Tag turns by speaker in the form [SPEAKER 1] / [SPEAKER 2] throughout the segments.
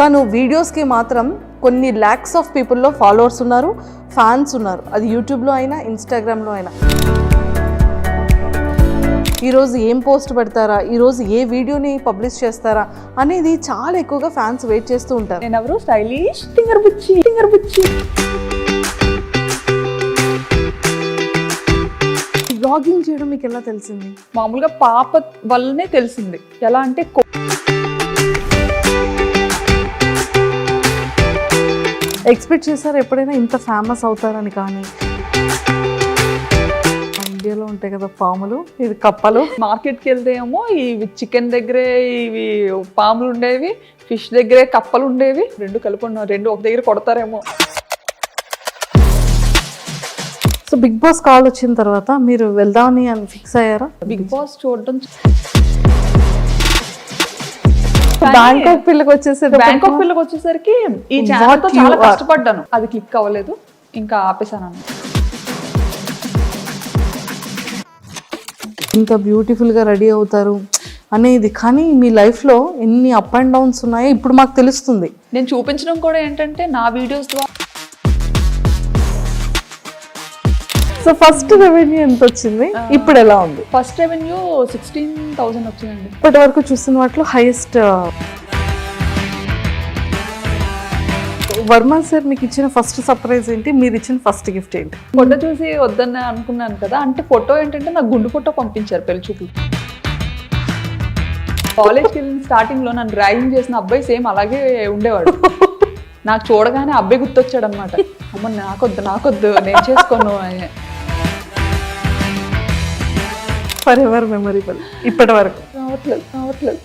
[SPEAKER 1] తను వీడియోస్కి మాత్రం కొన్ని ల్యాక్స్ ఆఫ్ పీపుల్లో ఫాలోవర్స్ ఉన్నారు, ఫ్యాన్స్ ఉన్నారు. అది యూట్యూబ్లో అయినా ఇన్స్టాగ్రామ్లో అయినా. ఈరోజు ఏం పోస్ట్ పెడతారా, ఈరోజు ఏ వీడియోని పబ్లిష్ చేస్తారా అనేది చాలా ఎక్కువగా ఫ్యాన్స్ వెయిట్ చేస్తూ ఉంటారు.
[SPEAKER 2] నేను ఎవరు స్టైలిష్ ఫింగర్ బుచ్చి
[SPEAKER 1] వ్లాగింగ్ చేయడం మీకు ఎలా తెలిసింది?
[SPEAKER 2] మామూలుగా పాప వల్లనే తెలిసింది. ఎలా అంటే
[SPEAKER 1] ఎక్స్పెక్ట్ చేశారు ఎప్పుడైనా ఇంత ఫేమస్ అవుతారని? కానీ ఇండియాలో ఉంటాయి కదా పాములు, ఇది కప్పలు.
[SPEAKER 2] మార్కెట్కి వెళ్తే ఏమో ఇవి చికెన్ దగ్గరే ఇవి పాములు ఉండేవి, ఫిష్ దగ్గరే కప్పలు ఉండేవి. రెండు కలిపి ఉన్నారు, రెండు ఒక దగ్గర కొడతారేమో.
[SPEAKER 1] సో బిగ్ బాస్ కాల్ వచ్చిన తర్వాత మీరు వెళ్దామని ఫిక్స్ అయ్యారా?
[SPEAKER 2] బిగ్ బాస్ చూడడం
[SPEAKER 1] బ్యాంకాక్ పిల్లకి
[SPEAKER 2] వచ్చేసరికి ఈ ఛానల్ తో చాలా కష్టపడ్డాను, అది క్లిక్ అవ్వలేదు, ఇంకా ఆపేసాను.
[SPEAKER 1] ఇంత బ్యూటిఫుల్గా రెడీ అవుతారు అనేది, కానీ మీ లైఫ్లో ఎన్ని అప్ అండ్ డౌన్స్ ఉన్నాయో ఇప్పుడు మాకు తెలుస్తుంది.
[SPEAKER 2] నేను చూపించడం కూడా ఏంటంటే నా వీడియోస్ ద్వారా.
[SPEAKER 1] సో ఫస్ట్ రెవెన్యూ ఎంత వచ్చింది, ఇప్పుడు ఎలా ఉంది?
[SPEAKER 2] ఫస్ట్ రెవెన్యూ 16,000 వచ్చిందండి.
[SPEAKER 1] ఇప్పటి వరకు చూస్తున్న వాటిలో హైయెస్ట్. వర్మ సార్ మీకు ఇచ్చిన ఫస్ట్ సర్ప్రైజ్ ఏంటి, మీరు ఇచ్చిన ఫస్ట్ గిఫ్ట్ ఏంటి?
[SPEAKER 2] ఫోటో చూసి వద్దని అనుకున్నాను కదా, అంటే ఫోటో ఏంటంటే నాకు గుండు ఫోటో పంపించారు పెళ్లి చూపులు. కాలేజ్కి వెళ్ళిన స్టార్టింగ్లో నన్ను ర్యాగింగ్ చేసిన అబ్బాయి సేమ్ అలాగే ఉండేవాడు. నాకు చూడగానే అబ్బాయి గుర్తొచ్చాడు అనమాట. అమ్మ నాకొద్దు నేను చేసుకోను అని.
[SPEAKER 1] ఫర్ ఎవర్ మెమరబుల్ ఇప్పటి వరకు.
[SPEAKER 2] రావట్లేదు.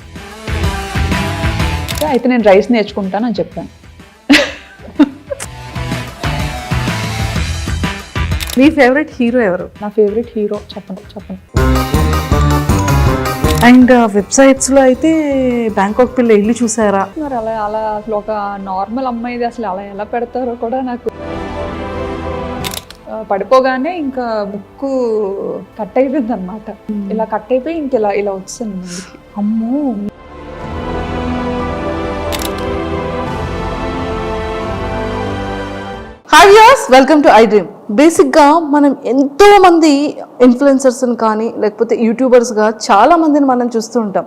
[SPEAKER 2] అయితే నేను రైస్ నేర్చుకుంటాను అని చెప్పాను.
[SPEAKER 1] మీ ఫేవరెట్ హీరో ఎవరు?
[SPEAKER 2] నా ఫేవరెట్ హీరో చెప్పండి.
[SPEAKER 1] అండ్ వెబ్సైట్స్లో అయితే బ్యాంకాక్ పిల్ల ఇల్లు చూసారా?
[SPEAKER 2] మరి అలా అసలు ఒక నార్మల్ అమ్మాయిది అసలు అలా ఎలా పెడతారో కూడా నాకు. పడిపోగానే ఇంకా ముక్కు కట్ అయిపోయింది అనమాట. ఇలా కట్ అయిపోయి ఇంక ఇలా వచ్చింది ముందుకి.
[SPEAKER 1] అమ్మో. Hi viewers, welcome to I dream. బేసిక్గా మనం ఎంతో మంది ఇన్ఫ్లుయెన్సర్స్ని కానీ లేకపోతే యూట్యూబర్స్గా చాలా మందిని మనం చూస్తూ ఉంటాం.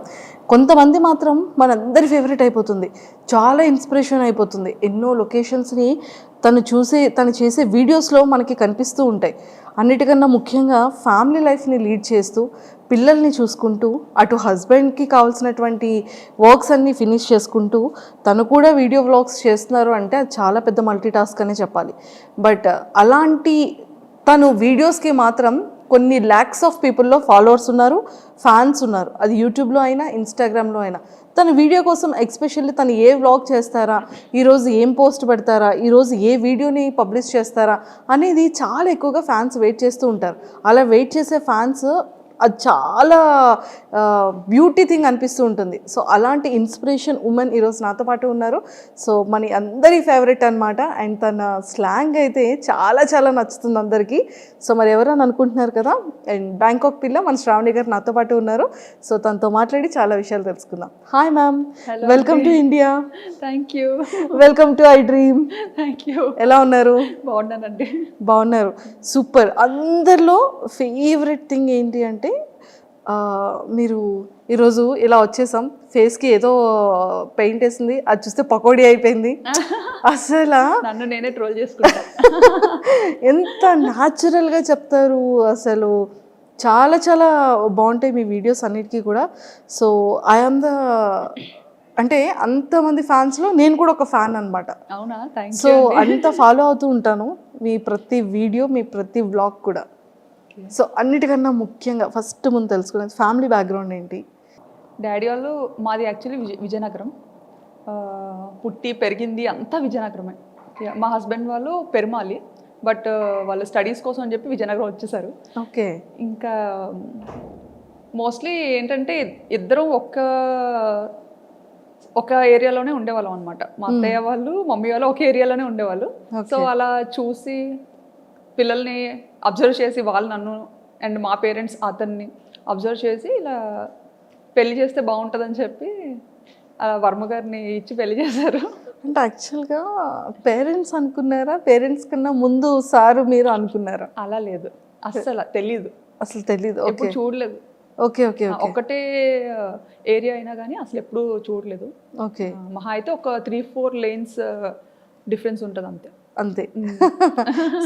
[SPEAKER 1] కొంతమంది మాత్రం మనందరి ఫేవరెట్ అయిపోతుంది, చాలా ఇన్స్పిరేషన్ అయిపోతుంది. ఎన్నో లొకేషన్స్ని తను చేసే వీడియోస్లో మనకి కనిపిస్తూ ఉంటాయి. అన్నిటికన్నా ముఖ్యంగా ఫ్యామిలీ లైఫ్ని లీడ్ చేస్తూ పిల్లల్ని చూసుకుంటూ అటు హస్బెండ్కి కావాల్సినటువంటి వర్క్స్ అన్నీ ఫినిష్ చేసుకుంటూ తను కూడా వీడియో వ్లాగ్స్ చేస్తున్నారు అంటే అది చాలా పెద్ద మల్టీ టాస్క్ అనే చెప్పాలి. బట్ అలాంటి తను వీడియోస్కి మాత్రం కొన్ని ల్యాక్స్ ఆఫ్ పీపుల్లో ఫాలోవర్స్ ఉన్నారు, ఫ్యాన్స్ ఉన్నారు. అది యూట్యూబ్లో అయినా ఇన్స్టాగ్రామ్లో అయినా. తన వీడియో కోసం ఎస్పెషల్లీ తను ఏ వ్లాగ్ చేస్తారా, ఈరోజు ఏం పోస్ట్ పెడతారా, ఈరోజు ఏ వీడియోని పబ్లిష్ చేస్తారా అనేది చాలా ఎక్కువగా ఫ్యాన్స్ వెయిట్ చేస్తూ ఉంటారు. అలా వెయిట్ చేసే ఫ్యాన్స్ అది చాలా బ్యూటీ థింగ్ అనిపిస్తూ ఉంటుంది. సో అలాంటి ఇన్స్పిరేషన్ ఉమెన్ ఈరోజు నాతో పాటు ఉన్నారు. సో మన అందరి ఫేవరెట్ అనమాట. అండ్ తన స్లాంగ్ అయితే చాలా చాలా నచ్చుతుంది అందరికీ. సో మరి ఎవరైనా అనుకుంటున్నారు కదా, అండ్ బ్యాంకాక్ పిల్ల మన శ్రావణి గారు నాతో పాటు ఉన్నారు. సో తనతో మాట్లాడి చాలా విషయాలు తెలుసుకుందాం. Hi ma'am, welcome to India.
[SPEAKER 2] Thank you.
[SPEAKER 1] Welcome to I dream.
[SPEAKER 2] Thank you.
[SPEAKER 1] ఎలా ఉన్నారు?
[SPEAKER 2] బాగున్నానండి.
[SPEAKER 1] బాగున్నారు, సూపర్. అందరిలో ఫేవరెట్ థింగ్ ఏంటి అంటే మీరు ఈరోజు ఇలా వచ్చేసాం, ఫేస్కి ఏదో పెయింట్ వేసింది, అది చూస్తే పకోడీ అయిపోయింది. అసలు
[SPEAKER 2] నన్ను నేనే ట్రోల్ చేసుకుంటా.
[SPEAKER 1] ఎంత న్యాచురల్గా చెప్తారు, అసలు చాలా చాలా బాగుంటాయి మీ వీడియోస్ అన్నిటికీ కూడా. సో ఐఎమ్ ద అంటే అంతమంది ఫ్యాన్స్లో నేను కూడా ఒక ఫ్యాన్ అనమాట.
[SPEAKER 2] అవునా?
[SPEAKER 1] సో అంత ఫాలో అవుతూ ఉంటాను మీ ప్రతి వీడియో, మీ ప్రతి వ్లాగ్ కూడా. సో అన్నిటికన్నా ముఖ్యంగా ఫస్ట్ ముందు తెలుసుకునేది ఫ్యామిలీ బ్యాక్గ్రౌండ్ ఏంటి?
[SPEAKER 2] డాడీ వాళ్ళు, మాది యాక్చువల్లీ విజయనగరం, పుట్టి పెరిగింది అంతా విజయనగరమే. మా హస్బెండ్ వాళ్ళు పెరుమాలి, బట్ వాళ్ళు స్టడీస్ కోసం అని చెప్పి విజయనగరం వచ్చేసారు.
[SPEAKER 1] ఓకే.
[SPEAKER 2] ఇంకా మోస్ట్లీ ఏంటంటే ఇద్దరం ఒక ఏరియాలోనే ఉండేవాళ్ళం అనమాట. మా అత్తయ్య వాళ్ళు మమ్మీ వాళ్ళు ఒక ఏరియాలోనే ఉండేవాళ్ళు. సో అలా చూసి పిల్లల్ని అబ్జర్వ్ చేసి వాళ్ళు నన్ను అండ్ మా పేరెంట్స్ అతన్ని అబ్జర్వ్ చేసి ఇలా పెళ్లి చేస్తే బాగుంటుందని చెప్పి వర్మ గారిని ఇచ్చి పెళ్లి చేశారు.
[SPEAKER 1] అంటే యాక్చువల్గా పేరెంట్స్ అనుకున్నారా, పేరెంట్స్ కన్నా ముందు సారు మీరు అనుకున్నారా?
[SPEAKER 2] అలా లేదు, అస్సలు తెలీదు,
[SPEAKER 1] అసలు తెలీదు. ఓకే
[SPEAKER 2] ఎప్పుడు చూడలేదు.
[SPEAKER 1] ఓకే ఓకే
[SPEAKER 2] ఒకటే ఏరియా అయినా కానీ అసలు ఎప్పుడు చూడలేదు.
[SPEAKER 1] ఓకే
[SPEAKER 2] మహా అయితే ఒక 3-4 lanes డిఫరెన్స్ ఉంటుంది అంతే.
[SPEAKER 1] అంతే.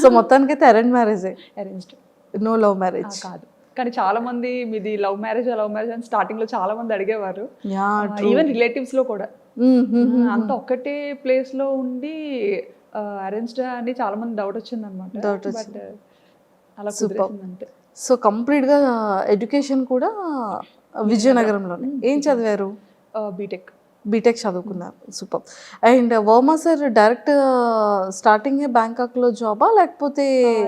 [SPEAKER 1] సో మొత్తానికైతే అరేంజ్ మ్యారేజే,
[SPEAKER 2] అరేంజ్డ్
[SPEAKER 1] నో లవ్ మ్యారేజ్.
[SPEAKER 2] కాదు, కానీ చాలా మంది మీది లవ్ మ్యారేజ్ అని స్టార్టింగ్ లో చాలా మంది అడిగేవారు,
[SPEAKER 1] యా
[SPEAKER 2] ఈవెన్ రిలేటివ్స్ లో కూడా. అంత ఒక్కటే ప్లేస్ లో ఉండి అరేంజ్డ్ అని చాలా మంది డౌట్ వచ్చింది అనమాట.
[SPEAKER 1] Doubt
[SPEAKER 2] బట్ అలా కుదిరేసింది అంతే.
[SPEAKER 1] సో కంప్లీట్గా ఎడ్యుకేషన్ కూడా విజయనగరంలోనే. ఏం చదివారు?
[SPEAKER 2] బీటెక్.
[SPEAKER 1] బీటెక్ చదువుకున్నారు, super. And Varma sir direct starting బ్యాంకాక్లో జాబా లేకపోతే?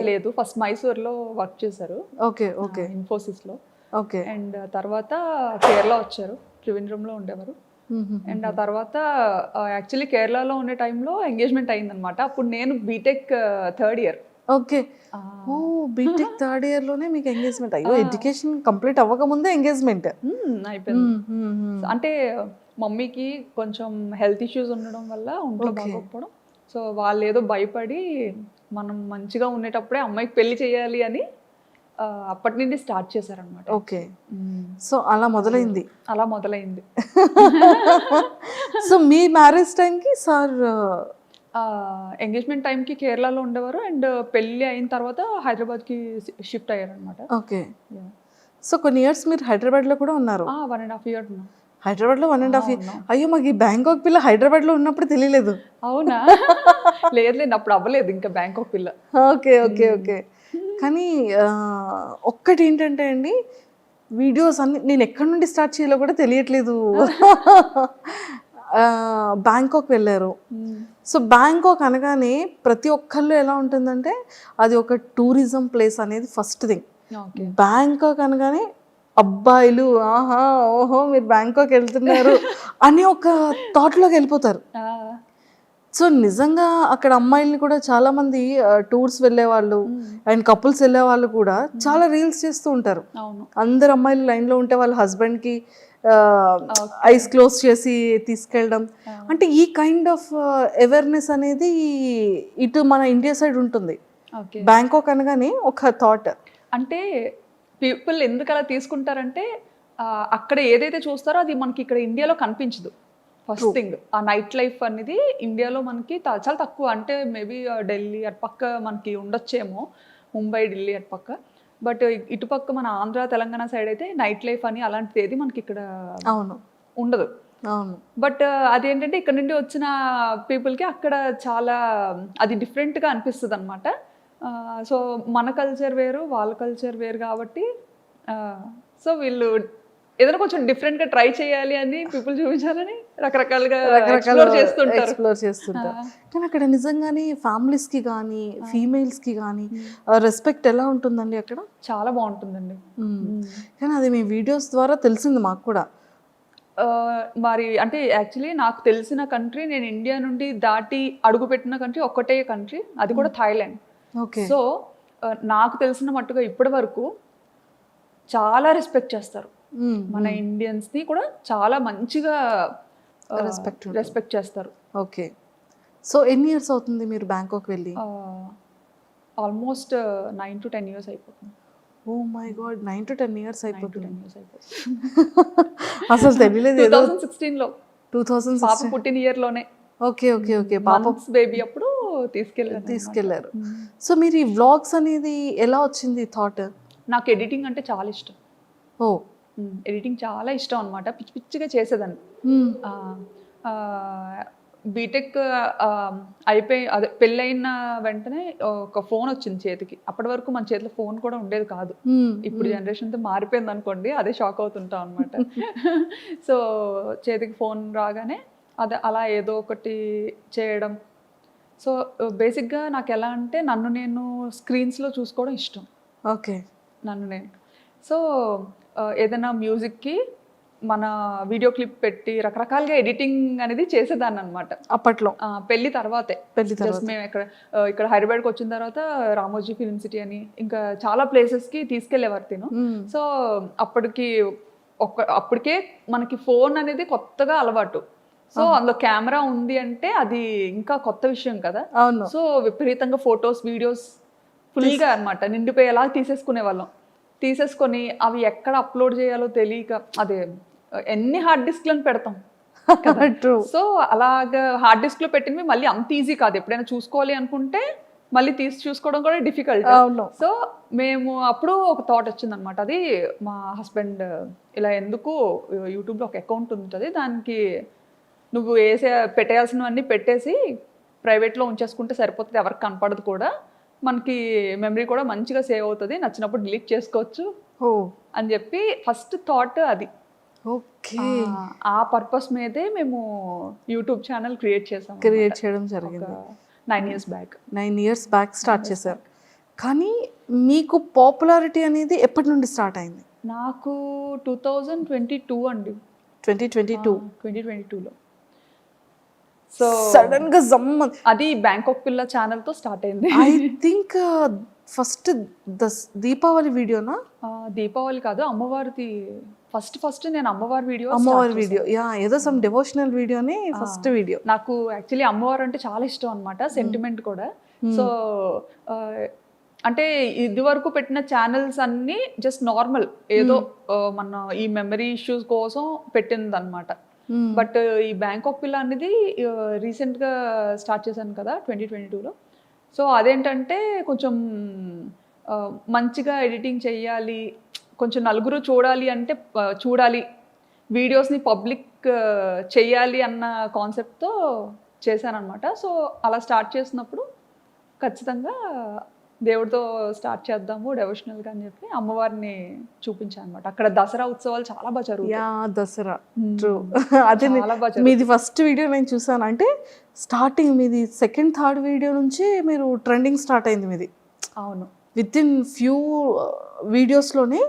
[SPEAKER 2] లేదు, ఫస్ట్ మైసూర్లో వర్క్ చేశారు.
[SPEAKER 1] ఓకే ఓకే
[SPEAKER 2] ఇన్ఫోసిస్లో.
[SPEAKER 1] ఓకే.
[SPEAKER 2] అండ్ తర్వాత కేరళ వచ్చారు, త్రివేంద్రంలో ఉండేవారు. అండ్ ఆ తర్వాత యాక్చువల్లీ కేరళలో ఉండే టైంలో ఎంగేజ్మెంట్ అయిందనమాట. అప్పుడు నేను బీటెక్ 3rd year.
[SPEAKER 1] ఓకే. ఓ బీటెక్ 3rd year లోనే మీకు ఎంగేజ్మెంట్? అయ్యో, ఎడ్యుకేషన్ కంప్లీట్ అవ్వకముందే ఎంగేజ్మెంట్
[SPEAKER 2] అయిపోయింది. అంటే మమ్మీకి కొంచెం హెల్త్ ఇష్యూస్ ఉండడం వల్ల ఒంట్లో బాగోకపోవడం, సో వాళ్ళు ఏదో భయపడి మనం మంచిగా ఉండేటప్పుడే అమ్మాయికి పెళ్లి చేయాలి అని అప్పటి నుండి స్టార్ట్ చేశారనమాట.
[SPEAKER 1] ఓకే. సో అలా మొదలైంది.
[SPEAKER 2] అలా మొదలైంది.
[SPEAKER 1] సో మీ మ్యారేజ్ టైంకి సార్
[SPEAKER 2] ఎంగేజ్మెంట్ టైంకి కేరళలో ఉండేవారు, అండ్ పెళ్ళి అయిన తర్వాత హైదరాబాద్కి షిఫ్ట్ అయ్యారనమాట.
[SPEAKER 1] ఓకే. సో కొన్ని ఇయర్స్ మీరు హైదరాబాద్లో కూడా ఉన్నారు?
[SPEAKER 2] 1.5 years ఉన్నాం
[SPEAKER 1] హైదరాబాద్లో. 1.5 years? అయ్యో, మాకు ఈ బ్యాంకాక్ పిల్ల హైదరాబాద్లో ఉన్నప్పుడు తెలియలేదు.
[SPEAKER 2] అవునా? లేదు, అప్పుడు అవ్వలేదు ఇంకా బ్యాంకాక్ పిల్ల.
[SPEAKER 1] Okay okay okay. కానీ ఒక్కటి ఏంటంటే అండి, వీడియోస్ అన్ని నేను ఎక్కడి నుండి స్టార్ట్ చేయాలో కూడా తెలియట్లేదు. బ్యాంకాక్ వెళ్ళారు. సో బ్యాంకాక్ అనగానే ప్రతి ఒక్కళ్ళు ఎలా ఉంటుందంటే అది ఒక టూరిజం ప్లేస్ అనేది ఫస్ట్ థింగ్. బ్యాంకాక్ అనగానే అబ్బాయిలు ఆహా ఓహో మీరు బ్యాంకాక్ వెళ్తున్నారు అని ఒక థాట్లోకి వెళ్ళిపోతారు. సో నిజంగా అక్కడ అమ్మాయిల్ని కూడా చాలా మంది టూర్స్ వెళ్ళే వాళ్ళు అండ్ కపుల్స్ వెళ్ళే వాళ్ళు కూడా చాలా రీల్స్ చేస్తూ ఉంటారు. అందరు అమ్మాయిలు లైన్లో ఉంటే వాళ్ళ హస్బెండ్కి ఐస్ క్లోజ్ చేసి తీసుకెళ్ళడం. అంటే ఈ కైండ్ ఆఫ్ అవేర్నెస్ అనేది ఇటు మన ఇండియా సైడ్ ఉంటుంది. బ్యాంకాక్ అనగానే ఒక థాట్.
[SPEAKER 2] అంటే పీపుల్ ఎందుకు అలా తీసుకుంటారంటే అక్కడ ఏదైతే చూస్తారో అది మనకి ఇక్కడ ఇండియాలో కనిపించదు. ఫస్ట్ థింగ్, ఆ నైట్ లైఫ్ అనేది ఇండియాలో మనకి చాలా తక్కువ. అంటే మేబీ ఢిల్లీ అటు పక్క మనకి ఉండొచ్చేమో, ముంబై ఢిల్లీ అటు పక్క. బట్ ఇటుపక్క మన ఆంధ్ర తెలంగాణ సైడ్ అయితే నైట్ లైఫ్ అని అలాంటిది ఏది మనకి ఇక్కడ ఉండదు. బట్ అదేంటంటే ఇక్కడ నుండి వచ్చిన పీపుల్కి అక్కడ చాలా అది డిఫరెంట్గా అనిపిస్తుంది అనమాట. సో మన కల్చర్ వేరు, వాళ్ళ కల్చర్ వేరు కాబట్టి సో వీళ్ళు ఏదైనా కొంచెం డిఫరెంట్గా ట్రై చేయాలి అని పీపుల్ చూపించాలని రకరకాలుగా ఎక్స్ప్లోర్ చేస్తుంటారు.
[SPEAKER 1] కానీ అక్కడ నిజంగానే ఫ్యామిలీస్కి కానీ ఫీమేల్స్కి కానీ రెస్పెక్ట్ ఎలా ఉంటుందండి అక్కడ?
[SPEAKER 2] చాలా బాగుంటుందండి.
[SPEAKER 1] కానీ అది మీ వీడియోస్ ద్వారా తెలిసింది మాకు కూడా.
[SPEAKER 2] మరి అంటే యాక్చువల్లీ నాకు తెలిసిన కంట్రీ, నేను ఇండియా నుండి దాటి అడుగుపెట్టిన కంట్రీ ఒక్కటే కంట్రీ, అది కూడా థాయిలాండ్. సో నాకు తెలిసిన మట్టుగా ఇప్పటి వరకు చాలా రెస్పెక్ట్ చేస్తారు. మన ఇండియన్స్ని కూడా చాలా మంచిగా రెస్పెక్ట్ చేస్తారు.
[SPEAKER 1] ఓకే. సో ఎన్ని ఇయర్స్ అవుతుంది మీరు బ్యాంకాక్ వెళ్ళి?
[SPEAKER 2] ఆల్మోస్ట్ 9 to 10 years అయిపోతుంది.
[SPEAKER 1] Oh my God, 9 to 10 years అయిపోతుంది. అసలు తెలియలేదు.
[SPEAKER 2] 2016లో
[SPEAKER 1] 2016
[SPEAKER 2] పాప పుట్టిన ఇయర్లోనే.
[SPEAKER 1] Okay okay okay. పాప
[SPEAKER 2] బేబీ అప్పుడు
[SPEAKER 1] తీసుకెళ్లారు. సో మీరు ఈ వ్లాగ్స్ అనేది ఎలా వచ్చింది థాట్?
[SPEAKER 2] నాకు ఎడిటింగ్ అంటే చాలా ఇష్టం.
[SPEAKER 1] ఓ,
[SPEAKER 2] ఎడిటింగ్ చాలా ఇష్టం అనమాట. పిచ్చి పిచ్చిగా చేసేదాన్ని. బీటెక్ అయిపోయి అదే పెళ్ళైన వెంటనే ఒక ఫోన్ వచ్చింది చేతికి. అప్పటి వరకు మన చేతిలో ఫోన్ కూడా ఉండేది కాదు. ఇప్పుడు జనరేషన్తో మారిపోయింది అనుకోండి, అదే షాక్ అవుతుంటాం అనమాట. సో చేతికి ఫోన్ రాగానే అదే అలా ఏదో ఒకటి చేయడం. సో బేసిక్గా నాకు ఎలా అంటే నన్ను నేను స్క్రీన్స్లో చూసుకోవడం ఇష్టం.
[SPEAKER 1] ఓకే.
[SPEAKER 2] నన్ను నేను సో ఏదైనా మ్యూజిక్కి మన వీడియో క్లిప్ పెట్టి రకరకాలుగా ఎడిటింగ్ అనేది చేసేదాన్ని అనమాట అప్పట్లో. పెళ్లి తర్వాతే. మేము ఇక్కడ హైదరాబాద్కి వచ్చిన తర్వాత రామోజీ ఫిల్మ్ సిటీ అని ఇంకా చాలా ప్లేసెస్కి తీసుకెళ్లేవారు తిను. సో అప్పటికే మనకి ఫోన్ అనేది కొత్తగా అలవాటు. సో అందులో కెమెరా ఉంది అంటే అది ఇంకా కొత్త విషయం కదా.
[SPEAKER 1] అవును.
[SPEAKER 2] సో విపరీతంగా ఫొటోస్ వీడియోస్ ఫుల్గా అనమాట నిండిపోయేలా తీసేసుకునే వాళ్ళం. తీసేసుకొని అవి ఎక్కడ అప్లోడ్ చేయాలో తెలియక అదే ఎన్ని హార్డ్ డిస్క్లను పెడతాం.
[SPEAKER 1] ట్రూ.
[SPEAKER 2] సో అలాగా హార్డ్ డిస్క్లో పెట్టినవి మళ్ళీ అంత ఈజీ కాదు. ఎప్పుడైనా చూసుకోవాలి అనుకుంటే మళ్ళీ తీసి చూసుకోవడం కూడా డిఫికల్ట్.
[SPEAKER 1] అవును.
[SPEAKER 2] సో మేము అప్పుడు ఒక థాట్ వచ్చిందనమాట. అది మా హస్బెండ్ ఇలా ఎందుకు యూట్యూబ్లో ఒక అకౌంట్ ఉంటుంది, దానికి నువ్వు పెట్టేయాల్సినవన్నీ పెట్టేసి ప్రైవేట్లో ఉంచేసుకుంటే సరిపోతుంది, ఎవరికి కనపడదు కూడా, మనకి మెమరీ కూడా మంచిగా సేవ్ అవుతుంది, నచ్చినప్పుడు డిలీట్ చేసుకోవచ్చు అని చెప్పి ఫస్ట్ థాట్ అది.
[SPEAKER 1] ఓకే.
[SPEAKER 2] ఆ పర్పస్ మీదే మేము యూట్యూబ్ ఛానల్ క్రియేట్
[SPEAKER 1] చేయడం జరిగింది
[SPEAKER 2] 9 years back.
[SPEAKER 1] 9 years back start చేశారు. కానీ మీకు పాపులారిటీ అనేది ఎప్పటి నుండి స్టార్ట్ అయింది?
[SPEAKER 2] నాకు 2022 అండి.
[SPEAKER 1] 2022లో.
[SPEAKER 2] సో
[SPEAKER 1] సడన్ గా
[SPEAKER 2] అది బ్యాంకాక్ పిల్ల ఛానల్తో స్టార్ట్ అయింది.
[SPEAKER 1] ఐ థింక్ ఫస్ట్ దీపావళి వీడియోనా?
[SPEAKER 2] దీపావళి కాదు, అమ్మవారిది ఫస్ట్ నేను అమ్మవారి వీడియో
[SPEAKER 1] యా, ఏదో సమ్ డివోషనల్ వీడియోని ఫస్ట్ వీడియో.
[SPEAKER 2] నాకు యాక్చువల్లీ అమ్మవారు అంటే చాలా ఇష్టం అనమాట, సెంటిమెంట్ కూడా. సో అంటే ఇది వరకు పెట్టిన ఛానల్స్ అన్ని జస్ట్ నార్మల్ ఏదో మన ఈ మెమరీ ఇష్యూస్ కోసం పెట్టింది అనమాట. బట్ ఈ బ్యాంకాక్ పిల్ల అనేది రీసెంట్గా స్టార్ట్ చేశాను కదా 2022లో. సో అదేంటంటే కొంచెం మంచిగా ఎడిటింగ్ చెయ్యాలి, కొంచెం నలుగురు చూడాలి అంటే చూడాలి, వీడియోస్ని పబ్లిక్ చెయ్యాలి అన్న కాన్సెప్ట్తో చేశానమాట. సో అలా స్టార్ట్ చేసినప్పుడు ఖచ్చితంగా దేవుడితో స్టార్ట్ చేద్దాము డెవోషనల్గా అని చెప్పి అమ్మవారిని చూపించాను అనమాట. అక్కడ దసరా ఉత్సవాలు చాలా బాగా జరుగుతాయి.
[SPEAKER 1] దసరా ట్రూ. అదే మీది ఫస్ట్ వీడియో నేను చూసాను. అంటే స్టార్టింగ్ మీది సెకండ్ థర్డ్ వీడియో నుంచి మీరు ట్రెండింగ్ స్టార్ట్ అయింది మీది.
[SPEAKER 2] అవును.
[SPEAKER 1] విత్ ఇన్ ఫ్యూ వీడియోస్లోనే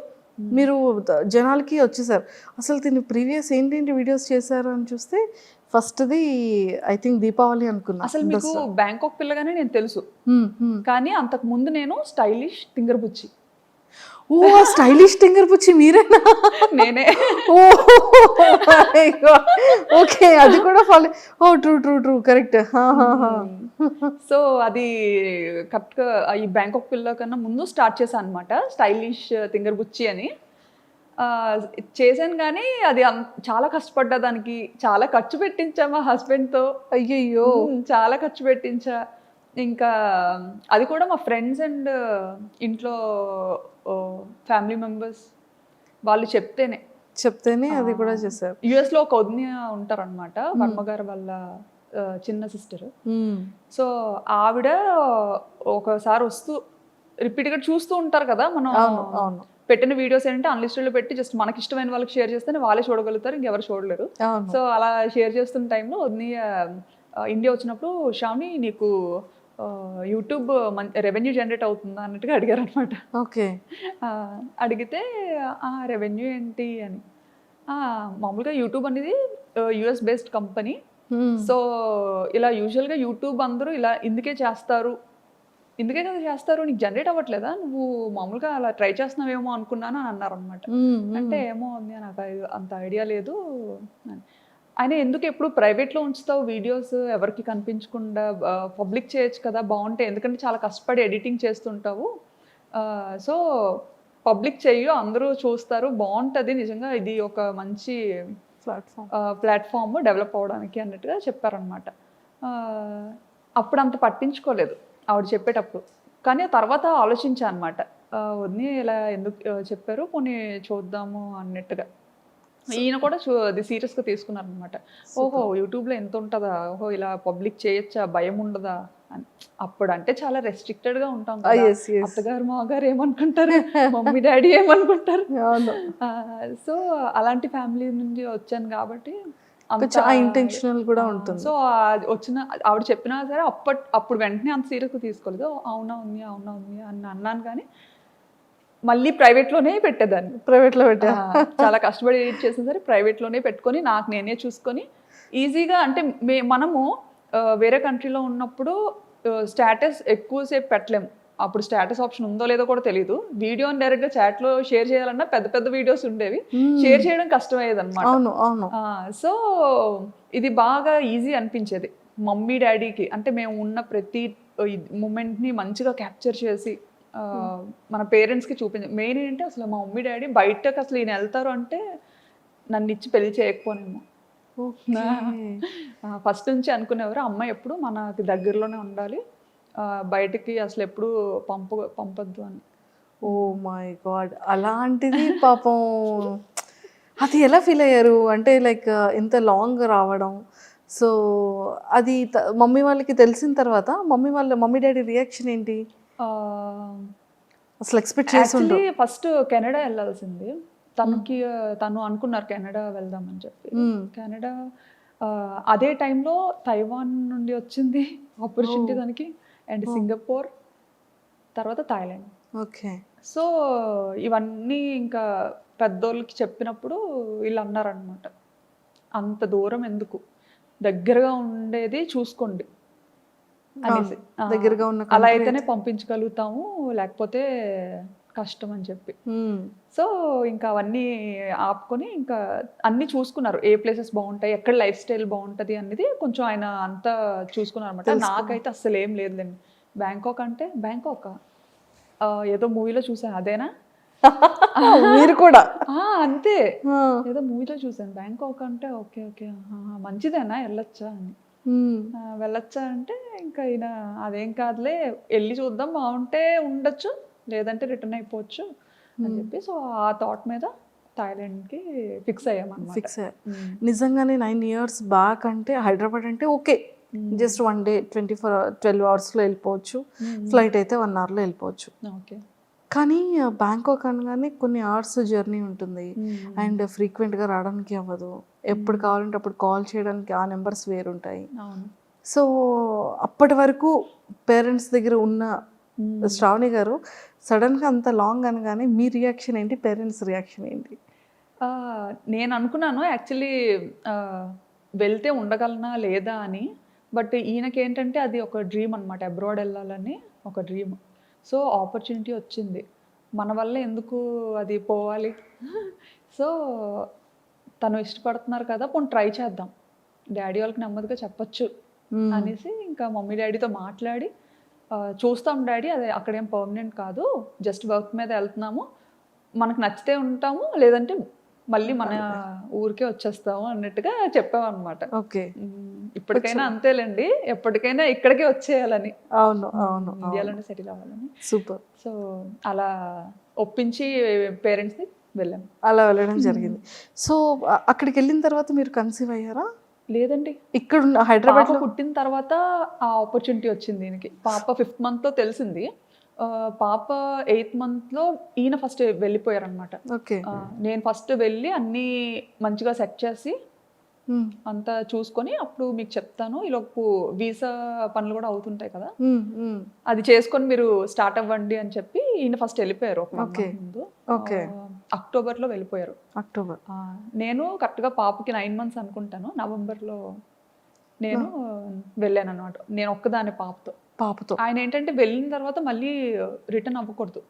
[SPEAKER 1] మీరు జనాలకి వచ్చేసారు. అసలు దీన్ని ప్రీవియస్ ఏంటేంటి వీడియోస్ చేశారు అని చూస్తే ఫస్ట్ది ఐ థింక్ దీపావళి అనుకున్నా.
[SPEAKER 2] అసలు మీకు బ్యాంకాక్ పిల్లగానే నేను తెలుసు, కానీ అంతకు ముందు నేను స్టైలిష్ తింగర్ బుచ్చి.
[SPEAKER 1] ఓ, స్టైలిష్ తింగర్ బుచ్చి మీరేనా?
[SPEAKER 2] నేనే.
[SPEAKER 1] ఓకే, అది కూడా follow. Oh true true true, correct.
[SPEAKER 2] So అది కరెక్ట్గా ఈ బ్యాంకాక్ పిల్ల కన్నా ముందు స్టార్ట్ చేశాను అనమాట, స్టైలిష్ తింగర్ బుచ్చి అని చేశాను. కానీ అది చాలా కష్టపడ్డా, దానికి చాలా ఖర్చు పెట్టించా మా హస్బెండ్తో.
[SPEAKER 1] అయ్యయ్యో,
[SPEAKER 2] చాలా ఖర్చు పెట్టించా. ఇంకా అది కూడా మా ఫ్రెండ్స్ అండ్ ఇంట్లో ఫ్యామిలీ మెంబర్స్ వాళ్ళు చెప్తేనే అది కూడా చేశారు. యుఎస్లో ఒక వదిన ఉంటారనమాట, వర్మ గారు వాళ్ళ చిన్న సిస్టర్. సో ఆవిడ ఒకసారి వస్తూ రిపీట్గా చూస్తూ ఉంటారు కదా, మనం పెట్టిన వీడియోస్ ఏంటంటే అన్లిస్టెడ్లో పెట్టి జస్ట్ మనకి ఇష్టమైన వాళ్ళకి షేర్ చేస్తేనే వాళ్ళే చూడగలుగుతారు, ఇంకెవరు చూడలేరు. సో అలా షేర్ చేస్తున్న టైంలో వదిన ఇండియా వచ్చినప్పుడు, శ్రావణి నీకు యూట్యూబ్ రెవెన్యూ జనరేట్ అవుతుందా అన్నట్టుగా అడిగారు అనమాట.
[SPEAKER 1] ఓకే.
[SPEAKER 2] అడిగితే రెవెన్యూ ఏంటి అని, మామూలుగా యూట్యూబ్ అనేది యుఎస్ బేస్డ్ కంపెనీ. సో ఇలా యూజువల్గా యూట్యూబ్ అందరూ ఇలా ఇందుకే కదా చేస్తారు, నీకు జనరేట్ అవ్వట్లేదా, నువ్వు మామూలుగా అలా ట్రై చేస్తున్నావేమో అనుకున్నాను అని అన్నారనమాట. అంటే ఏమో నాకు అంత ఐడియా లేదు. ఆయన ఎందుకు ఎప్పుడు ప్రైవేట్లో ఉంచుతావు వీడియోస్, ఎవరికి కనిపించకుండా పబ్లిక్ చేయొచ్చు కదా, బాగుంటాయి, ఎందుకంటే చాలా కష్టపడి ఎడిటింగ్ చేస్తుంటావు, సో పబ్లిక్ చెయ్యు, అందరూ చూస్తారు, బాగుంటుంది, నిజంగా ఇది ఒక మంచి ప్లాట్ఫామ్ డెవలప్ అవ్వడానికి అన్నట్టుగా చెప్పారనమాట. అప్పుడు అంత పట్టించుకోలేదు ఆవిడ చెప్పేటప్పుడు, కానీ తర్వాత ఆలోచించా అనమాట, వదిని ఇలా ఎందుకు చెప్పారు, పోనీ చూద్దాము అన్నట్టుగా. ఈయన కూడా అది సీరియస్గా తీసుకున్నారు అనమాట. ఓహో యూట్యూబ్లో ఎంత ఉంటుందా, ఓహో ఇలా పబ్లిక్ చేయొచ్చా, భయం ఉండదా అని. అప్పుడు అంటే చాలా రెస్ట్రిక్టెడ్గా ఉంటాం కదా, అత్తగారు మాగారు ఏమనుకుంటారు, మమ్మీ డాడీ ఏమనుకుంటారు. సో అలాంటి ఫ్యామిలీ నుండి వచ్చాను కాబట్టి
[SPEAKER 1] ఇంటెన్షనల్ కూడా ఉంటుంది.
[SPEAKER 2] సో వచ్చిన ఆవిడ చెప్పినా సరే అప్పుడు వెంటనే అంత సీరియస్గా తీసుకోలేదు. అవునా ఉంది అని అన్నాను, కానీ మళ్ళీ ప్రైవేట్లోనే పెట్టేదాన్ని.
[SPEAKER 1] ప్రైవేట్లో
[SPEAKER 2] చాలా కష్టపడి ఎడిట్ చేసిన సరే ప్రైవేట్లోనే పెట్టుకొని నాకు నేనే చూసుకొని ఈజీగా. అంటే మనము వేరే కంట్రీలో ఉన్నప్పుడు స్టేటస్ ఎక్కువసేపు పెట్టలేము, అప్పుడు స్టేటస్ ఆప్షన్ ఉందో లేదో కూడా తెలియదు. వీడియోని డైరెక్ట్గా చాట్లో షేర్ చేయాలన్నా పెద్ద పెద్ద వీడియోస్ ఉండేవి, షేర్ చేయడం కష్టమయ్యేది అనమాట.
[SPEAKER 1] అవును అవును
[SPEAKER 2] సో ఇది బాగా ఈజీ అనిపించేది మమ్మీ డాడీకి. అంటే మేము ఉన్న ప్రతి మూమెంట్ని మంచిగా క్యాప్చర్ చేసి మన పేరెంట్స్కి చూపించాం. మెయిన్ ఏంటంటే అసలు మా మమ్మీ డాడీ బయటకు అసలు ఈయన వెళ్తారు అంటే నన్ను ఇచ్చి పెళ్లి చేయకపోనేమో. ఫస్ట్ నుంచి అనుకునేవారు అమ్మాయి ఎప్పుడు మనకి దగ్గరలోనే ఉండాలి, బయటికి అసలు ఎప్పుడు పంపొద్దు అని.
[SPEAKER 1] ఓ మై గాడ్, అలాంటిది పాపం అది ఎలా ఫీల్ అయ్యారు? అంటే లైక్ ఇంత లాంగ్ రావడం, సో అది మమ్మీ వాళ్ళకి తెలిసిన తర్వాత మమ్మీ డాడీ రియాక్షన్ ఏంటి? అసలు ఎక్స్పెక్ట్ చేసి
[SPEAKER 2] ఫస్ట్ కెనడా వెళ్ళాల్సింది తను అనుకున్నారు కెనడా వెళ్దామని చెప్పి. కెనడా అదే టైంలో తైవాన్ నుండి వచ్చింది ఆపర్చునిటీ దానికి, అండ్ సింగపూర్, తర్వాత థాయిలాండ్.
[SPEAKER 1] ఓకే.
[SPEAKER 2] సో ఇవన్నీ ఇంకా పెద్దోళ్ళకి చెప్పినప్పుడు వీళ్ళు అన్నారనమాట, అంత దూరం ఎందుకు, దగ్గరగా ఉండేది చూసుకోండి అనేసి.
[SPEAKER 1] దగ్గరగా ఉన్న
[SPEAKER 2] అలా అయితేనే పంపించగలుగుతాము, లేకపోతే కష్టం అని చెప్పి. సో ఇంకా అవన్నీ ఆపుకొని ఇంకా అన్నీ చూసుకున్నారు, ఏ ప్లేసెస్ బాగుంటాయి, ఎక్కడ లైఫ్ స్టైల్ బాగుంటుంది అనేది కొంచెం ఆయన అంతా చూసుకున్నారు అనమాట. నాకైతే అస్సలు ఏం లేదులేండి. బ్యాంకాక్ అంటే బ్యాంకాక్ ఏదో మూవీలో చూసాను, అదేనా
[SPEAKER 1] మీరు కూడా?
[SPEAKER 2] అంతే, ఏదో మూవీలో చూసాను బ్యాంకాక్ అంటే ఓకే ఓకే మంచిదేనా వెళ్ళొచ్చా అని. వెళ్ళొచ్చా అంటే ఇంకా ఈయన అదేం కాదులే వెళ్ళి చూద్దాం, బాగుంటే ఉండొచ్చు లేదంటే రిటర్న్ అయిపోవచ్చు అని చెప్పి. సో ఆ థాట్ మీద థాయిలాండ్కి ఫిక్స్ అయ్యామన్నమాట.
[SPEAKER 1] ఫిక్స్ అయ్యారు. నిజంగానే 9 years బ్యాక్ అంటే హైదరాబాద్ అంటే ఓకే, జస్ట్ 1 day 12 hours వెళ్ళిపోవచ్చు, ఫ్లైట్ అయితే 1 hour వెళ్ళిపోవచ్చు.
[SPEAKER 2] ఓకే.
[SPEAKER 1] కానీ బ్యాంకాక్ అనగానే కొన్ని అవర్స్ జర్నీ ఉంటుంది, అండ్ ఫ్రీక్వెంట్గా రావడానికి అవ్వదు, ఎప్పుడు కావాలంటే అప్పుడు కాల్ చేయడానికి ఆ నెంబర్స్ వేరుంటాయి. సో అప్పటి వరకు పేరెంట్స్ దగ్గర ఉన్న శ్రావణి గారు సడన్గా అంత లాంగ్ అనగానే మీ రియాక్షన్ ఏంటి, పేరెంట్స్ రియాక్షన్ ఏంటి?
[SPEAKER 2] నేను అనుకున్నాను యాక్చువల్లీ వెళ్తే ఉండగలనా లేదా అని, బట్ ఈయనకి ఏంటంటే అది ఒక డ్రీమ్ అనమాట, అబ్రాడ్ వెళ్ళాలని ఒక డ్రీమ్. సో ఆపర్చునిటీ వచ్చింది, మన వల్ల ఎందుకు అది పోవాలి, సో తను ఇష్టపడుతున్నారు కదా పోనీ ట్రై చేద్దాం, డాడీ వాళ్ళకి నెమ్మదిగా చెప్పచ్చు అనేసి ఇంకా మమ్మీ డాడీతో మాట్లాడి చూస్తాం డాడీ, అదే అక్కడేం పర్మనెంట్ కాదు, జస్ట్ వర్క్ మీద వెళ్తున్నాము, మనకు నచ్చితే ఉంటాము లేదంటే మళ్ళీ మన ఊరికే వచ్చేస్తాము అన్నట్టుగా చెప్పామన్నమాట.
[SPEAKER 1] ఓకే.
[SPEAKER 2] ఇప్పటికైనా అంతేలేండి, ఎప్పటికైనా ఇక్కడికే వచ్చేయాలని.
[SPEAKER 1] అవును అవును,
[SPEAKER 2] ఇండియాలోనే సెటిల్ అవ్వాలని.
[SPEAKER 1] సూపర్.
[SPEAKER 2] సో అలా ఒప్పించి పేరెంట్స్ని వెళ్ళాము.
[SPEAKER 1] అలా వెళ్ళడం జరిగింది. సో అక్కడికి వెళ్ళిన తర్వాత మీరు కన్సీవ్ అయ్యారా?
[SPEAKER 2] లేదండి,
[SPEAKER 1] ఇక్కడ హైదరాబాద్
[SPEAKER 2] పుట్టిన తర్వాత ఆ ఆపర్చునిటీ వచ్చింది దీనికి. పాప 5th monthలో తెలిసింది, పాప 8th monthలో ఈయన ఫస్ట్ వెళ్ళిపోయారనమాట.
[SPEAKER 1] ఓకే.
[SPEAKER 2] నేను ఫస్ట్ వెళ్ళి అన్నీ మంచిగా సెట్ చేసి అంతా చూసుకొని అప్పుడు మీకు చెప్తాను, ఈలోపు వీసా పనులు కూడా అవుతుంటాయి కదా, అది చేసుకొని మీరు స్టార్ట్ అవ్వండి అని చెప్పి ఈయన ఫస్ట్ వెళ్ళిపోయారు ఒక ముందు. అక్టోబర్లో వెళ్ళిపోయారు.
[SPEAKER 1] అక్టోబర్.
[SPEAKER 2] నేను కరెక్ట్గా పాపకి 9 months అనుకుంటాను, నవంబర్లో నేను వెళ్ళాను అనమాట. నేను ఒక్కదాని పాపతో. ఆయన ఏంటంటే వెళ్ళిన తర్వాత మళ్ళీ రిటర్న్ అవ్వకూడదు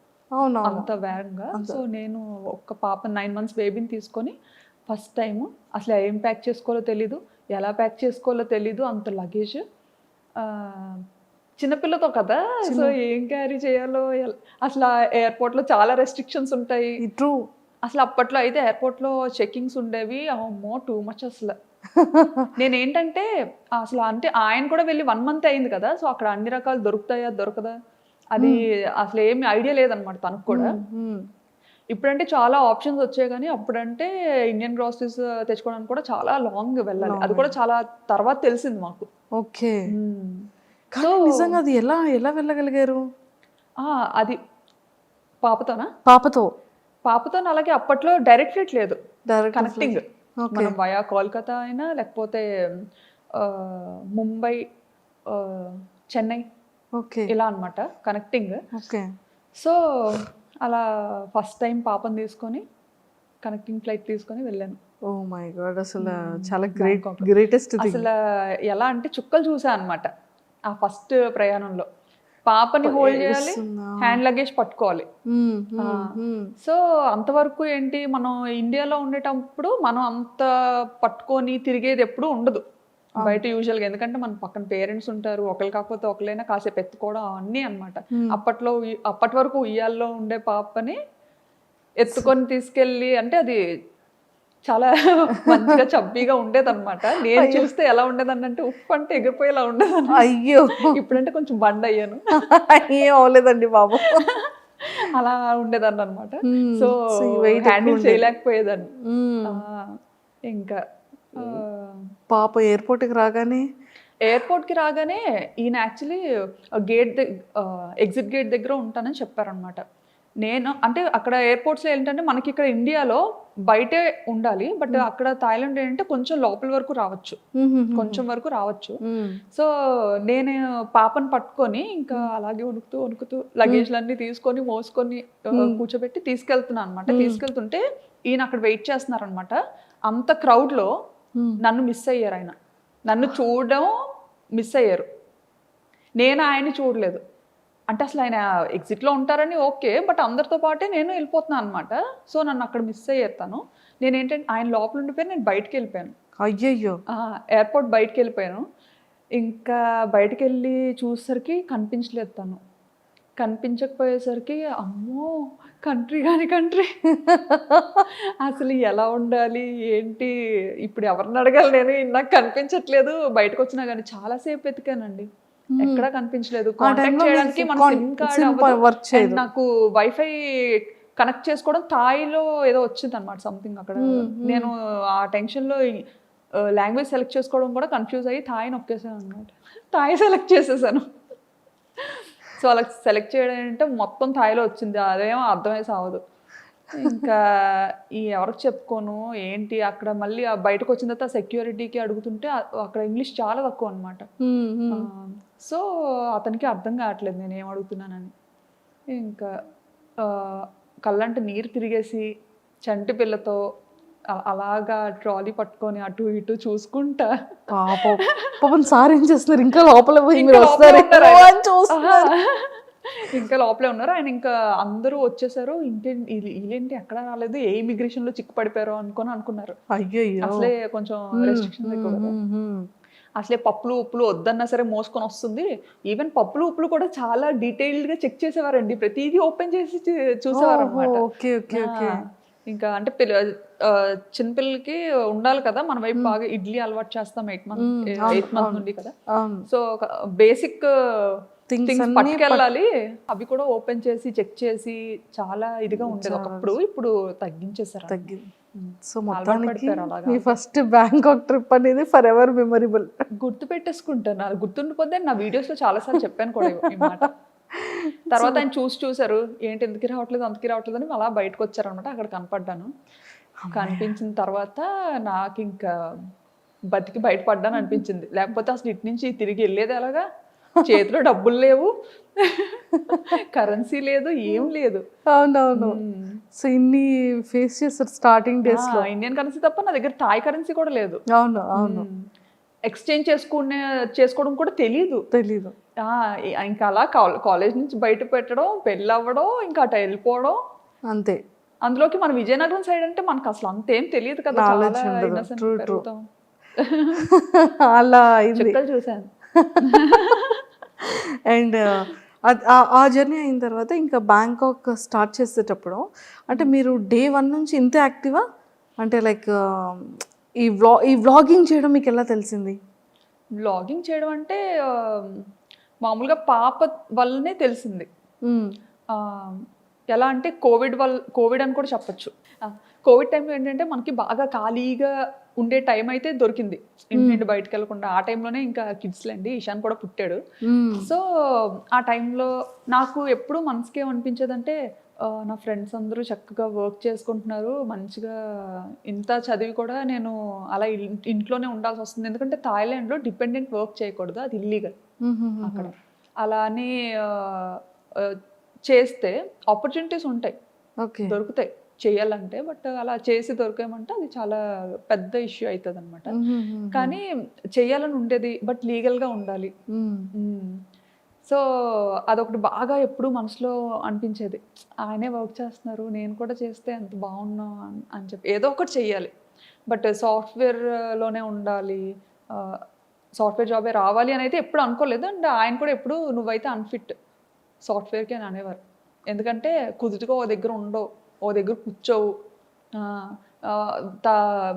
[SPEAKER 2] అంత వేగంగా. సో నేను ఒక్క పాప 9 months బేబీని తీసుకొని ఫస్ట్ టైము అసలు ఏం ప్యాక్ చేసుకోవాలో తెలీదు, ఎలా ప్యాక్ చేసుకోవాలో తెలీదు, అంత లగేజ్, చిన్నపిల్లతో కదా, సో ఏం క్యారీ చేయాలో అసలు ఎయిర్పోర్ట్లో చాలా రెస్ట్రిక్షన్స్ ఉంటాయి.
[SPEAKER 1] ట్రూ.
[SPEAKER 2] అసలు అప్పట్లో అయితే ఎయిర్పోర్ట్లో చెక్కింగ్స్ ఉండేవి, అమ్మో టూ మచ్ అసలు. నేనేంటంటే అసలు అంటే ఆయన కూడా వెళ్ళి 1 month అయింది కదా, సో అక్కడ అన్ని రకాలు దొరుకుతాయా దొరకదా అది అసలు ఏమి ఐడియా లేదనమాట తనకు కూడా. ఇప్పుడంటే చాలా ఆప్షన్స్ వచ్చాయి, కానీ అప్పుడంటే ఇండియన్ గ్రాసరీస్ తెచ్చుకోవడానికి కూడా చాలా లాంగ్ వెళ్ళాలి, అది కూడా చాలా తర్వాత తెలిసింది మాకు.
[SPEAKER 1] ఓకే. సో నిజంగా అది ఎలా వెళ్ళగలిగారు?
[SPEAKER 2] అది పాపతోనా? పాపతో అలాగే అప్పట్లో డైరెక్ట్ ఫ్లైట్ లేదు, కనెక్టింగ్ మనం వయా కోల్కతా అయినా లేకపోతే ముంబై, చెన్నై, ఇలా అనమాట కనెక్టింగ్. సో అలా ఫస్ట్ టైం పాపని తీసుకొని కనెక్టింగ్ ఫ్లైట్ తీసుకొని వెళ్ళాను.
[SPEAKER 1] ఓ మై గాడ్, అసలు చాలా గ్రేటెస్ట్.
[SPEAKER 2] అసలు ఎలా అంటే చుక్కలు చూసా అనమాట ఆ ఫస్ట్ ప్రయాణంలో. పాపని హోల్డ్ చేయాలి,
[SPEAKER 1] ఏడుస్తుందా?
[SPEAKER 2] హ్యాండ్ లగేజ్ పట్టుకోవాలి. సో అంతవరకు ఏంటి, మనం ఇండియాలో ఉండేటప్పుడు మనం అంత పట్టుకొని తిరిగేది ఎప్పుడు ఉండదు బయట యూజువల్గా. ఎందుకంటే మన పక్కన పేరెంట్స్ ఉంటారు, ఒకరు కాకపోతే ఒకరైనా కాసేపు ఎత్తుకోవడం అన్నీ అనమాట. అప్పటి వరకు ఉయ్యాల్లో ఉండే పాపని ఎత్తుకొని తీసుకెళ్ళి, అంటే అది చాలా మంచిగా చబ్బీగా ఉండేదన్నమాట. నేను చూస్తే ఎలా ఉండేదని అంటే ఉప్పు అంటే ఎగిరిపోయేలా ఉండేదని.
[SPEAKER 1] అయ్యో
[SPEAKER 2] ఇప్పుడంటే కొంచెం బండ్ అయ్యాను.
[SPEAKER 1] ఏం అవ్వలేదండి బాబు.
[SPEAKER 2] అలా ఉండేదాన్ని అనమాట. సో హ్యాండిల్ చేయలేకపోయేదాన్ని. ఇంకా
[SPEAKER 1] పాప ఎయిర్పోర్ట్కి రాగానే
[SPEAKER 2] ఈయన యాక్చువల్లీ ఎగ్జిట్ గేట్ దగ్గర ఉంటానని చెప్పారనమాట. నేను అంటే అక్కడ ఎయిర్పోర్ట్స్లో ఏంటంటే మనకి ఇక్కడ ఇండియాలో బయటే ఉండాలి, బట్ అక్కడ థాయిలాండ్ ఏంటంటే కొంచెం లోపల వరకు రావచ్చు. సో నేను పాపను పట్టుకొని ఇంకా అలాగే వణుకుతూ లగేజ్లన్నీ తీసుకొని మోసుకొని కూర్చోబెట్టి తీసుకెళ్తున్నాను అనమాట. తీసుకెళ్తుంటే ఈయన అక్కడ వెయిట్ చేస్తున్నారనమాట. అంత క్రౌడ్లో నన్ను మిస్ అయ్యారు. ఆయన నన్ను చూడడం మిస్ అయ్యారు, నేను ఆయన్ని చూడలేదు. అంటే అసలు ఆయన ఎగ్జిట్లో ఉంటారని ఓకే, బట్ అందరితో పాటే నేను వెళ్ళిపోతున్నాను అనమాట. సో నన్ను అక్కడ మిస్ అయ్యేస్తాను. నేనేంటంటే ఆయన లోపల ఉండిపోయి నేను బయటకు వెళ్ళిపోయాను.
[SPEAKER 1] అయ్యయ్యో,
[SPEAKER 2] ఎయిర్పోర్ట్ బయటకు వెళ్ళిపోయాను. ఇంకా బయటకు వెళ్ళి చూసేసరికి కనిపించలేదు తను. కనిపించకపోయేసరికి అమ్మో కంట్రీ అసలు ఎలా ఉండాలి ఏంటి, ఇప్పుడు ఎవరిని అడగాలి, నేను నాకు కనిపించట్లేదు. బయటకు వచ్చినా కానీ చాలాసేపు వెతికానండి, ఎక్కడా కనిపించలేదు. కాంటాక్ట్ చేయడానికి మన సిమ్ కార్డ్, నాకు వైఫై కనెక్ట్ చేసుకోవడం థాయిలో ఏదో వచ్చింది అనమాట సంథింగ్ అక్కడ. నేను ఆ టెన్షన్లో లాంగ్వేజ్ సెలెక్ట్ చేసుకోవడం కూడా కన్ఫ్యూజ్ అయ్యి థాయి నొక్కేసాను అనమాట. థాయి సెలెక్ట్ చేసేసాను. సో అలా సెలెక్ట్ చేయడం అంటే మొత్తం థాయిలో వచ్చింది, అదేమో అర్థమై సావదు. ఇంకా ఎవరికి చెప్పుకోను ఏంటి, అక్కడ మళ్ళీ బయటకు వచ్చిన తర్వాత సెక్యూరిటీకి అడుగుతుంటే అక్కడ ఇంగ్లీష్ చాలా తక్కువ అనమాట. సో అతనికి అర్థం కావట్లేదు నేను ఏం అడుగుతున్నానని. ఇంకా కళ్ళంటే నీరు తిరిగేసి చంటి పిల్లతో అలాగా ట్రాలీ పట్టుకొని అటు ఇటు చూసుకుంటా.
[SPEAKER 1] పాపం సార్ ఏం చేస్తున్నారు, ఇంకా లోపల
[SPEAKER 2] ఇంకా లోపలే ఉన్నారు ఆయన. ఇంకా అందరూ వచ్చేసారు, వీళ్ళేంటి ఎక్కడ రాలేదు, ఏ ఇమిగ్రేషన్ లో చిక్కుపడిపోయారో అనుకున్నారు. అసలే కొంచెం రెస్ట్రిక్షన్స్ ఎక్కువ కదా. అసలే పప్పులు ఉప్పులు వద్దన్నా సరే మోసుకొని వస్తుంది. ఈవెన్ పప్పులు ఉప్పులు కూడా చాలా డీటెయిల్డ్ గా చెక్ చేసేవారండి, ప్రతిదీ ఓపెన్ చేసి చూసేవారు అనమాట. ఇంకా అంటే చిన్నపిల్లలకి ఉండాలి కదా మన వైపు, బాగా ఇడ్లీ అలవాటు చేస్తాం 8 month నుండి కదా. సో బేసిక్ థింగ్స్ పట్టుకెళ్ళాలి, అవి కూడా ఓపెన్ చేసి చెక్ చేసి చాలా ఇదిగా ఉండేది ఒకప్పుడు. ఇప్పుడు తగ్గించేసారు.
[SPEAKER 1] సో మొత్తానికి మీ ఫస్ట్ బ్యాంకాక్ ట్రిప్ అనేది ఫర్ ఎవర్ మెమరబుల్.
[SPEAKER 2] గుర్తు పెట్టేసుకుంటాను, అది గుర్తుండిపోతే నా వీడియోస్ లో చాలా సార్లు చెప్పాను కూడా ఈ మాట. తర్వాత ఆయన చూసారు, ఏంటి ఎందుకు రావట్లేదు అని అలా బయటకు వచ్చారనమాట. అక్కడ కనపడ్డాను. కనిపించిన తర్వాత నాకు ఇంకా బతికి బయటపడ్డాను అనిపించింది. లేకపోతే అసలు ఇటు నుంచి తిరిగి వెళ్ళేది ఎలాగా, చేతిలో డబ్బులు లేవు, కరెన్సీ లేదు, ఏం లేదు.
[SPEAKER 1] అవునవును. సో ఇన్ని ఫేస్ చేస్తారు స్టార్టింగ్ డేస్ లో.
[SPEAKER 2] ఇండియన్ కరెన్సీ తప్ప నా దగ్గర థాయ్ కరెన్సీ కూడా లేదు.
[SPEAKER 1] అవును.
[SPEAKER 2] ఎక్స్చేంజ్ చేసుకోవడం కూడా తెలీదు. ఇంకా అలా కాలేజ్ నుంచి బయట పెట్టడం, పెళ్ళి అవ్వడం, ఇంకా అటు వెళ్ళిపోవడం అంతే. అందులోకి మన విజయనగరం సైడ్ అంటే మనకు అసలు అంతేం తెలియదు కదా,
[SPEAKER 1] అలా
[SPEAKER 2] చూసాను.
[SPEAKER 1] అండ్ ఆ జర్నీ అయిన తర్వాత ఇంకా బ్యాంకాక్ స్టార్ట్ చేసేటప్పుడు అంటే మీరు డే 1 నుంచి ఇంతే యాక్టివా, అంటే లైక్ ఈ వ్లాగింగ్ చేయడం మీకు ఎలా తెలిసింది?
[SPEAKER 2] వ్లాగింగ్ చేయడం అంటే మామూలుగా పాప వల్లనే తెలిసింది. ఎలా అంటే కోవిడ్ అని కూడా చెప్పచ్చు. కోవిడ్ టైంలో ఏంటంటే మనకి బాగా ఖాళీగా ఉండే టైం అయితే దొరికింది, ఇంటి బయటకు వెళ్ళకుండా. ఆ టైంలోనే ఇంకా కిడ్స్లేండి, ఇషాన్ కూడా పుట్టాడు. సో ఆ టైంలో నాకు ఎప్పుడు మనసుకి ఏమనిపించేదంటే, నా ఫ్రెండ్స్ అందరూ చక్కగా వర్క్ చేసుకుంటున్నారు మంచిగా, ఇంత చదివి కూడా నేను అలా ఇంట్లోనే ఉండాల్సి వస్తుంది. ఎందుకంటే థాయిలాండ్లో డిపెండెంట్ వర్క్ చేయకూడదు, అది ఇల్లీగల్ అక్కడ. అలా అని చేస్తే ఆపర్చునిటీస్ ఉంటాయి, దొరుకుతాయి చేయాలంటే, బట్ అలా చేసి దొరికేమంటే అది చాలా పెద్ద ఇష్యూ అవుతుంది అనమాట. కానీ చేయాలని ఉండేది, బట్ లీగల్గా ఉండాలి. సో అదొకటి బాగా ఎప్పుడు మనసులో అనిపించేది, ఆయనే వర్క్ చేస్తున్నారు, నేను కూడా చేస్తే ఎంత బాగున్నాం అని చెప్పి ఏదో ఒకటి చెయ్యాలి. బట్ సాఫ్ట్వేర్లోనే ఉండాలి, సాఫ్ట్వేర్ జాబే రావాలి అని అయితే ఎప్పుడు అనుకోలేదు. అండ్ ఆయన కూడా ఎప్పుడు నువ్వైతే అన్ఫిట్ సాఫ్ట్వేర్కి అని అనేవారు. ఎందుకంటే కుదుటిగా ఓ దగ్గర ఉండవు, ఓ దగ్గర కూర్చోవు,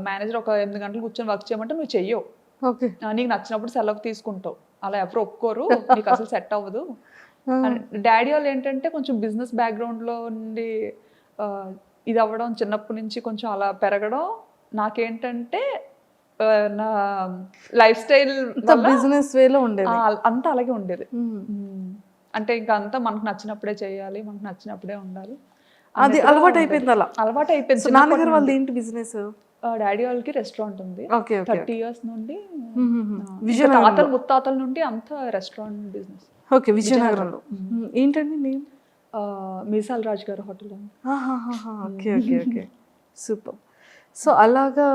[SPEAKER 2] మేనేజర్ ఒక 8 గంటలు కూర్చొని వర్క్ చేయమంటే నువ్వు చెయ్యవు,
[SPEAKER 1] ఓకే.
[SPEAKER 2] నీకు నచ్చినప్పుడు సెలవు తీసుకుంటావు, అలా ఎవరు ఒప్పుకోరు, నీకు అసలు సెట్ అవ్వదు. డాడీ వాళ్ళు ఏంటంటే కొంచెం బిజినెస్ బ్యాక్గ్రౌండ్లో ఉండి ఇది అవ్వడం, చిన్నప్పటి నుంచి కొంచెం అలా పెరగడం, నాకేంటంటే నా లైఫ్ స్టైల్
[SPEAKER 1] బిజినెస్ వేలో ఉండేది.
[SPEAKER 2] అంతా అలాగే ఉండేది. అంటే ఇంకా అంతా మనకు నచ్చినప్పుడే చేయాలి, మనకు నచ్చినప్పుడే ఉండాలి,
[SPEAKER 1] అది అలవాటు అయిపోయింది. అలా
[SPEAKER 2] అలవాటు అయిపోయింది.
[SPEAKER 1] నాన్నగారు వాళ్ళది ఏంటి బిజినెస్?
[SPEAKER 2] డాడీ వాళ్ళకి రెస్టారెంట్ ఉంది,
[SPEAKER 1] ఓకే,
[SPEAKER 2] 30 years నుండి. తాతల ముత్తాతల నుండి అంతా రెస్టారెంట్ బిజినెస్.
[SPEAKER 1] ఓకే, విజయనగరంలో. ఏంటండి నేమ్?
[SPEAKER 2] మీసాల్ రాజు గారు hotel.
[SPEAKER 1] Okay okay okay, super. So అలాగా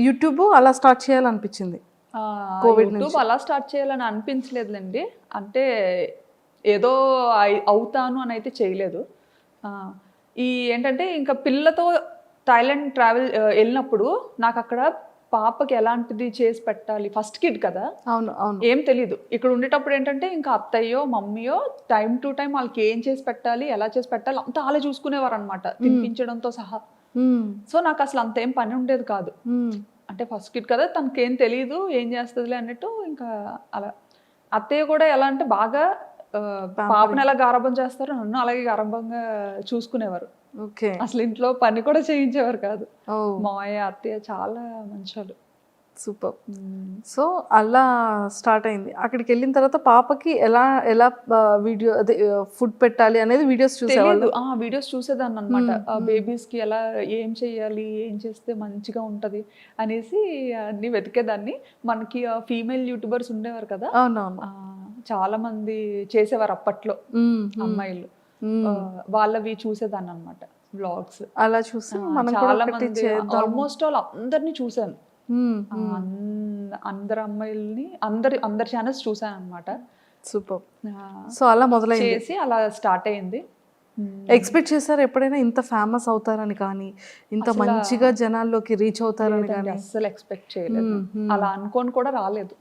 [SPEAKER 1] యూట్యూబ్ అలా స్టార్ట్ చేయాలనిపించింది.
[SPEAKER 2] యూట్యూబ్ అలా స్టార్ట్ చేయాలని అనిపించలేదులేండి, అంటే ఏదో అవుతాను అని అయితే చేయలేదు. ఈ ఏంటంటే ఇంకా పిల్లతో థాయిలాండ్ ట్రావెల్ వెళ్ళినప్పుడు నాకు అక్కడ పాపకి ఎలాంటిది చేసి పెట్టాలి, ఫస్ట్ కిడ్ కదా,
[SPEAKER 1] అవును అవును,
[SPEAKER 2] ఏం తెలీదు. ఇక్కడ ఉండేటప్పుడు ఏంటంటే ఇంకా అత్తయ్యో మమ్మీయో టైం టు టైం వాళ్ళకి ఏం చేసి పెట్టాలి, ఎలా చేసి పెట్టాలి అంతా అలా చూసుకునేవారు అనమాట, తినిపించడంతో సహా. సో నాకు అసలు అంత ఏం పని ఉండేది కాదు, అంటే ఫస్ట్ కిడ్ కదా తనకేం తెలియదు, ఏం చేస్తుందిలే అన్నట్టు. ఇంకా అలా అత్తయ్య కూడా ఎలా అంటే బాగా పాపను ఎలా గారాబం చేస్తారో నన్ను అలాగే గారాబంగా చూసుకునేవారు.
[SPEAKER 1] ఓకే,
[SPEAKER 2] అసలు ఇంట్లో పని కూడా చేయించేవారు కాదు. మావయ్య అత్తయ్య చాలా మంచోళ్ళు.
[SPEAKER 1] సూపర్. సో అలా స్టార్ట్ అయింది. అక్కడికి వెళ్ళిన తర్వాత పాపకి ఎలా ఎలా వీడియో అదే ఫుడ్ పెట్టాలి అనేది వీడియోస్ చూసేవాళ్ళు.
[SPEAKER 2] వీడియోస్ చూసేదాన్ని అనమాట. బేబీస్కి ఎలా ఏం చేయాలి, ఏం చేస్తే మంచిగా ఉంటుంది అనేసి అన్ని వెతికేదాన్ని. మనకి ఫీమేల్ యూట్యూబర్స్ ఉండేవారు కదా,
[SPEAKER 1] అవునవును,
[SPEAKER 2] చాలా మంది చేసేవారు అప్పట్లో అమ్మాయిలు, వాళ్ళవి చూసేదాన్ని అనమాట వ్లాగ్స్.
[SPEAKER 1] అలా చూసి
[SPEAKER 2] చాలా మంది ఆల్మోస్ట్ ఆల్ అందరినీ చూసాను, అందరు అమ్మాయిల్ని అందరి ఛానల్స్ చూసాను అనమాట.
[SPEAKER 1] సూపర్. సో అలా మొదలైంది,
[SPEAKER 2] చేసి అలా స్టార్ట్ అయింది.
[SPEAKER 1] ఎక్స్పెక్ట్ చేశారు ఎప్పుడైనా ఇంత ఫేమస్ అవుతారని కానీ, ఇంత మంచిగా జనాల్లోకి రీచ్ అవుతారని కానీ?
[SPEAKER 2] అస్సలు ఎక్స్పెక్ట్ చేయలేదు, అలా అనుకోని కూడా రాలేదు.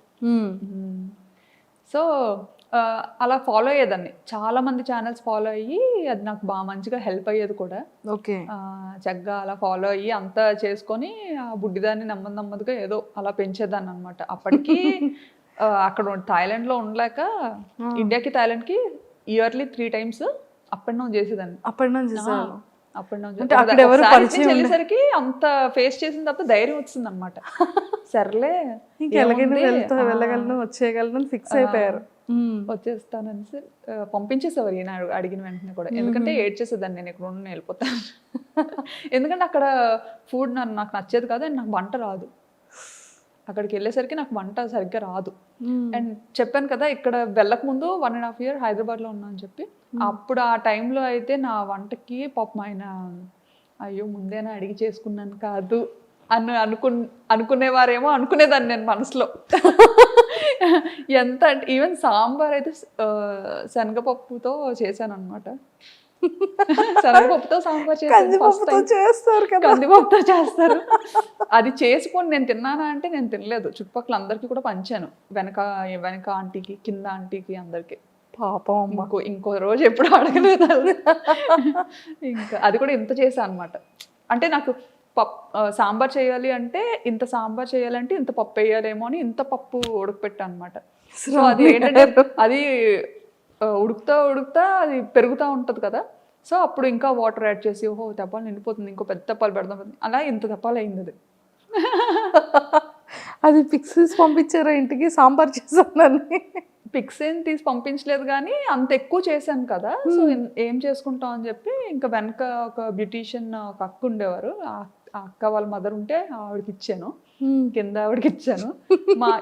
[SPEAKER 2] సో అలా ఫాలో అయ్యేదాన్ని, చాలా మంది ఛానల్స్ ఫాలో అయ్యి అది నాకు బాగా మంచిగా హెల్ప్ అయ్యేది కూడా.
[SPEAKER 1] ఓకే,
[SPEAKER 2] చక్కగా అలా ఫాలో అయ్యి అంతా చేసుకొని ఆ బుడ్డిదాన్ని నెమ్మదిగా ఏదో అలా పెంచేదాన్ని అనమాట. అప్పటికి అక్కడ థాయిలాండ్లో ఉండలేక ఇండియాకి థాయిలాండ్కి yearly 3 times up and down చేసేదాన్ని.
[SPEAKER 1] అప్ అండ్ డౌన్ చేసేదాన్ని.
[SPEAKER 2] అప్ అండ్ డౌన్ వెళ్ళేసరికి అంత ఫేస్ చేసిన తప్ప ధైర్యం వచ్చింది అనమాట. సర్లే
[SPEAKER 1] వెళ్ళగలను వచ్చేయగలను ఫిక్స్ అయిపోయారు.
[SPEAKER 2] వచ్చేస్తానని పంపించేసేవారు ఈయన అడిగిన వెంటనే కూడా. ఎందుకంటే ఏడ్చేసేదాన్ని, నేను ఇక్కడ ఉండి వెళ్ళిపోతాను. ఎందుకంటే అక్కడ ఫుడ్ నాకు నచ్చేది కాదు, అండ్ నాకు వంట రాదు. అక్కడికి వెళ్ళేసరికి నాకు వంట సరిగ్గా రాదు. అండ్ చెప్పాను కదా ఇక్కడ వెళ్ళక ముందు 1.5 years హైదరాబాద్లో ఉన్నా అని చెప్పి. అప్పుడు ఆ టైంలో అయితే నా వంటకి పాపం ఆయన అయ్యో ముందేనా అడిగి చేసుకున్నాను కాదు అనుకునేవారేమో అనుకునేదాన్ని నేను మనసులో. ఎంత అంటే ఈవెన్ సాంబార్ అయితే శనగపప్పుతో చేశాను అనమాట. శనగపప్పుతో సాంబార్ చేస్తారు, కందిపప్పుతో చేస్తారు. అది చేసుకొని నేను తిన్నానా అంటే నేను తినలేదు, చుట్టుపక్కల అందరికీ కూడా పంచాను, వెనక ఆంటీకి, కింద ఆంటీకి, అందరికి.
[SPEAKER 1] పాపం
[SPEAKER 2] ఇంకో రోజు ఎప్పుడు అడగలేదు. ఇంకా అది కూడా ఇంత చేశాను అనమాట. అంటే నాకు సాంబార్ చేయాలి అంటే ఇంత సాంబార్ చేయాలంటే ఇంత పప్పు వేయాలేమో అని ఇంత పప్పు ఉడకపెట్టా అనమాట. సో అది ఏంటంటే అది ఉడుకుతా అది పెరుగుతూ ఉంటుంది కదా, సో అప్పుడు ఇంకా వాటర్ యాడ్ చేసి ఓహో తెప్పాలు నిండిపోతుంది, ఇంకో పెద్ద తెప్పాలు పెడదాం, అలా ఇంత తెప్పాలు అయింది అది.
[SPEAKER 1] అది పిక్స్ పంపించారా ఇంటికి సాంబార్ చేశానని?
[SPEAKER 2] పిక్స్ ఏం తీసి పంపించలేదు కానీ అంత ఎక్కువ చేశాను కదా, సో ఏం చేసుకుంటాం అని చెప్పి ఇంకా వెనక ఒక బ్యూటీషియన్ ఒక అక్క ఉండేవారు, ఆ అక్క వాళ్ళ మదర్ ఉంటే ఆవిడకి ఇచ్చాను, కింద ఆవిడకి ఇచ్చాను.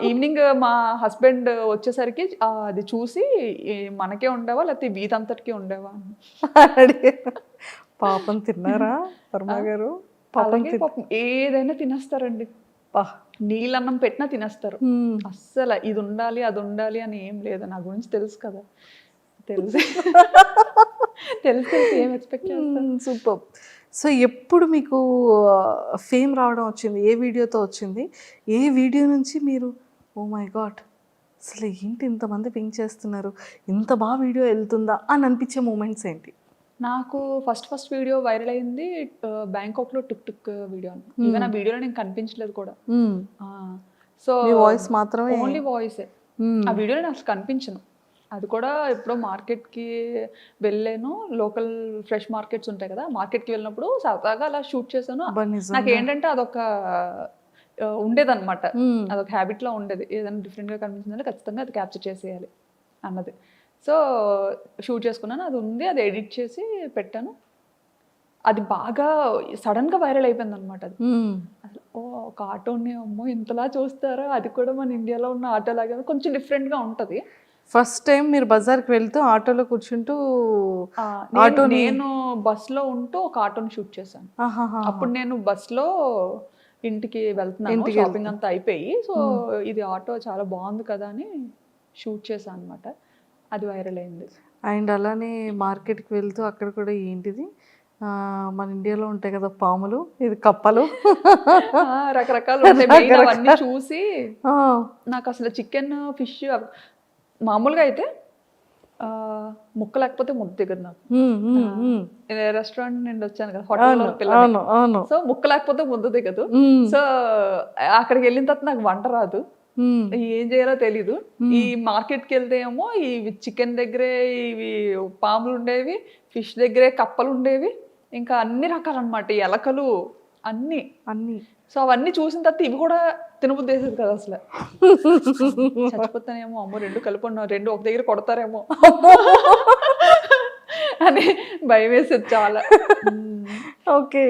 [SPEAKER 2] ఈవినింగ్ మా హస్బెండ్ వచ్చేసరికి అది చూసి మనకే ఉండేవా లేకపోతే వీధంతటికి ఉండేవా
[SPEAKER 1] అని పాపం తిన్నారా వర్మ గారు?
[SPEAKER 2] పాపం ఏదైనా తినేస్తారండి. నీళ్ళన్నం పెట్టినా తినేస్తారు. అస్సలు ఇది ఉండాలి అది ఉండాలి అని ఏం లేదు. నా గురించి తెలుసు కదా, తెలుసు తెలిసి ఏం ఎక్స్పెక్ట్ చేస్తాను.
[SPEAKER 1] సూపర్. సో ఎప్పుడు మీకు ఫేమ్ రావడం వచ్చింది, ఏ వీడియోతో వచ్చింది, ఏ వీడియో నుంచి మీరు ఓ మై గాడ్ అసలు ఏంటి ఇంతమంది పింక్ చేస్తున్నారు, ఇంత బాగా వీడియో వెళ్తుందా అని అనిపించే మూమెంట్స్ ఏంటి?
[SPEAKER 2] నాకు ఫస్ట్ వీడియో వైరల్ అయింది బ్యాంకాక్లో టుక్ టుక్ వీడియో. ఈవెన్ ఆ వీడియోలో నేను కనిపించలేదు కూడా. సో
[SPEAKER 1] వాయిస్ మాత్రమే,
[SPEAKER 2] ఓన్లీ వాయిసే. ఆ వీడియోలో నేను అసలు కనిపించను. అది కూడా ఎప్పుడో మార్కెట్కి వెళ్ళాను. లోకల్ ఫ్రెష్ మార్కెట్స్ ఉంటాయి కదా, మార్కెట్కి వెళ్ళినప్పుడు సరదాగా అలా షూట్ చేశాను. నాకు ఏంటంటే అదొక ఉండేదన్నమాట, అదొక హ్యాబిట్లో ఉండేది. ఏదైనా డిఫరెంట్గా కనిపించిందంటే ఖచ్చితంగా అది క్యాప్చర్ చేసేయాలి అన్నది. సో షూట్ చేసుకున్నాను, అది ఉంది, అది ఎడిట్ చేసి పెట్టాను. అది బాగా సడన్గా వైరల్ అయిపోయింది అనమాట. అది అసలు ఒక ఆటోని అమ్మో ఇంతలా చూస్తారా, అది కూడా మన ఇండియాలో ఉన్న ఆటో లాగా కొంచెం డిఫరెంట్గా ఉంటుంది.
[SPEAKER 1] ఫస్ట్ టైం మీరు బజార్కి వెళ్తూ ఆటోలో కూర్చుంటూ
[SPEAKER 2] నేను బస్లో ఉంటూ ఒక ఆటోని షూట్ చేశాను. అప్పుడు నేను బస్లో ఇంటికి వెళ్తున్నాను, షాపింగ్ అంతా అయిపోయి. సో ఇది ఆటో చాలా బాగుంది కదా అని షూట్ చేశాను అనమాట. అది వైరల్ అయింది.
[SPEAKER 1] అండ్ అలానే మార్కెట్కి వెళ్తూ అక్కడ కూడా ఏంటిది మన ఇండియాలో ఉంటాయి కదా పాములు, ఇది కప్పలు,
[SPEAKER 2] రకరకాలు అవన్నీ చూసి నాకు అసలు చికెన్ ఫిష్ మామూలుగా అయితే ముక్క లేకపోతే ముద్ద దిగదు నాకు. రెస్టారెంట్ నుండి వచ్చాను కదా, హోటల్లో పిల్లలు, సో ముక్క లేకపోతే ముద్ద దిగదు. సో అక్కడికి వెళ్ళిన తర్వాత నాకు వంట రాదు, ఏం చేయాలో తెలీదు. ఈ మార్కెట్కి వెళ్తే ఏమో ఇవి చికెన్ దగ్గరే ఇవి పాములు ఉండేవి, ఫిష్ దగ్గరే కప్పలు ఉండేవి, ఇంకా అన్ని రకాలు అనమాట, ఎలకలు అన్ని. సో అవన్నీ చూసిన తర్వాత ఇవి కూడా తినబుద్ధి వేసేది కదా అసలు. చచ్చిపోతానేమో, అమ్మో రెండు కలిపి ఉన్నా, రెండు ఒక దగ్గర కొడతారేమో అని భయం వేసేది చాలా.
[SPEAKER 1] ఓకే.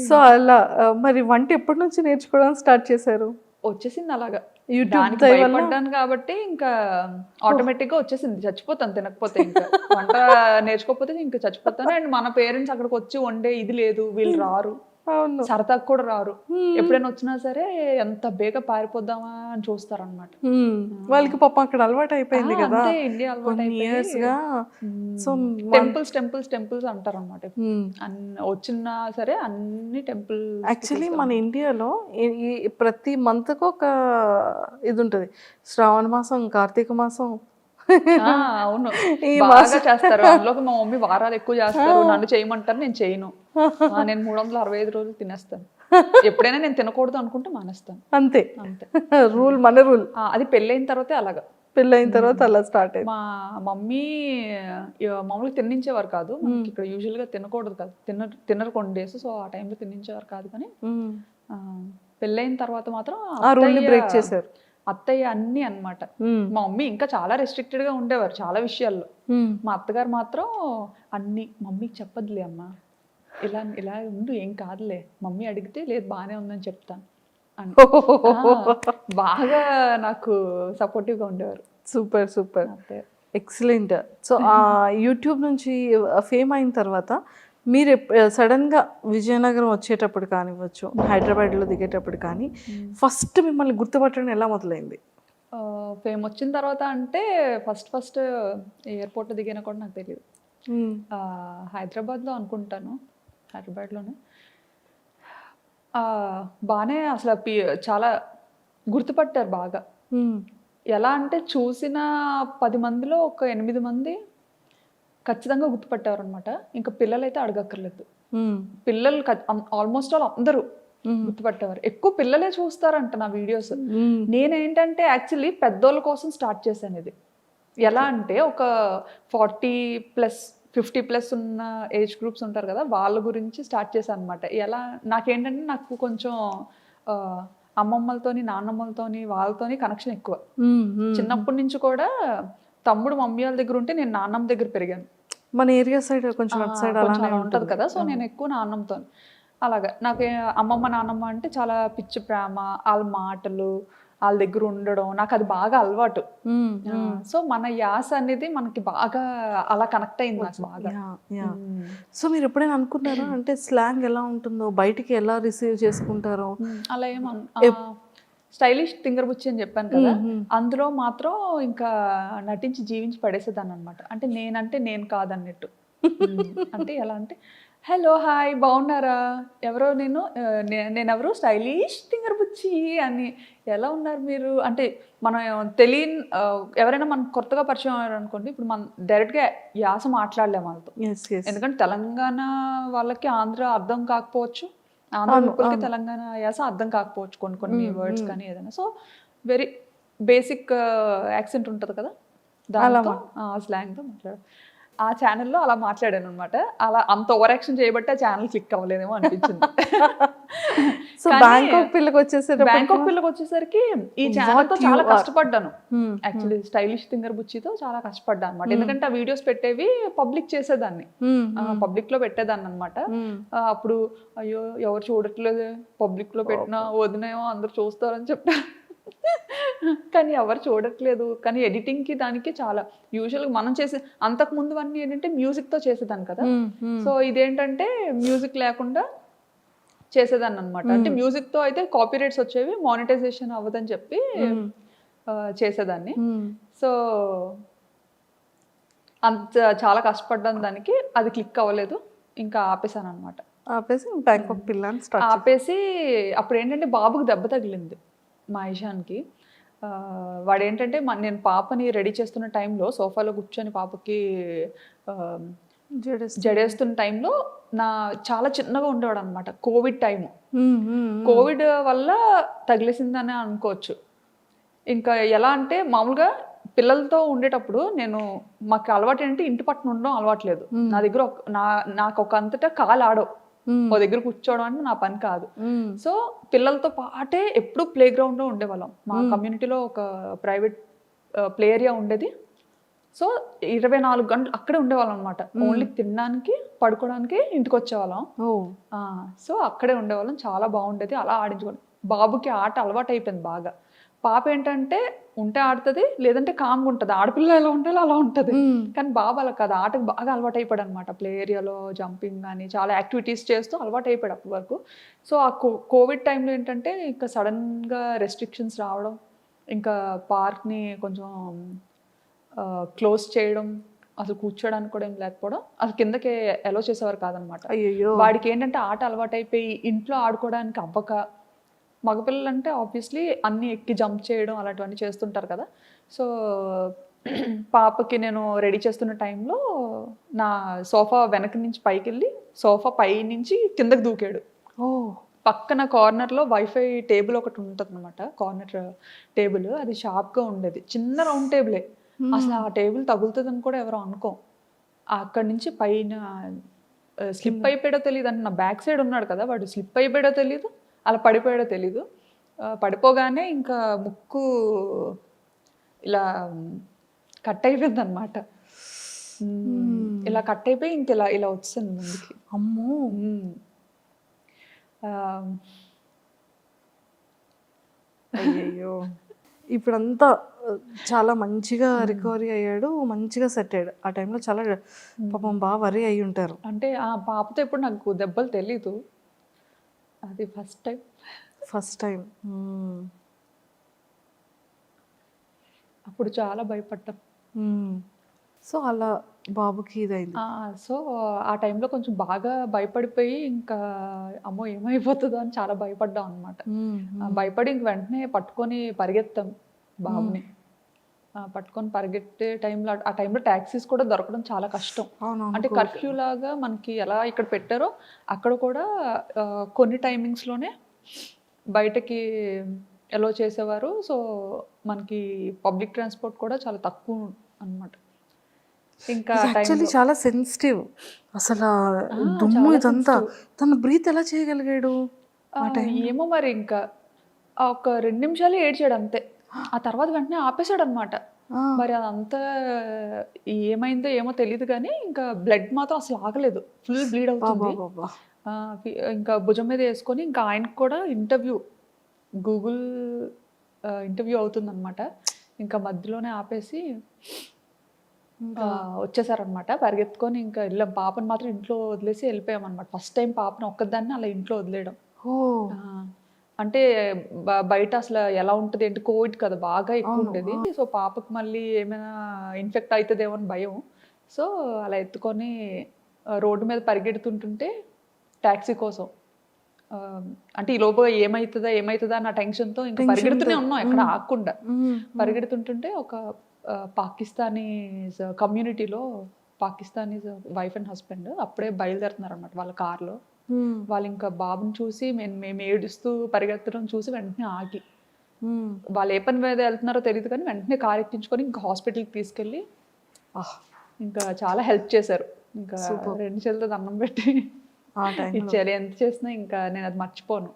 [SPEAKER 1] సో అలా మరి వంట ఎప్పటి నుంచి నేర్చుకోవడం స్టార్ట్ చేశారు?
[SPEAKER 2] వచ్చేసింది అలాగా,
[SPEAKER 1] యూట్యూబ్
[SPEAKER 2] భయపడ్డాను కాబట్టి ఇంకా ఆటోమేటిక్ గా వచ్చేసింది. చచ్చిపోతాను తినకపోతే, ఇంకా వంట నేర్చుకోకపోతే ఇంకా చచ్చిపోతాను. అండ్ మన పేరెంట్స్ అక్కడికి వచ్చి వండే ఇది లేదు, వీళ్ళు రారు, సరదాకు కూడా రారు. ఎప్పుడైనా వచ్చినా సరే ఎంత బేగ పారిపోద్దామా అని చూస్తారనమాట.
[SPEAKER 1] వాళ్ళకి పాపం అక్కడ అలవాటు అయిపోయింది కదా,
[SPEAKER 2] ఇండియా అలవాటు
[SPEAKER 1] ఇయర్స్ గా. సో
[SPEAKER 2] టెంపుల్స్ అంటారు అనమాట. వచ్చినా సరే అన్ని టెంపుల్.
[SPEAKER 1] యాక్చువల్లీ మన ఇండియాలో ప్రతి మంత్ కు ఒక ఇది ఉంటది, శ్రావణ మాసం, కార్తీక మాసం.
[SPEAKER 2] అవును, బాగా చేస్తారు. అందులోకి మా మమ్మీ వారాలు ఎక్కువ చేస్తారు, నన్ను చేయమంటారు, నేను చేయను. నేను 365 రోజులు తినేస్తాను. ఎప్పుడైనా నేను తినకూడదు అనుకుంటే మానేస్తాను, అంతే.
[SPEAKER 1] రూల్, మన రూల్.
[SPEAKER 2] అది పెళ్ళైన తర్వాతే అలాగా,
[SPEAKER 1] పెళ్ళైన తర్వాత అలా స్టార్ట్ అయింది.
[SPEAKER 2] మా మమ్మీ మామూలుగా తిన్నించేవారు కాదు. మనకి ఇక్కడ యూజువల్ గా తినకూడదు కదా, తినరు కొన్ని డేస్. సో ఆ టైంలో తిన్నించేవారు కాదు. కానీ పెళ్ళైన తర్వాత మాత్రం
[SPEAKER 1] బ్రేక్ చేశారు
[SPEAKER 2] అత్తయ్య అన్ని అన్నమాట. మా మమ్మీ ఇంకా చాలా రెస్ట్రిక్టెడ్ గా ఉండేవారు చాలా విషయాల్లో. మా అత్తగారు మాత్రం అన్ని, మమ్మీకి చెప్పదులే అమ్మా, ఇలా ఇలా ఉండు, ఏం కాదులే, మమ్మీ అడిగితే లేదు బాగానే ఉందని చెప్తాను అని బాగా నాకు సపోర్టివ్ గా ఉండేవారు.
[SPEAKER 1] Super, excellent. సో ఆ యూట్యూబ్ నుంచి ఫేమ్ అయిన తర్వాత మీరు సడన్గా విజయనగరం వచ్చేటప్పుడు కానివ్వచ్చు, హైదరాబాద్లో దిగేటప్పుడు కానీ ఫస్ట్ మిమ్మల్ని గుర్తుపట్టడం ఎలా మొదలైంది?
[SPEAKER 2] ఫేమ్ వచ్చిన తర్వాత అంటే ఫస్ట్ ఎయిర్పోర్ట్లో దిగినా కూడా నాకు తెలియదు. హైదరాబాద్లో అనుకుంటాను, హైదరాబాద్లోనే బాగానే అసలు చాలా గుర్తుపట్టారు బాగా. ఎలా అంటే చూసిన 10 మందిలో ఒక 8 మంది ఖచ్చితంగా గుర్తుపట్టారు అనమాట. ఇంకా పిల్లలు అయితే అడగక్కర్లేదు, పిల్లలు ఆల్మోస్ట్ ఆల్ అందరూ గుర్తుపట్టేవారు. ఎక్కువ పిల్లలే చూస్తారంట నా వీడియోస్. నేనేంటంటే యాక్చువల్లీ పెద్దోళ్ళ కోసం స్టార్ట్ చేశాను ఇది. ఎలా అంటే ఒక 40+ 50+ ఉన్న ఏజ్ గ్రూప్స్ ఉంటారు కదా, వాళ్ళ గురించి స్టార్ట్ చేశాను అనమాట. ఎలా నాకేంటంటే నాకు కొంచెం అమ్మమ్మలతోని, నాన్నమ్మలతోని, వాళ్ళతోని కనెక్షన్ ఎక్కువ. చిన్నప్పటి నుంచి కూడా తమ్ముడు మమ్మీ వాళ్ళ దగ్గర ఉంటే నేను నాన్నమ్మ దగ్గర పెరిగాను.
[SPEAKER 1] మన ఏరియా సైడ్ కొంచెం
[SPEAKER 2] అలా ఉంటుంది కదా, సో నేను ఎక్కువ నాన్నమ్మతో. అలాగా నాకు అమ్మమ్మ నాన్నమ్మ అంటే చాలా పిచ్చి ప్రేమ, వాళ్ళ మాటలు, వాళ్ళ దగ్గర ఉండడం నాకు అది బాగా అలవాటు. సో మన యాస అనేది మనకి బాగా అలా కనెక్ట్ అయింది నాకు బాగా.
[SPEAKER 1] సో మీరు ఎప్పుడైనా అనుకున్నారా అంటే స్లాంగ్ ఎలా ఉంటుందో, బయటికి ఎలా రిసీవ్ చేసుకుంటారో?
[SPEAKER 2] అలా స్టైలిష్ తింగర్ బుచ్చి అని చెప్పాను కదా, అందులో మాత్రం ఇంకా నటించి జీవించి పడేసేదాన్ని అనమాట. అంటే నేనంటే నేను కాదన్నట్టు. అంటే ఎలా అంటే, హలో హాయ్ బాగున్నారా, ఎవరో నేనెవరు స్టైలిష్ తింగర్ బుచ్చి అని, ఎలా ఉన్నారు మీరు అంటే మనం తెలియని ఎవరైనా మనకు కొత్తగా పరిచయం అయ్యారు అనుకోండి, ఇప్పుడు మనం డైరెక్ట్గా యాస మాట్లాడలేము వాళ్ళతో. ఎందుకంటే తెలంగాణ వాళ్ళకి ఆంధ్ర అర్థం కాకపోవచ్చు, ఆంధ్ర పీపుల్కి తెలంగాణ యాస అర్థం కాకపోవచ్చు కొన్ని వర్డ్స్ కానీ ఏదైనా. సో వెరీ బేసిక్ యాక్సెంట్ ఉంటుంది కదా, దాంతో స్లాంగ్తో మాట్లాడారు. ఆ ఛానల్లో అలా మాట్లాడాను అనమాట. అలా అంత ఓవర్ యాక్షన్ చేయబట్టి ఆ ఛానల్ క్లిక్ అవ్వలేదేమో అనిపించింది.
[SPEAKER 1] సో బ్యాంకాక్ పిల్లకి
[SPEAKER 2] వచ్చేసరికి ఈ ఛానల్తో చాలా కష్టపడ్డాను. యాక్చువల్లీ స్టైలిష్ తింగర్ బుచ్చితో చాలా కష్టపడ్డాను అనమాట. ఎందుకంటే ఆ వీడియోస్ పెట్టేవి పబ్లిక్ చేసేదాన్ని, పబ్లిక్ లో పెట్టేదాన్ని అనమాట. అప్పుడు అయ్యో ఎవరు చూడట్లేదు, పబ్లిక్ లో పెట్టినా వదినేమో అందరు చూస్తారని చెప్పారు. కానీ ఎవరు చూడట్లేదు. కానీ ఎడిటింగ్కి దానికి చాలా యూజువల్గా మనం చేసే అంతకు ముందు అన్నీ ఏంటంటే మ్యూజిక్తో చేసేదాన్ని కదా. సో ఇదేంటంటే మ్యూజిక్ లేకుండా చేసేదాన్ని అనమాట. అంటే మ్యూజిక్తో అయితే కాపీరైట్స్ వచ్చేవి, మానిటైజేషన్ అవ్వదని చెప్పి చేసేదాన్ని. సో అంత చాలా కష్టపడ్డాను దానికి, అది క్లిక్ అవ్వలేదు, ఇంకా ఆపేసాను అనమాట. ఆపేసి అప్పుడు ఏంటంటే బాబుకి దెబ్బ తగిలింది మా ఇషాన్కి. వాడు ఏంటంటే నేను పాపని రెడీ చేస్తున్న టైంలో సోఫాలో కూర్చొని పాపకి జడేస్తున్న టైంలో చాలా చిన్నగా ఉండేవాడు అనమాట. కోవిడ్ టైము, కోవిడ్ వల్ల తగిలేసిందని అనుకోవచ్చు. ఇంకా ఎలా అంటే మామూలుగా పిల్లలతో ఉండేటప్పుడు మాకు అలవాటు ఏంటంటే ఇంటి పట్టున ఉండడం అలవాట్లేదు. నా దగ్గర నాకు ఒక అంతటా కాలు ఆడవు, ఓ దగ్గర కూర్చోవడం అంటే నా పని కాదు. సో పిల్లలతో పాటే ఎప్పుడు ప్లే గ్రౌండ్లో ఉండేవాళ్ళం. మా కమ్యూనిటీలో ఒక ప్రైవేట్ ప్లే ఏరియా ఉండేది. సో 24 గంటలు అక్కడే ఉండేవాళ్ళం అనమాట. ఓన్లీ తినడానికి పడుకోవడానికి ఇంటికి వచ్చేవాళ్ళం. సో అక్కడే ఉండేవాళ్ళం, చాలా బాగుండేది. అలా ఆడించుకోండి. బాబుకి ఆట అలవాటు అయిపోయింది బాగా. పాప ఏంటంటే ఉంటే ఆడుతుంది, లేదంటే కామ్గా ఉంటుంది. ఆడపిల్ల ఎలా ఉండాలో అలా ఉంటుంది. కానీ బాబు అలా కాదు, ఆటకు బాగా అలవాటు అయిపోయాడు అనమాట. ప్లే ఏరియాలో జంపింగ్ కానీ చాలా యాక్టివిటీస్ చేస్తూ అలవాటు అయిపోయాడు అప్పటి వరకు. సో ఆ కోవిడ్ టైంలో ఏంటంటే ఇంకా సడన్గా రెస్ట్రిక్షన్స్ రావడం, ఇంకా పార్క్ని కొంచెం క్లోజ్ చేయడం, అసలు కూర్చోడానికి కూడా ఏం లేకపోవడం, అసలు కిందకి అలో చేసేవారు కాదనమాట. వాడికి ఏంటంటే ఆట అలవాటు అయిపోయి ఇంట్లో ఆడుకోవడానికి అవ్వక, మగపిల్లలు అంటే ఆబ్వియస్లీ అన్నీ ఎక్కి జంప్ చేయడం అలాంటివన్నీ చేస్తుంటారు కదా. సో పాపకి నేను రెడీ చేస్తున్న టైంలో నా సోఫా వెనక నుంచి పైకి వెళ్ళి సోఫా పై నుంచి కిందకి దూకాడు. పక్కన కార్నర్లో వైఫై టేబుల్ ఒకటి ఉంటుంది అనమాట, కార్నర్ టేబుల్. అది షార్ప్గా ఉండేది, చిన్న రౌండ్ టేబులే. అసలు ఆ టేబుల్ తగులుతుందని కూడా ఎవరో అనుకోం. అక్కడి నుంచి పైన స్లిప్ అయిపోయాడో తెలియదు. అంటే నా బ్యాక్ సైడ్ ఉన్నాడు కదా, వాడు స్లిప్ అయిపోయాడో తెలియదు, అలా పడిపోయాడో తెలీదు. పడిపోగానే ఇంకా ముక్కు ఇలా కట్ అయిపోయింది అనమాట. ఇలా కట్ అయిపోయి ఇంక ఇలా వచ్చింది ముందుకి.
[SPEAKER 1] అమ్మో. అయ్యో. ఇప్పుడంతా చాలా మంచిగా రికవరీ అయ్యాడు, మంచిగా సెట్ అయ్యాడు. ఆ టైంలో చాలా పాపం బాగా వరీ అయ్యి ఉంటారు.
[SPEAKER 2] అంటే ఆ పాపతో ఎప్పుడు నాకు దెబ్బలు తెలీదు, అది ఫస్ట్ టైం. అప్పుడు చాలా భయపడ్డాం.
[SPEAKER 1] సో అలా బాబుకి ఇదైంది.
[SPEAKER 2] సో ఆ టైంలో కొంచెం బాగా భయపడిపోయి ఇంకా అమ్మో ఏమైపోతుందో అని చాలా భయపడ్డాం అనమాట. భయపడి ఇంక వెంటనే పట్టుకొని పరిగెత్తాం బాబుని. పట్టుకొని పరిగెత్తే టైంలో, ఆ టైంలో ట్యాక్సీస్ కూడా దొరకడం చాలా కష్టం. అంటే కర్ఫ్యూ లాగా మనకి ఎలా ఇక్కడ పెట్టారో అక్కడ కూడా కొన్ని టైమింగ్స్లోనే బయటకి ఎలో చేసేవారు. సో మనకి పబ్లిక్ ట్రాన్స్పోర్ట్ కూడా చాలా తక్కువ అన్నమాట. ఇంకా
[SPEAKER 1] యాక్చువల్లీ చాలా సెన్సిటివ్ అసలు దుమ్ము ఇదంతా. తను బ్రీత్ ఎలా చేయగలిగాడు?
[SPEAKER 2] ఏమో మరి, ఇంకా ఒక 2 నిమిషాలు ఏడ్చాడు అంతే. ఆ తర్వాత వెంటనే ఆపేశాడు అనమాట. మరి అదంతా ఏమైందో ఏమో తెలియదు కానీ ఇంకా బ్లడ్ మాత్రం అసలు ఆగలేదు, ఫుల్ బ్లీడ్ అవుతుంది. ఇంకా భుజం మీద వేసుకొని ఇంకా ఆయనకు కూడా గూగుల్ ఇంటర్వ్యూ అవుతుందన్నమాట. ఇంకా మధ్యలోనే ఆపేసి వచ్చేసారనమాట పరిగెత్తుకొని. ఇంకా వెళ్ళాం, పాపను మాత్రం ఇంట్లో వదిలేసి వెళ్ళిపోయాం అనమాట. ఫస్ట్ టైం పాపను ఒక్కదాన్ని అలా ఇంట్లో వదిలేయడం. అంటే బయట అసలు ఎలా ఉంటుంది ఏంటి, కోవిడ్ కదా బాగా ఎక్కువ ఉండేది. సో పాపకు మళ్ళీ ఏమైనా ఇన్ఫెక్ట్ అవుతుందేమో అని భయం. సో అలా ఎత్తుకొని రోడ్డు మీద పరిగెడుతుంటుంటే ట్యాక్సీ కోసం అంటే ఈ లోపు ఏమవుతుందా అన్న టెన్షన్తో ఇంకా పరిగెడుతూనే ఉన్నాం ఎక్కడ ఆగకుండా. పరిగెడుతుంటుంటే ఒక పాకిస్తానీస్ కమ్యూనిటీలో పాకిస్తానీస్ వైఫ్ అండ్ హస్బెండ్ అప్పుడే బయలుదేరుతున్నారు అనమాట వాళ్ళ కార్లో. వాళ్ళు ఇంకా బాబుని చూసి మేము ఏడుస్తూ పరిగెత్తడం చూసి వెంటనే ఆగి, వాళ్ళు ఏ పని మీద వెళ్తున్నారో తెలియదు కానీ వెంటనే కార్ ఎక్కించుకొని ఇంకా హాస్పిటల్కి తీసుకెళ్ళి ఇంకా చాలా హెల్ప్ చేశారు. ఇంకా 2 చేతులతో దండం పెట్టి ఇచ్చారు. ఎంత చేసినా ఇంకా నేను అది మర్చిపోను.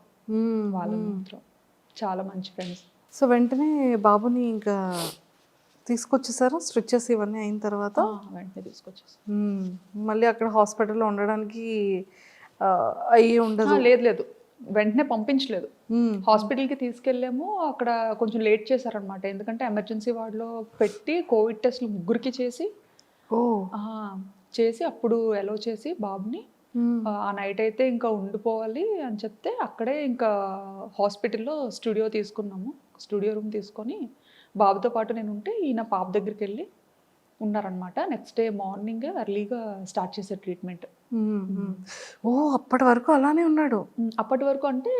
[SPEAKER 2] వాళ్ళు మాత్రం చాలా మంచి ఫ్రెండ్స్.
[SPEAKER 1] సో వెంటనే బాబుని ఇంకా తీసుకొచ్చేసారా స్ట్రిచెస్ ఇవన్నీ అయిన తర్వాత?
[SPEAKER 2] వెంటనే తీసుకొచ్చేసారు.
[SPEAKER 1] మళ్ళీ అక్కడ హాస్పిటల్లో ఉండడానికి అయ్యి ఉండదు?
[SPEAKER 2] లేదు, వెంటనే పంపించలేదు. హాస్పిటల్కి తీసుకెళ్ళాము, అక్కడ కొంచెం లేట్ చేశారనమాట. ఎందుకంటే ఎమర్జెన్సీ వార్డులో పెట్టి కోవిడ్ టెస్ట్లు 3కి చేసి అప్పుడు ఎలో చేసి బాబుని ఆ నైట్ అయితే ఇంకా ఉండిపోవాలి అని చెప్తే అక్కడే ఇంకా హాస్పిటల్లో స్టూడియో తీసుకున్నాము. స్టూడియో రూమ్ తీసుకొని బాబుతో పాటు నేను ఉంటే ఈయన పాప దగ్గరికి వెళ్ళి ఉన్నారనమాట. నెక్స్ట్ డే మార్నింగ్ ఎర్లీగా స్టార్ట్ చేసే ట్రీట్మెంట్.
[SPEAKER 1] అప్పటి వరకు అలానే ఉన్నాడు?
[SPEAKER 2] అప్పటి వరకు అంటే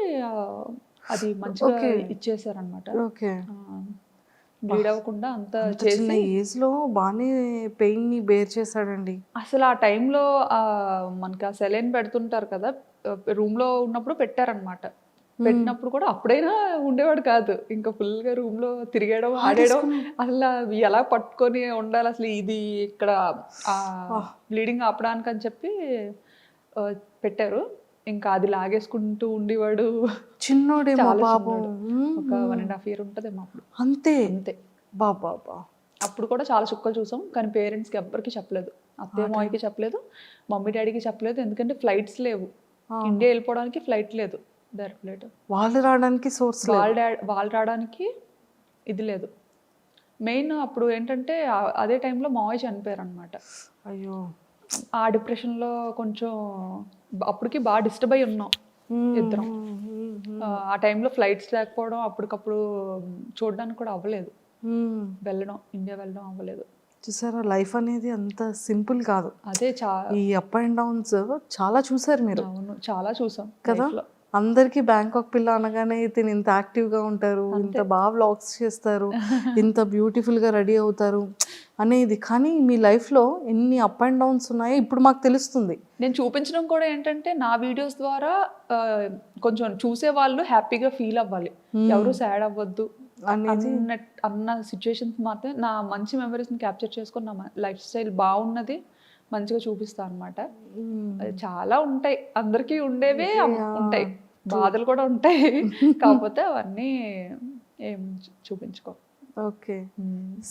[SPEAKER 2] అది మంచిగా ఇచ్చేసారనమాట. బ్లీడ్ అవ్వకుండా అంతా
[SPEAKER 1] చిన్న ఏజ్ లో బాగానే పెయిన్ ని బేర్ చేశాడండి.
[SPEAKER 2] అసలు ఆ టైంలో మనకి ఆ సెలైన్ పెడుతుంటారు కదా, రూమ్ లో ఉన్నప్పుడు పెట్టారనమాట. పెట్టినప్పుడు కూడా అప్పుడైనా ఉండేవాడు కాదు. ఇంకా ఫుల్ గా రూమ్ లో తిరిగేయడం ఆడేయడం, అసలు ఎలా పట్టుకొని ఉండాలి అసలు ఇది ఇక్కడ బ్లీడింగ్ ఆపడానికి అని చెప్పి పెట్టారు. ఇంకా అది లాగేసుకుంటూ ఉండేవాడు.
[SPEAKER 1] చిన్నోడేమో పాపం.
[SPEAKER 2] ఒక 1.5 year ఉంటుందేమో అప్పుడు.
[SPEAKER 1] అంతే బాబా.
[SPEAKER 2] అప్పుడు కూడా చాలా చుక్కలు చూసాం కానీ పేరెంట్స్కి ఎవ్వరికి చెప్పలేదు. అత్తయ్య మామయ్యకి చెప్పలేదు, మమ్మీ డాడీకి చెప్పలేదు. ఎందుకంటే ఫ్లైట్స్ లేవు, ఇండియా వెళ్ళిపోవడానికి ఫ్లైట్ లేదు, డైరెక్ట్ ఫ్లైట్.
[SPEAKER 1] వాళ్ళు రావడానికి సోర్స్,
[SPEAKER 2] వాళ్ళు రావడానికి ఇది లేదు. మెయిన్ అప్పుడు ఏంటంటే అదే టైంలో మావయ్య చనిపోయారు అనమాట.
[SPEAKER 1] అయ్యో.
[SPEAKER 2] ఆ డిప్రెషన్లో కొంచెం అప్పటికి బాగా డిస్టర్బ్ అయి ఉన్నాం ఇద్దరం. ఆ టైంలో ఫ్లైట్స్ లేకపోవడం, అప్పటికప్పుడు చూడడానికి కూడా అవ్వలేదు, ఇండియా వెళ్ళడం అవ్వలేదు.
[SPEAKER 1] చూసారా, లైఫ్ అనేది అంత సింపుల్ కాదు.
[SPEAKER 2] అదే
[SPEAKER 1] ఈ అప్ అండ్ డౌన్స్ చాలా చూసారు మీరు.
[SPEAKER 2] అవును, చాలా చూసాం
[SPEAKER 1] కదా. అందరికీ బ్యాంకాక్ పిల్ల అనగానే తిని ఇంత యాక్టివ్గా ఉంటారు, ఇంత బాగా వ్లాగ్స్ చేస్తారు, ఇంత బ్యూటిఫుల్గా రెడీ అవుతారు అనేది. కానీ మీ లైఫ్లో ఎన్ని అప్ అండ్ డౌన్స్ ఉన్నాయో ఇప్పుడు మాకు తెలుస్తుంది.
[SPEAKER 2] నేను చూపించడం కూడా ఏంటంటే నా వీడియోస్ ద్వారా కొంచెం చూసే వాళ్ళు హ్యాపీగా ఫీల్ అవ్వాలి, ఎవరు సాడ్ అవ్వద్దు అన్న సిచ్యువేషన్స్ మాత్రమే నా మంచి మెమరీస్ని క్యాప్చర్ చేసుకొని నా లైఫ్ స్టైల్ బాగున్నది మంచిగా చూపిస్తాను అనమాట. చాలా ఉంటాయి, అందరికీ ఉండేవే ఉంటాయి, బాధలు కూడా ఉంటాయి, కాకపోతే అవన్నీ ఏం చూపించుకో.
[SPEAKER 1] ఓకే.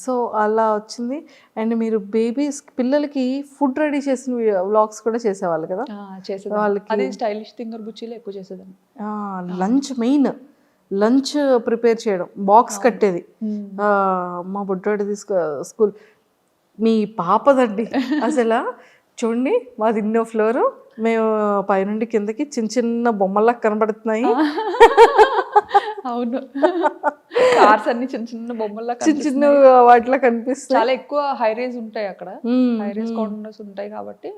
[SPEAKER 1] సో అలా వచ్చింది. అండ్ మీరు బేబీస్ పిల్లలకి ఫుడ్ రెడీ చేసిన వ్లాగ్స్ కూడా చేసేవాళ్ళు కదా?
[SPEAKER 2] చేసేది వాళ్ళకి. అది స్టైలిష్ థింగర్ బుచ్చిలో ఎక్కువ చేసేదాన్ని.
[SPEAKER 1] లంచ్ మెయిన్ లంచ్ ప్రిపేర్ చేయడం, బాక్స్ కట్టేది. మా బుడ్డోడి స్కూల్. మీ పాపదండి అసలు చూడండి, మాది ఇన్నో ఫ్లోరు, మేము పైనుండి కిందకి చిన్న చిన్న బొమ్మల్లా కనబడుతున్నాయి.
[SPEAKER 2] అవును, కార్స్ అన్ని చిన్న చిన్న బొమ్మల్లా
[SPEAKER 1] చిన్న వాటిలో కనిపిస్తాయి.
[SPEAKER 2] చాలా ఎక్కువ హై రేజ్ ఉంటాయి అక్కడ, హై రేజ్ కాండోస్ ఉంటాయి కాబట్టి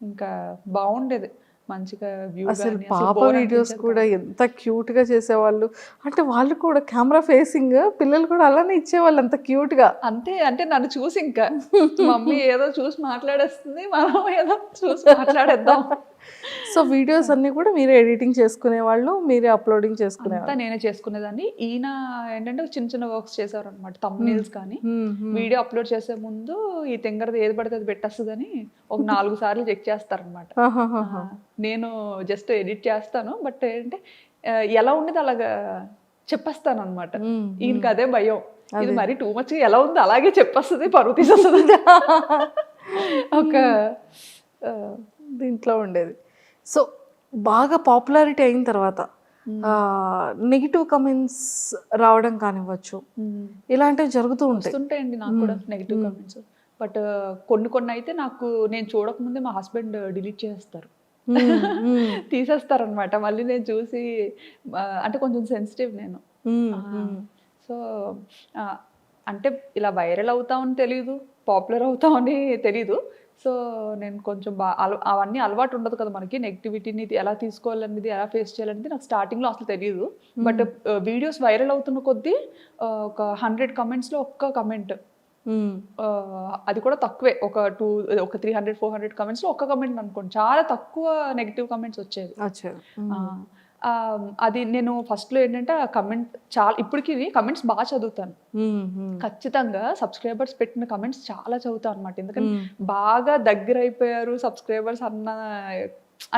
[SPEAKER 2] ఇంకా బాగుండేది మంచిగా వ్యూ.
[SPEAKER 1] అసలు పాప వీడియోస్ కూడా ఎంత క్యూట్ గా చేసేవాళ్ళు. అంటే వాళ్ళు కూడా కెమెరా ఫేసింగ్, పిల్లలు కూడా అలానే ఇచ్చేవాళ్ళు అంత క్యూట్ గా.
[SPEAKER 2] అంతే, అంటే నన్ను చూసి ఇంకా మమ్మీ ఏదో చూసి మాట్లాడేస్తుంది, మనం ఏదో చూసి మాట్లాడేద్దాం.
[SPEAKER 1] సో వీడియోస్ అన్ని కూడా మీరే ఎడిటింగ్ చేసుకునేవాళ్ళు, మీరే అప్లోడింగ్ చేసుకునేవాళ్ళు?
[SPEAKER 2] అంతా నేనే చేసుకునేదాన్ని. ఈయన ఏంటంటే చిన్న చిన్న వర్క్స్ చేసేవారు అనమాట, థంబ్నెయిల్స్ కానీ. వీడియో అప్లోడ్ చేసే ముందు ఈ తింగరది ఏది పడితే అది పెట్టేస్తుందని ఒక 4 సార్లు చెక్ చేస్తారనమాట. నేను జస్ట్ ఎడిట్ చేస్తాను, బట్ ఏంటంటే ఎలా ఉండేది అలాగా చెప్పేస్తాను అనమాట. ఈయనకి అదే భయం, ఇది మరి టూ మచ్ ఎలా ఉంది అలాగే చెప్పేస్తుంది, పరువు తీసేస్తుంది ఒక
[SPEAKER 1] దీంట్లో ఉండేది. సో బాగా పాపులారిటీ అయిన తర్వాత నెగిటివ్ కమెంట్స్ రావడం కానివ్వచ్చు, ఇలాంటివి జరుగుతూ
[SPEAKER 2] ఉంటాయండి. నాకు కూడా నెగిటివ్ కమెంట్స్, బట్ కొన్ని అయితే నాకు నేను చూడకముందే మా హస్బెండ్ డిలీట్ చేస్తారు. తీసేస్తారనమాట. మళ్ళీ నేను చూసి అంటే కొంచెం సెన్సిటివ్ నేను. సో అంటే ఇలా వైరల్ అవుతామని తెలీదు, పాపులర్ అవుతామని తెలీదు. సో నేను కొంచెం అవన్నీ అలవాటు ఉండదు కదా మనకి. నెగిటివిటీని ఎలా తీసుకోవాలనేది, ఎలా ఫేస్ చేయాలనేది నాకు స్టార్టింగ్లో అసలు తెలియదు. బట్ వీడియోస్ వైరల్ అవుతున్న కొద్దీ ఒక 100 కమెంట్స్లో ఒక్క కమెంట్, అది కూడా తక్కువే, ఒక 300 400 కమెంట్స్లో ఒక్క కమెంట్ అనుకోండి, చాలా తక్కువ నెగిటివ్ కమెంట్స్ వచ్చేది. అది నేను ఫస్ట్లో ఏంటంటే ఆ కమెంట్ చాలా, ఇప్పటికి కమెంట్స్ బాగా చదువుతాను. ఖచ్చితంగా సబ్స్క్రైబర్స్ పెట్టిన కమెంట్స్ చాలా చదువుతాను అనమాట. ఎందుకంటే బాగా దగ్గర అయిపోయారు సబ్స్క్రైబర్స్ అన్న,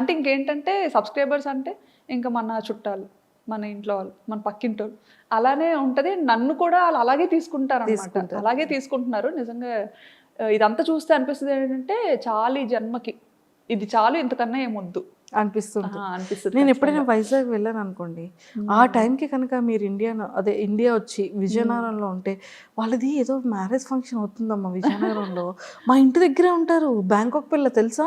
[SPEAKER 2] అంటే ఇంకేంటంటే సబ్స్క్రైబర్స్ అంటే ఇంకా మన చుట్టాలు, మన ఇంట్లో వాళ్ళు, మన పక్కింటి వాళ్ళు, అలానే ఉంటది. నన్ను కూడా వాళ్ళు అలాగే తీసుకుంటారు అనమాట. అలాగే తీసుకుంటున్నారు. నిజంగా ఇదంతా చూస్తే అనిపిస్తుంది ఏంటంటే చాలు ఈ జన్మకి, ఇది చాలు, ఇంతకన్నా ఏమొద్దు
[SPEAKER 1] అనిపిస్తుంది.
[SPEAKER 2] అనిపిస్తుంది.
[SPEAKER 1] నేను ఎప్పుడైనా వైజాగ్ వెళ్ళాను అనుకోండి, ఆ టైంకి కనుక మీరు ఇండియా వచ్చి విజయనగరంలో ఉంటే, వాళ్ళది ఏదో మ్యారేజ్ ఫంక్షన్ అవుతుందమ్మా విజయనగరంలో, మా ఇంటి దగ్గరే ఉంటారు, బ్యాంకాక్ పిల్ల తెలుసా,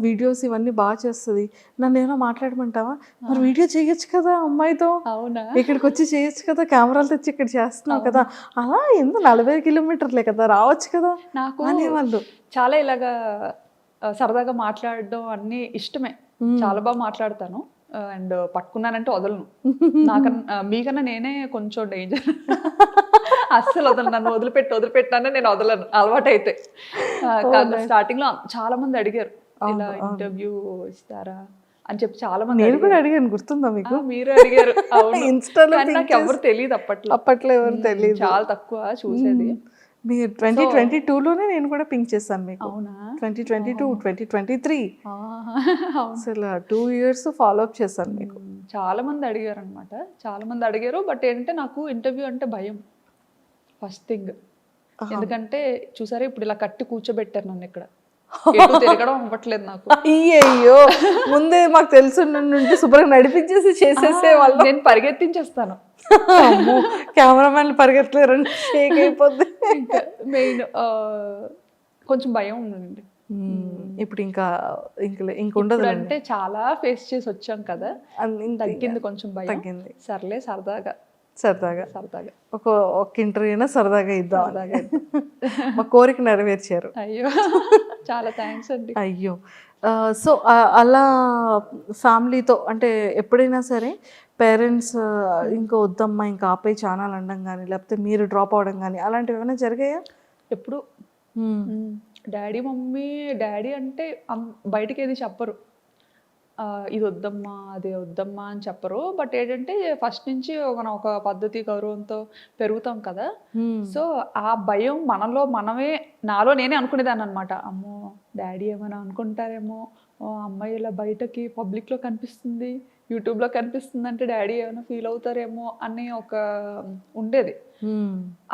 [SPEAKER 1] వీడియోస్ ఇవన్నీ బాగా చేస్తుంది, నన్ను ఏమైనా మాట్లాడమంటావా, మరి వీడియో చేయొచ్చు కదా అమ్మాయితో,
[SPEAKER 2] అవునా,
[SPEAKER 1] ఇక్కడికి వచ్చి చేయొచ్చు కదా, కెమెరాలు తెచ్చి ఇక్కడ చేస్తున్నావు కదా, అలా ఎందుకు 40 కిలోమీటర్లే కదా, రావచ్చు కదా
[SPEAKER 2] నాకు
[SPEAKER 1] అనేవాళ్ళు.
[SPEAKER 2] చాలా ఇలాగా సరదాగా మాట్లాడడం అన్నీ ఇష్టమే, చాలా బాగా మాట్లాడతాను. అండ్ పట్టుకున్నానంటే వదలను. నాకన్నా మీకన్నా నేనే కొంచెం డేంజర్. అస్సలు వదలను, నన్ను వదిలిపెట్టానే నేను వదలను అలవాటైతే. స్టార్టింగ్ లో చాలా మంది అడిగారు ఇలా ఇంటర్వ్యూ ఇస్తారా అని చెప్పి, చాలా మంది.
[SPEAKER 1] నేను కూడా అడిగాను, గుర్తుందా మీకు?
[SPEAKER 2] మీరు అడిగారు.
[SPEAKER 1] ఇన్స్టాలో
[SPEAKER 2] నాకు ఎవరు తెలియదు అప్పట్లో
[SPEAKER 1] ఎవరు తెలియదు,
[SPEAKER 2] చాలా తక్కువ చూసేది.
[SPEAKER 1] మీరు 2022లోనే నేను కూడా పింక్ చేశాను మీకు.
[SPEAKER 2] అవునా?
[SPEAKER 1] 2022 2023 అసలు 2 years ఫాలో అప్ చేశాను మీకు.
[SPEAKER 2] చాలా మంది అడిగారు అనమాట, చాలా మంది అడిగారు. బట్ ఏంటంటే నాకు ఇంటర్వ్యూ అంటే భయం ఫస్ట్ థింగ్. ఎందుకంటే చూసారా ఇప్పుడు ఇలా కట్టి కూర్చోబెట్టారు నన్ను ఇక్కడ, తిరగడం అవ్వట్లేదు నాకు.
[SPEAKER 1] అయ్యో, ముందే మాకు తెలుసు నుండి శుభ్రంగా నడిపించేసి చేసేసే వాళ్ళు.
[SPEAKER 2] నేను పరిగెత్తించేస్తాను,
[SPEAKER 1] కెమెరామెన్లు పరిగెత్తలేరు, షేక్ అయిపోద్ది.
[SPEAKER 2] మెయిన్ కొంచెం భయం ఉందండి.
[SPEAKER 1] ఇప్పుడు ఇంకా ఉండదు
[SPEAKER 2] అంటే చాలా ఫేస్ చేసి వచ్చాం కదా, తగ్గింది కొంచెం భయం, తగ్గింది. సర్లే సరదాగా
[SPEAKER 1] ఒక ఇంటర్వ్యూ అయినా సరదాగా ఇద్దాం, మా కోరిక నెరవేర్చారు.
[SPEAKER 2] అయ్యో, చాలా థ్యాంక్స్ అండి.
[SPEAKER 1] అయ్యో, సో అలా ఫ్యామిలీతో అంటే ఎప్పుడైనా సరే పేరెంట్స్ ఇంకా వద్దమ్మా ఇంకా ఆపే ఛానల్ అనడం కానీ, లేకపోతే మీరు డ్రాప్ అవడం కానీ అలాంటివి ఏమైనా జరిగాయా?
[SPEAKER 2] ఎప్పుడు డాడీ అంటే బయటకి ఏది చెప్పరు, ఇది వద్దమ్మా అది వద్దమ్మా అని చెప్పరు. బట్ ఏంటంటే ఫస్ట్ నుంచి ఒక పద్ధతి గౌరవంతో పెరుగుతాం కదా, సో ఆ భయం నాలో నేనే అనుకునేదాన్ని అనమాట. అమ్మో డాడీ ఏమైనా అనుకుంటారేమో, అమ్మాయి ఇలా బయటకి పబ్లిక్లో కనిపిస్తుంది, యూట్యూబ్లో కనిపిస్తుంది అంటే డాడీ ఏమైనా ఫీల్ అవుతారేమో అని ఉండేది.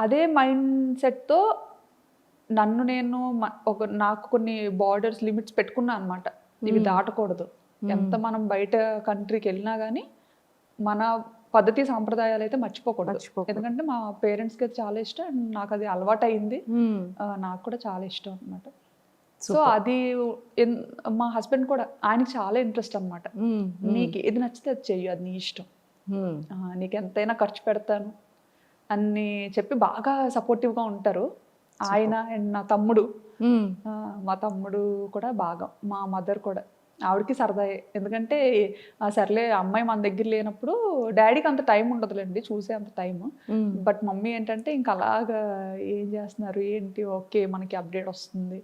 [SPEAKER 2] అదే మైండ్ సెట్తో నేను నాకు కొన్ని బార్డర్స్, లిమిట్స్ పెట్టుకున్నా అనమాట. ఇవి దాటకూడదు, ఎంత మనం బయట కంట్రీకి వెళ్ళినా కానీ మన పద్ధతి సాంప్రదాయాలు అయితే మర్చిపోకూడదు. ఎందుకంటే మా పేరెంట్స్కి అది చాలా ఇష్టం అండ్ నాకు అది అలవాటు అయింది, నాకు కూడా చాలా ఇష్టం అనమాట. సో అది మా హస్బెండ్ కూడా, ఆయనకి చాలా ఇంట్రెస్ట్ అనమాట. నీకు ఏది నచ్చితే అది చెయ్యి, అది నీ ఇష్టం, నీకు ఎంతైనా ఖర్చు పెడతాను అని చెప్పి బాగా సపోర్టివ్గా ఉంటారు ఆయన. అండ్ నా తమ్ముడు, మా తమ్ముడు కూడా బాగా, మా మదర్ కూడా, ఆవిడకి సరదాయే. ఎందుకంటే సర్లే అమ్మాయి మన దగ్గర లేనప్పుడు డాడీకి అంత టైం ఉండదులేండి చూసే అంత టైం. బట్ మమ్మీ ఏంటంటే ఇంకా అలాగా ఏం చేస్తున్నారు ఏంటి, ఓకే మనకి అప్డేట్ వస్తుంది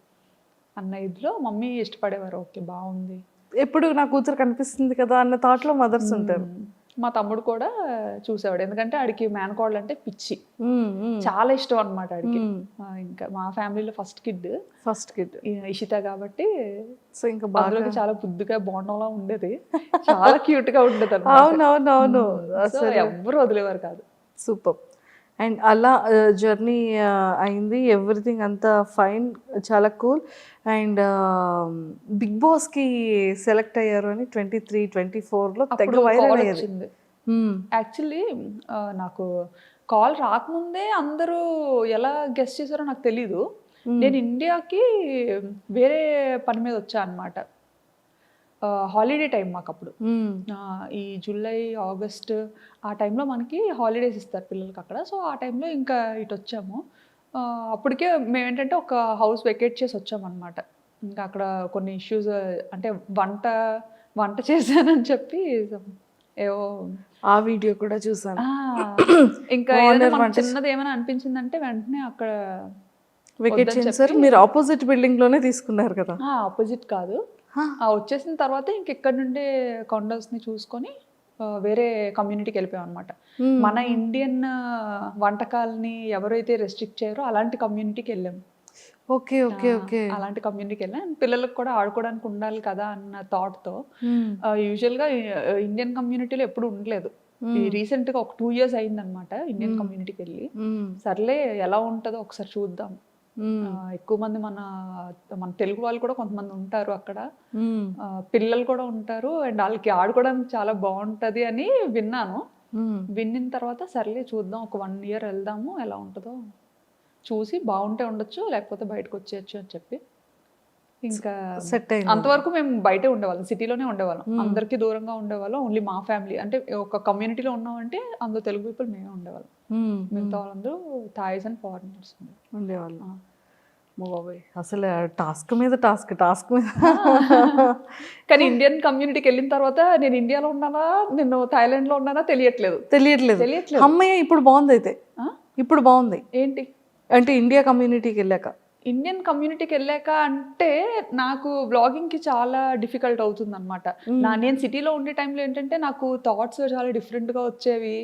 [SPEAKER 2] అన్న ఇదిలో మమ్మీ ఇష్టపడేవారు. ఓకే బాగుంది, ఎప్పుడు నా కూతురు కనిపిస్తుంది కదా అన్న థాట్లో మదర్స్ ఉంటారు. మా తమ్ముడు కూడా చూసేవాడు, ఎందుకంటే ఆడికి మేనకోడలు అంటే పిచ్చి, చాలా ఇష్టం అనమాట ఆడికి. ఇంకా మా ఫ్యామిలీలో ఫస్ట్ కిడ్ ఇషిత కాబట్టి, సో ఇంకా బాగా చాలా బుద్ధిగా బోండంలా ఉండేది, చాలా క్యూట్ గా ఉండేది
[SPEAKER 1] అవునవునవును,
[SPEAKER 2] అసలు ఎవ్వరు వదిలేవారు కాదు.
[SPEAKER 1] సూపర్. అండ్ అలా జర్నీ అయింది, ఎవ్రీథింగ్ అంతా ఫైన్, చాలా కూల్. అండ్ బిగ్ బాస్కి సెలెక్ట్ అయ్యారు అని 23-24లో తెగ వైరల్ అయ్యింది.
[SPEAKER 2] యాక్చువల్లీ నాకు కాల్ రాకముందే అందరూ ఎలా గెస్ట్ చేశారో నాకు తెలీదు. నేను ఇండియాకి వేరే పని మీద వచ్చా అనమాట. హాలిడే టైం మాకు అప్పుడు.
[SPEAKER 1] మ్మ్.
[SPEAKER 2] ఈ జూలై ఆగస్ట్ ఆ టైంలో మనకి హాలిడేస్ ఇస్తారు పిల్లలకి అక్కడ. సో ఆ టైంలో ఇంకా ఇటు వచ్చాము. అప్పటికే మేమేంటంటే ఒక హౌస్ వెకేట్ చేసి వచ్చామన్నమాట. ఇంకా అక్కడ కొన్ని ఇష్యూస్ అంటే వంట వంట చేశానని చెప్పి ఏవో
[SPEAKER 1] ఆ వీడియో కూడా చూసాను.
[SPEAKER 2] ఆ, ఇంకా ఏదైనా మనకు చిన్నది ఏమైనా అనిపించిందంటే వెంటనే అక్కడ
[SPEAKER 1] వికెట్ చేశారు. మీరు ఆపోజిట్ బిల్డింగ్ లోనే తీసుకున్నారు కదా?
[SPEAKER 2] ఆపోజిట్ కాదు, వచ్చేసిన తర్వాత ఇంక ఇక్కడ నుండే కాండోస్ని చూసుకొని వేరే కమ్యూనిటీకి వెళ్ళిపోయాం అనమాట. మన ఇండియన్ వంటకాలని ఎవరైతే రెస్ట్రిక్ట్ చేయరో అలాంటి కమ్యూనిటీకి వెళ్ళాము.
[SPEAKER 1] Okay okay okay.
[SPEAKER 2] అలాంటి కమ్యూనిటీకి వెళ్ళాం. పిల్లలకు కూడా ఆడుకోవడానికి ఉండాలి కదా అన్న థాట్తో. యూజువల్గా ఇండియన్ కమ్యూనిటీలో ఎప్పుడు ఉండలేదు. ఈ రీసెంట్గా ఒక 2 years అయిందనమాట ఇండియన్ కమ్యూనిటీకి వెళ్ళి. సర్లే ఎలా ఉంటుందో ఒకసారి చూద్దాం. ఎక్కువ మంది మన తెలుగు వాళ్ళు కూడా కొంతమంది ఉంటారు అక్కడ, పిల్లలు కూడా ఉంటారు, అండ్ వాళ్ళకి ఆడుకోవడానికి చాలా బాగుంటది అని విన్నాను. విన్న తర్వాత సర్లే చూద్దాం, ఒక 1 year వెళ్దాము, ఎలా ఉంటుందో చూసి బాగుంటే ఉండొచ్చు, లేకపోతే బయటకు వచ్చేయచ్చు అని చెప్పి ఇంకా
[SPEAKER 1] సెట్ అయింది.
[SPEAKER 2] అంతవరకు మేము బయటే ఉండేవాళ్ళం, సిటీలోనే ఉండేవాళ్ళం, అందరికీ దూరంగా ఉండేవాళ్ళం. ఓన్లీ మా ఫ్యామిలీ అంటే ఒక కమ్యూనిటీలో ఉన్నామంటే అందులో తెలుగు పీపుల్ మేమే ఉండేవాళ్ళం. మిగతా వాళ్ళందరూ థాయిస్ అండ్ ఫారినర్స్
[SPEAKER 1] ఉండేవాళ్ళు. బాబోయ్, అసలు టాస్క్ మీద టాస్క్ మీద.
[SPEAKER 2] కానీ ఇండియన్ కమ్యూనిటీకి వెళ్ళిన తర్వాత నేను ఇండియాలో ఉన్నానా నేను థాయిలాండ్లో ఉన్నానా తెలియట్లేదు.
[SPEAKER 1] అమ్మయ్య, ఇప్పుడు బాగుంది. అయితే ఇప్పుడు బాగుంది.
[SPEAKER 2] ఏంటి
[SPEAKER 1] అంటే ఇండియా కమ్యూనిటీకి వెళ్ళాక,
[SPEAKER 2] ఇండియన్ కమ్యూనిటీకి వెళ్ళాక అంటే నాకు వ్లాగింగ్కి చాలా డిఫికల్ట్ అవుతుంది అనమాట. నేను సిటీలో ఉండే టైంలో ఏంటంటే నాకు థాట్స్ చాలా డిఫరెంట్గా వచ్చేవి.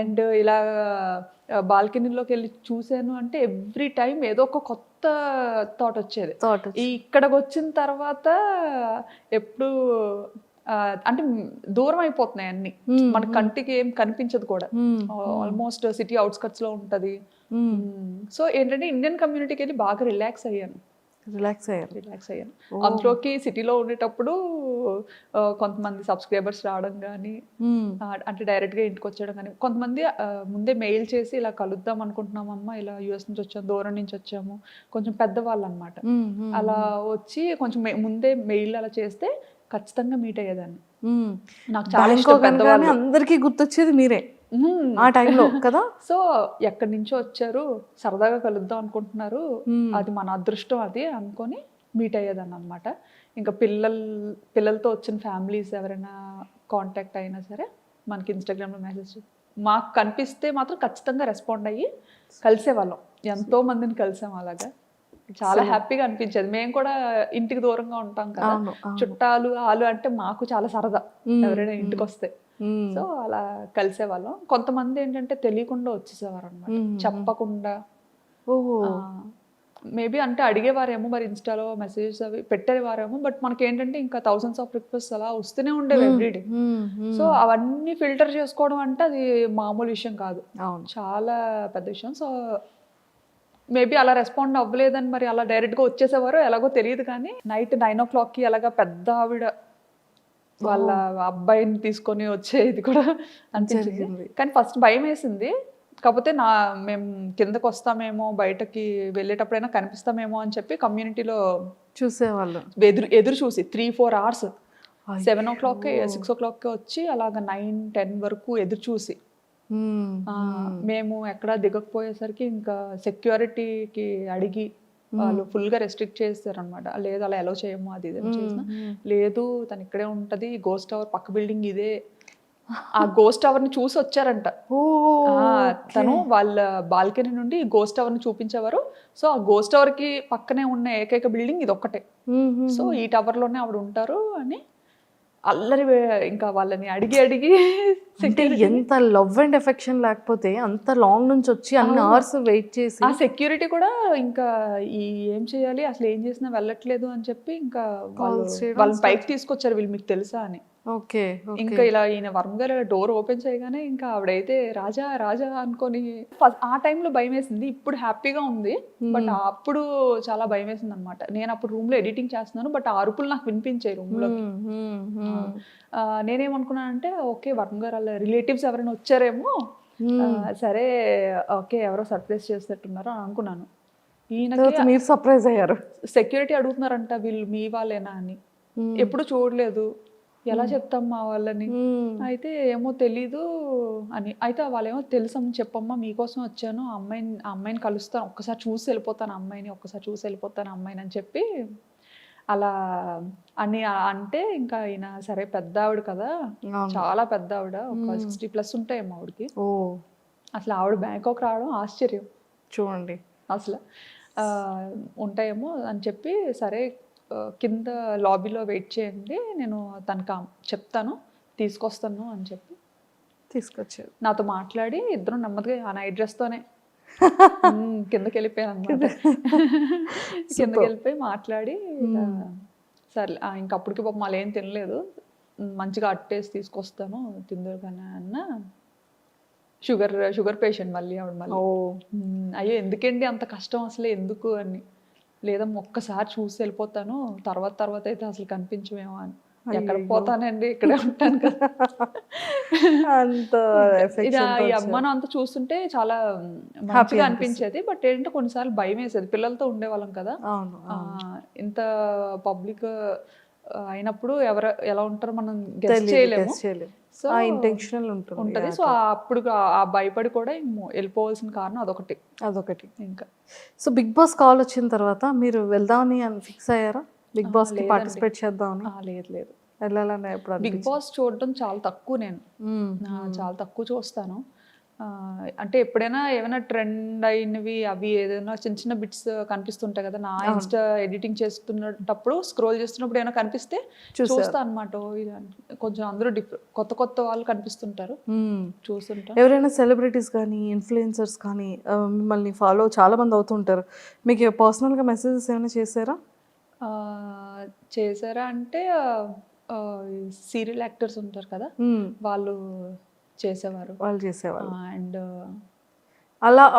[SPEAKER 2] అండ్ ఇలా బాల్కనీలోకి వెళ్ళి చూసాను అంటే ఎవ్రీ టైం ఏదో ఒక కొత్త థాట్ వచ్చేది. ఇక్కడికి వచ్చిన తర్వాత ఎప్పుడు అంటే దూరం అయిపోతున్నాయి అన్ని, మన కంటికి ఏం కనిపించదు కూడా. ఆల్మోస్ట్ సిటీ అవుట్స్కట్స్ లో ఉంటది. సో ఏంటంటే ఇండియన్ కమ్యూనిటీకి వెళ్ళి బాగా రిలాక్స్ అయ్యాను. అందులోకి సిటీలో ఉండేటప్పుడు కొంతమంది సబ్స్క్రైబర్స్ రావడం కానీ, అంటే డైరెక్ట్గా ఇంటికి వచ్చేయడం కానీ, కొంతమంది ముందే మెయిల్ చేసి ఇలా కలుద్దాం అనుకుంటున్నామమ్మా, ఇలా యూఎస్ నుంచి వచ్చాము, దూరం నుంచి వచ్చాము, కొంచెం పెద్దవాళ్ళు అనమాట. అలా వచ్చి కొంచెం ముందే మెయిల్ అలా చేస్తే ఖచ్చితంగా మీట్ అయ్యేదాన్ని. నాకు చాలా ఇష్టం పెద్దవాళ్ళు.
[SPEAKER 1] అందరికీ గుర్తొచ్చేది మీరే ఆ టైంలో కదా.
[SPEAKER 2] సో ఎక్కడి నుంచో వచ్చారు, సరదాగా కలుద్దాం అనుకుంటున్నారు, అది మన అదృష్టం అది అనుకొని మీట్ అయ్యేదాన్ని అనమాట. ఇంకా పిల్లలతో వచ్చిన ఫ్యామిలీస్ ఎవరైనా కాంటాక్ట్ అయినా సరే మనకి ఇన్స్టాగ్రామ్లో మెసేజ్ మాకు కనిపిస్తే మాత్రం ఖచ్చితంగా రెస్పాండ్ అయ్యి కలిసేవాళ్ళం. ఎంతో మందిని కలిసాం అలాగా. చాలా హ్యాపీగా అనిపించేది. మేము కూడా ఇంటికి దూరంగా ఉంటాం కదా, చుట్టాలు ఆలు అంటే మాకు చాలా సరదా ఎవరైనా ఇంటికి వస్తే. సో అలా కలిసేవాళ్ళం. కొంతమంది ఏంటంటే తెలియకుండా వచ్చేసేవారు అనమాట, చెప్పకుండా. మేబీ అంటే అడిగేవారేమో, మరి ఇన్స్టాలో మెసేజెస్ అవి పెట్టేవారేమో, బట్ మనకి ఏంటంటే ఇంకా థౌసండ్స్ ఆఫ్ రిక్వెస్ట్ అలా వస్తూనే ఉండేవి ఎవ్రీడే. సో అవన్నీ ఫిల్టర్ చేసుకోవడం అంటే అది మామూలు విషయం కాదు, చాలా పెద్ద విషయం. సో మేబీ అలా రెస్పాండ్ అవ్వలేదని మరి అలా డైరెక్ట్గా వచ్చేసేవారు ఎలాగో తెలియదు. కానీ నైట్ 9 o'clockకి అలాగా పెద్ద ఆవిడ వాళ్ళ అబ్బాయిని తీసుకొని వచ్చేది కూడా అనిపించింది. కానీ ఫస్ట్ భయం వేసింది. కాకపోతే మేము కిందకు వస్తామేమో, బయటకి వెళ్ళేటప్పుడైనా కనిపిస్తామేమో అని చెప్పి కమ్యూనిటీలో
[SPEAKER 1] చూసేవాళ్ళు.
[SPEAKER 2] ఎదురు చూసి 3-4 hours 7 o'clock 6 o'clock వచ్చి అలాగ 9-10 వరకు ఎదురు చూసి మేము ఎక్కడా దిగకపోయేసరికి ఇంకా సెక్యూరిటీకి అడిగి వాళ్ళు ఫుల్గా రెస్ట్రిక్ట్ చేస్తారనమాట. లేదు అలా ఎలా చేయము, అది ఇది చేసిన లేదు, తను ఇక్కడే ఉంటుంది, గోస్ట్ టవర్ పక్క బిల్డింగ్ ఇదే. ఆ గోస్ట్ టవర్ ని చూసి వచ్చారంట తను, వాళ్ళ బాల్కనీ నుండి గోస్ట్ టవర్ ని చూపించేవారు. సో ఆ గోస్ట్ టవర్ కి పక్కనే ఉన్న ఏకైక బిల్డింగ్ ఇది ఒక్కటే. సో ఈ టవర్ లోనే ఆవిడ ఉంటారు అని అల్లరి ఇంకా వాళ్ళని అడిగి
[SPEAKER 1] ఎంత లవ్ అండ్ ఎఫెక్షన్ లేకపోతే అంత లాంగ్ నుంచి వచ్చి అన్ని అవర్స్ వెయిట్ చేసి,
[SPEAKER 2] ఆ సెక్యూరిటీ కూడా ఇంకా ఏం చేయాలి అసలు ఏం చేసినా వెళ్ళట్లేదు అని చెప్పి ఇంకా వాళ్ళని పైకి తీసుకొచ్చారు, వీళ్ళు మీకు తెలుసా అని.
[SPEAKER 1] ఓకే.
[SPEAKER 2] ఇంకా ఇలా ఈయన వర్మ గారు డోర్ ఓపెన్ చేయగానే ఇంకా ఆవిడైతే రాజా రాజా అనుకొని ఆ టైంలో భయం వేసింది. ఇప్పుడు హ్యాపీగా ఉంది, బట్ అప్పుడు చాలా భయం వేసింది అనమాట. నేను అప్పుడు రూమ్ లో ఎడిటింగ్ చేస్తున్నాను, బట్ ఆ అరుపులు నాకు వినిపించాయి రూమ్ లో. నేనేమనుకున్నానంటే ఓకే వర్మ గారు వాళ్ళ రిలేటివ్స్ ఎవరైనా వచ్చారేమో, సరే ఓకే ఎవరో సర్ప్రైజ్ చేసేటట్టున్నారు అని అనుకున్నాను. ఈయనకి
[SPEAKER 1] మీరు సర్ప్రైజ్ అయ్యారు.
[SPEAKER 2] సెక్యూరిటీ అడుగుతున్నారంట వీళ్ళు మీ వాళ్ళేనా అని, ఎప్పుడు చూడలేదు, ఎలా చెప్తాం మా వాళ్ళని, అయితే ఏమో తెలీదు అని. అయితే వాళ్ళేమో తెలుసమ్మా చెప్పమ్మా మీకోసం వచ్చాను, ఆ అమ్మాయిని కలుస్తాను, ఒక్కసారి చూసి వెళ్ళిపోతాను ఒక్కసారి చూసి వెళ్ళిపోతాను అమ్మాయిని అని చెప్పి అలా అని అంటే ఇంకా ఈయన సరే పెద్ద ఆవిడ కదా, చాలా పెద్ద ఆవిడ, ఒక 60+ ఉంటాయేమో ఆవిడకి.
[SPEAKER 1] ఓ
[SPEAKER 2] అసలు ఆవిడ బ్యాంకాక్ రావడం ఆశ్చర్యం
[SPEAKER 1] చూడండి.
[SPEAKER 2] అసలు. ఉంటాయేమో అని చెప్పి సరే కింద లాబీలో వెయిట్ చేయండి, నేను తనకు చెప్తాను తీసుకొస్తాను అని చెప్పి
[SPEAKER 1] తీసుకొచ్చారు.
[SPEAKER 2] నాతో మాట్లాడి ఇద్దరం నెమ్మదిగా ఆ నైట్ డ్రెస్తోనే కిందకి వెళ్ళిపోయాను అనమాట. కిందకి వెళ్ళిపోయి మాట్లాడి సరే ఇంక అప్పటికి పాపం మళ్ళీ ఏం తినలేదు, మంచిగా అట్టేసి తీసుకొస్తాను తిందురు కానీ అన్న. షుగర్ పేషెంట్ మళ్ళీ ఆవిడ మళ్ళీ. అయ్యో ఎందుకండి అంత కష్టం అసలు ఎందుకు అని. లేదమ్మా ఒక్కసారి చూసి వెళ్ళిపోతాను, తర్వాత అయితే అసలు కనిపించమేమో అని. ఎక్కడికి పోతానండి ఇక్కడే ఉంటాను కదా.
[SPEAKER 1] అంత
[SPEAKER 2] ఈ అమ్మను అంత చూస్తుంటే చాలా మంచిగా అనిపించేది. బట్ ఏంటంటే కొన్నిసార్లు భయం వేసేది, పిల్లలతో ఉండేవాళ్ళం కదా, ఇంత పబ్లిక్ అయినప్పుడు ఎవరు ఎలా ఉంటారో మనం గెస్ చేయలేము. సో
[SPEAKER 1] ఇంటెన్షనల్ ఉంటుంది.
[SPEAKER 2] సో అప్పుడు ఆ భయపడి కూడా వెళ్ళిపోవాల్సిన కారణం అదొకటి ఇంకా.
[SPEAKER 1] సో బిగ్ బాస్ కాల్ వచ్చిన తర్వాత మీరు వెళ్దామని ఫిక్స్ అయ్యారా? బిగ్ బాస్ కి పార్టిసిపేట్ చేద్దామని?
[SPEAKER 2] లేదు.
[SPEAKER 1] వెళ్ళాలని ఎప్పుడు?
[SPEAKER 2] బిగ్ బాస్ చూడడం చాలా తక్కువ, నేను చాలా తక్కువ చూస్తాను. అంటే ఎప్పుడైనా ఏమైనా ట్రెండ్ అయినవి అవి ఏదైనా చిన్న బిట్స్ కనిపిస్తుంటాయి కదా, నా ఇన్స్టా ఎడిటింగ్ చేస్తున్నప్పుడు స్క్రోల్ చేస్తున్నప్పుడు ఏమైనా కనిపిస్తే చూస్తా అనమాట. కొంచెం అందరూ కొత్త వాళ్ళు కనిపిస్తుంటారు, చూస్తుంటా.
[SPEAKER 1] ఎవరైనా సెలబ్రిటీస్ కానీ ఇన్ఫ్లుయెన్సర్స్ కానీ మిమ్మల్ని ఫాలో చాలా మంది అవుతుంటారు, మీకు పర్సనల్గా మెసేజెస్ ఏమైనా
[SPEAKER 2] చేశారా అంటే సీరియల్ యాక్టర్స్ ఉంటారు కదా, వాళ్ళు చేసేవారు. అండ్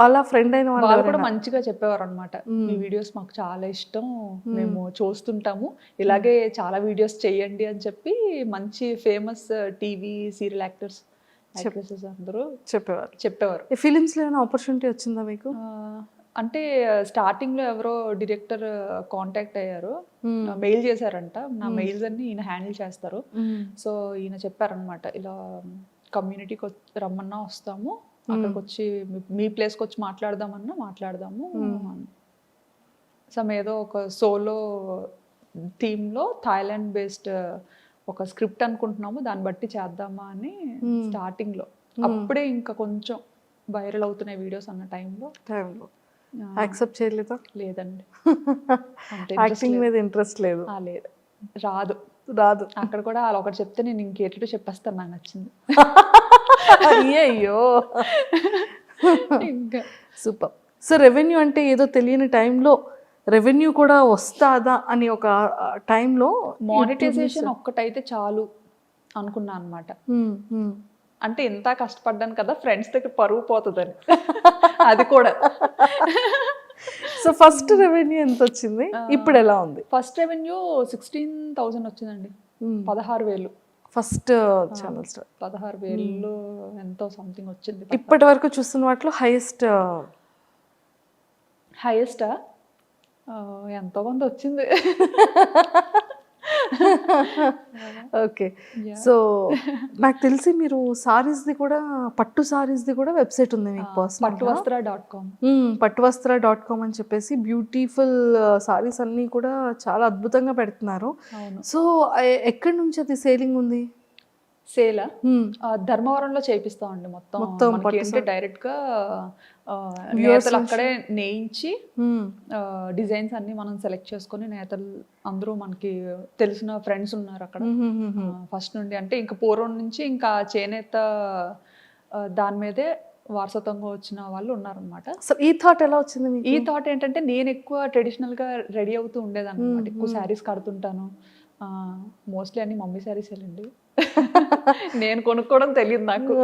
[SPEAKER 1] అలా ఫ్రెండ్ అయిన
[SPEAKER 2] వాళ్ళు కూడా మంచిగా చెప్పేవారు అనమాట, మీ వీడియోస్ మాకు చాలా ఇష్టం, మేము చూస్తుంటాము, ఇలాగే చాలా వీడియోస్ చేయండి అని చెప్పి మంచి ఫేమస్ టీవీ సీరియల్ యాక్టర్స్ అందరూ చెప్పేవారు.
[SPEAKER 1] ఫిలిమ్స్ లో ఏమైనా ఆపర్చునిటీ వచ్చిందా మీకు?
[SPEAKER 2] అంటే స్టార్టింగ్ లో ఎవరో డైరెక్టర్ కాంటాక్ట్ అయ్యారు, మెయిల్ చేశారంట, నా మెయిల్స్ అన్ని ఈయన హ్యాండిల్ చేస్తారు. సో ఈయన చెప్పారనమాట, ఇలా కమ్యూనిటీకి రమ్మన్నా వస్తాము, అక్కడికి వచ్చి మీ ప్లేస్కి వచ్చి మాట్లాడదాము. సమ్ ఏదో ఒక సోలో థీమ్లో థాయిలాండ్ బేస్డ్ ఒక స్క్రిప్ట్ అనుకుంటున్నాము, దాన్ని బట్టి చేద్దామా అని స్టార్టింగ్లో. అప్పుడే ఇంకా కొంచెం వైరల్ అవుతున్నాయి వీడియోస్ అన్న టైంలో
[SPEAKER 1] యాక్సెప్ట్ చేయలేదా?
[SPEAKER 2] లేదండి,
[SPEAKER 1] యాక్టింగ్ మీద ఇంట్రెస్ట్ లేదు.
[SPEAKER 2] లేదు, రాదు. అక్కడ కూడా వాళ్ళు ఒకటి చెప్తే నేను ఇంకేటో చెప్పేస్తాను, నాకు నచ్చింది.
[SPEAKER 1] అయ్యో ఇంకా సూపర్. సో రెవెన్యూ అంటే ఏదో తెలియని టైంలో రెవెన్యూ కూడా వస్తాదా అని ఒక టైంలో
[SPEAKER 2] మానిటైజేషన్ ఒక్కటైతే చాలు అనుకున్నా అనమాట. అంటే ఎంత కష్టపడ్డాను కదా, ఫ్రెండ్స్ దగ్గర పరువు పోతుందని. అది కూడా.
[SPEAKER 1] సో ఫస్ట్ రెవెన్యూ ఎంత వచ్చింది, ఇప్పుడు ఎలా ఉంది?
[SPEAKER 2] ఫస్ట్ రెవెన్యూ 16,000 వచ్చిందండి, 16,000
[SPEAKER 1] ఫస్ట్ ఛానల్ స్టార్.
[SPEAKER 2] 16,000 ఎంతో సంథింగ్ వచ్చింది
[SPEAKER 1] ఇప్పటి వరకు చూస్తున్న వాటిలో హైయెస్టా
[SPEAKER 2] ఎంతో మంది వచ్చింది.
[SPEAKER 1] ఓకే. సో నాకు తెలిసి మీరు సారీస్ది కూడా పట్టు సారీస్ది కూడా వెబ్సైట్ ఉంది మీకు పర్సనల్, పట్టువస్త్ర.com అని చెప్పేసి బ్యూటిఫుల్ సారీస్ అన్నీ కూడా చాలా అద్భుతంగా పెడుతున్నారు. సో ఎక్కడి నుంచి అది సేలింగ్ ఉంది?
[SPEAKER 2] సేలా ధర్మవరంలో చేపిస్తామండి మొత్తం డైరెక్ట్ గా నేతలు అక్కడే నేయించి డిజైన్స్ అన్ని మనం సెలెక్ట్ చేసుకొని, నేతలు అందరూ మనకి తెలిసిన ఫ్రెండ్స్ ఉన్నారు అక్కడ ఫస్ట్ నుండి. అంటే ఇంకా పూర్వం నుంచి ఇంకా చేనేత దాని మీదే వారసత్వంగా వచ్చిన వాళ్ళు ఉన్నారనమాట.
[SPEAKER 1] సో ఈ థాట్ ఎలా వచ్చింది?
[SPEAKER 2] ఈ థాట్ ఏంటంటే నేను ఎక్కువ ట్రెడిషనల్ గా రెడీ అవుతూ ఉండేదాన్ని అనమాట, ఎక్కువ శారీస్ కడుతుంటాను, మోస్ట్లీ అన్ని మమ్మీ శారీస్ వెళ్ళండి, నేను కొనుక్కోవడం తెలియదు నాకు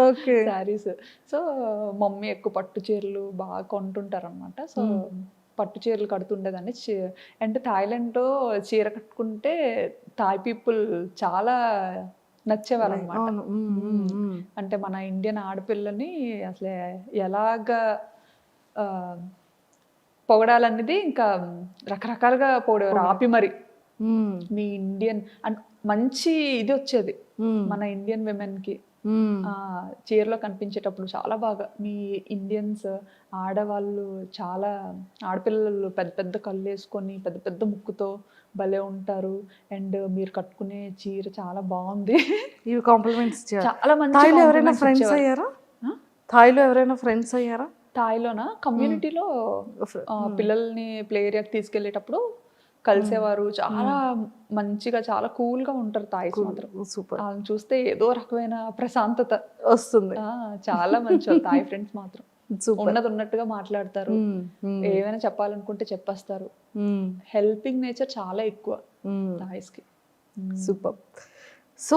[SPEAKER 2] శారీస్. సో మమ్మీ ఎక్కువ పట్టు చీరలు బాగా కొంటుంటారు అనమాట. సో పట్టు చీరలు కడుతుండేదాన్ని. అంటే థాయిలాండ్లో చీర కట్టుకుంటే థాయ్ పీపుల్ చాలా నచ్చేవారు అనమాట. అంటే మన ఇండియన్ ఆడపిల్లని అసలు ఎలాగా పొగడాలనేది ఇంకా రకరకాలుగా పొగడేవారు, ఆపి మరి
[SPEAKER 1] మ్మ్.
[SPEAKER 2] మీ ఇండియన్ అండ్ మంచి ఇది వచ్చేది
[SPEAKER 1] మ్మ్.
[SPEAKER 2] మన ఇండియన్ విమెన్కి
[SPEAKER 1] మ్మ్.
[SPEAKER 2] చీరలో కనిపించేటప్పుడు చాలా బాగా మీ ఇండియన్స్ ఆడవాళ్ళు చాలా ఆడపిల్లలు పెద్ద పెద్ద కళ్ళు వేసుకొని పెద్ద పెద్ద ముక్కుతో భలే ఉంటారు అండ్ మీరు కట్టుకునే చీర చాలా బాగుంది
[SPEAKER 1] ఇవి కాంప్లిమెంట్స్
[SPEAKER 2] చాలా మంచి
[SPEAKER 1] థాయిలో ఎవరైనా
[SPEAKER 2] compliments
[SPEAKER 1] ఫ్రెండ్స్
[SPEAKER 2] ఇచ్చేవారు.
[SPEAKER 1] అయ్యారా?
[SPEAKER 2] ఆ?
[SPEAKER 1] థాయిలో ఎవరైనా ఫ్రెండ్స్ అయ్యారా?
[SPEAKER 2] థాయిలోన కమ్యూనిటీలో పిల్లల్ని ప్లే ఏరియాకి తీసుకెళ్లేటప్పుడు కలిసేవారు చాలా మంచిగా చాలా కూల్ గా ఉంటారు థాయిస్ మాత్రం
[SPEAKER 1] సూపర్
[SPEAKER 2] వాళ్ళని చూస్తే ఏదో రకమైన ప్రశాంతత
[SPEAKER 1] వస్తుంది.
[SPEAKER 2] చాలా మంచి థాయ్ ఫ్రెండ్స్ మాత్రం
[SPEAKER 1] సూపర్.
[SPEAKER 2] ఉన్నది ఉన్నట్టుగా మాట్లాడతారు ఏమైనా చెప్పాలనుకుంటే చెప్పేస్తారు హెల్పింగ్ నేచర్ చాలా ఎక్కువ థాయిస్ కి
[SPEAKER 1] సూపర్. సో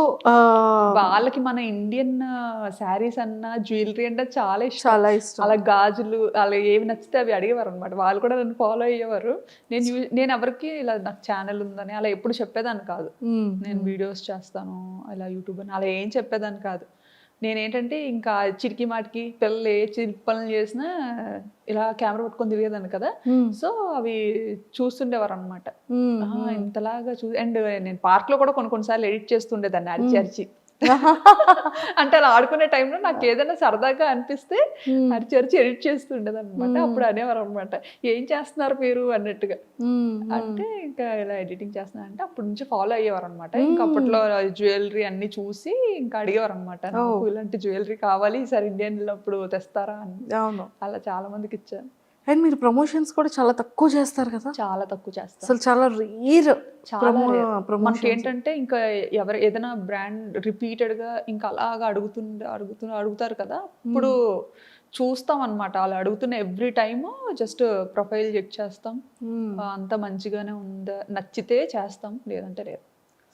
[SPEAKER 2] వాళ్ళకి మన ఇండియన్ శారీస్ అన్న జ్యువెలరీ అంటే చాలా ఇష్టం
[SPEAKER 1] చాలా ఇష్టం.
[SPEAKER 2] అలా గాజులు అలా ఏవి నచ్చితే అవి అడిగేవారు అనమాట వాళ్ళు కూడా నన్ను ఫాలో అయ్యేవారు నేను ఎవరికి ఇలా నాకు ఛానల్ ఉందని అలా ఎప్పుడు చెప్పేదాన్ని కాదు నేను వీడియోస్ చేస్తాను ఇలా యూట్యూబ్ అని అలా ఏం చెప్పేదాన్ని కాదు నేనేంటంటే ఇంకా చిరికి మాటికి పిల్లలు ఏ చిరికి పనులు చేసినా ఇలా కెమెరా పట్టుకొని తిరిగేదాన్ని కదా సో అవి చూస్తుండేవారు అనమాట ఇంతలాగా అండ్ నేను పార్క్ లో కూడా కొన్నిసార్లు ఎడిట్ చేస్తుండేదాన్ని అరిచి అరిచి అంటే అలా ఆడుకునే టైంలో నాకు ఏదైనా సరదాగా అనిపిస్తే అరిచి అరిచి ఎడిట్ చేస్తుండేది అనమాట అప్పుడు అనేవారు అనమాట ఏం చేస్తున్నారు మీరు అన్నట్టుగా అంటే ఇంకా ఇలా ఎడిటింగ్ చేస్తున్నా అంటే అప్పటి నుంచి ఫాలో అయ్యేవారు అనమాట ఇంకా అప్పట్లో జ్యువెలరీ అన్ని చూసి ఇంకా అడిగేవారు అనమాట నాకు ఇలాంటి జ్యువెలరీ కావాలి ఈసారి ఇండియన్ అప్పుడు తెస్తారా అని అలా చాలా మందికి ఇచ్చాను
[SPEAKER 1] అండ్ మీరు ప్రమోషన్స్ కూడా చాలా తక్కువ చేస్తారు కదా?
[SPEAKER 2] చాలా తక్కువ చేస్తారు
[SPEAKER 1] అసలు చాలా రేర్.
[SPEAKER 2] మనకి ఏంటంటే ఇంకా ఎవరు ఏదైనా బ్రాండ్ రిపీటెడ్ గా ఇంకా అలాగా అడుగుతారు కదా ఇప్పుడు చూస్తాం అనమాట అలా అడుగుతున్న every time just profile check చేస్తాం అంత మంచిగానే ఉందా నచ్చితే చేస్తాం లేదంటే లేదు.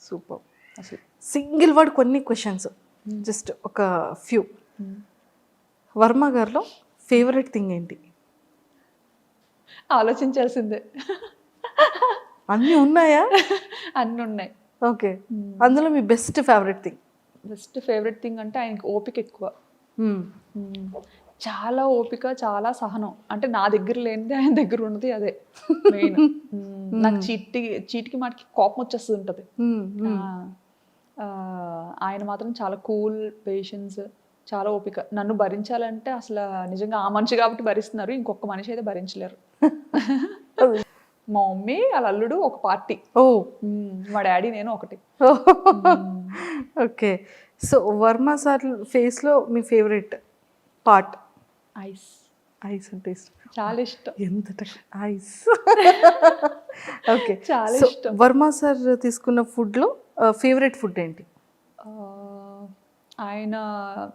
[SPEAKER 1] సూపర్. అసలు సింగిల్ వర్డ్ కొన్ని క్వశ్చన్స్ జస్ట్ ఒక ఫ్యూ. వర్మ గారిలో ఫేవరెట్ థింగ్ ఏంటి?
[SPEAKER 2] ఆలోచించాల్సిందే.
[SPEAKER 1] అన్నీ ఉన్నాయా?
[SPEAKER 2] అన్నీ ఉన్నాయి.
[SPEAKER 1] ఓకే. అందులో మీ best favourite thing?
[SPEAKER 2] Best favourite thing అంటే ఆయనకి ఓపిక ఎక్కువ. చాలా ఓపిక చాలా సహనం అంటే నా దగ్గర లేనిది ఆయన దగ్గర ఉన్నది అదే మెయిన్. నాకు చీటికి మాటికి కోపం వచ్చేస్తుంది ఉంటుంది ఆయన మాత్రం చాలా కూల్ పేషెన్స్ చాలా ఓపిక నన్ను భరించాలంటే అసలు నిజంగా ఆ మనిషి కాబట్టి భరిస్తున్నారు ఇంకొక మనిషి అయితే భరించలేరు. మా మమ్మీ వాళ్ళ అల్లుడు ఒక పార్టీ మా డాడీ నేను ఒకటి.
[SPEAKER 1] Okay. So Varma sir face లో మీ ఫేవరెట్ పార్ట్?
[SPEAKER 2] ఐస్.
[SPEAKER 1] ఐస్ అంటే ఇష్టం.
[SPEAKER 2] చాలా ఇష్టం.
[SPEAKER 1] ఎంత ఐస్. ఓకే.
[SPEAKER 2] చాలా ఇష్టం.
[SPEAKER 1] వర్మ సార్ తీసుకున్న ఫుడ్ లో ఫేవరెట్ ఫుడ్ ఏంటి?
[SPEAKER 2] ఆయన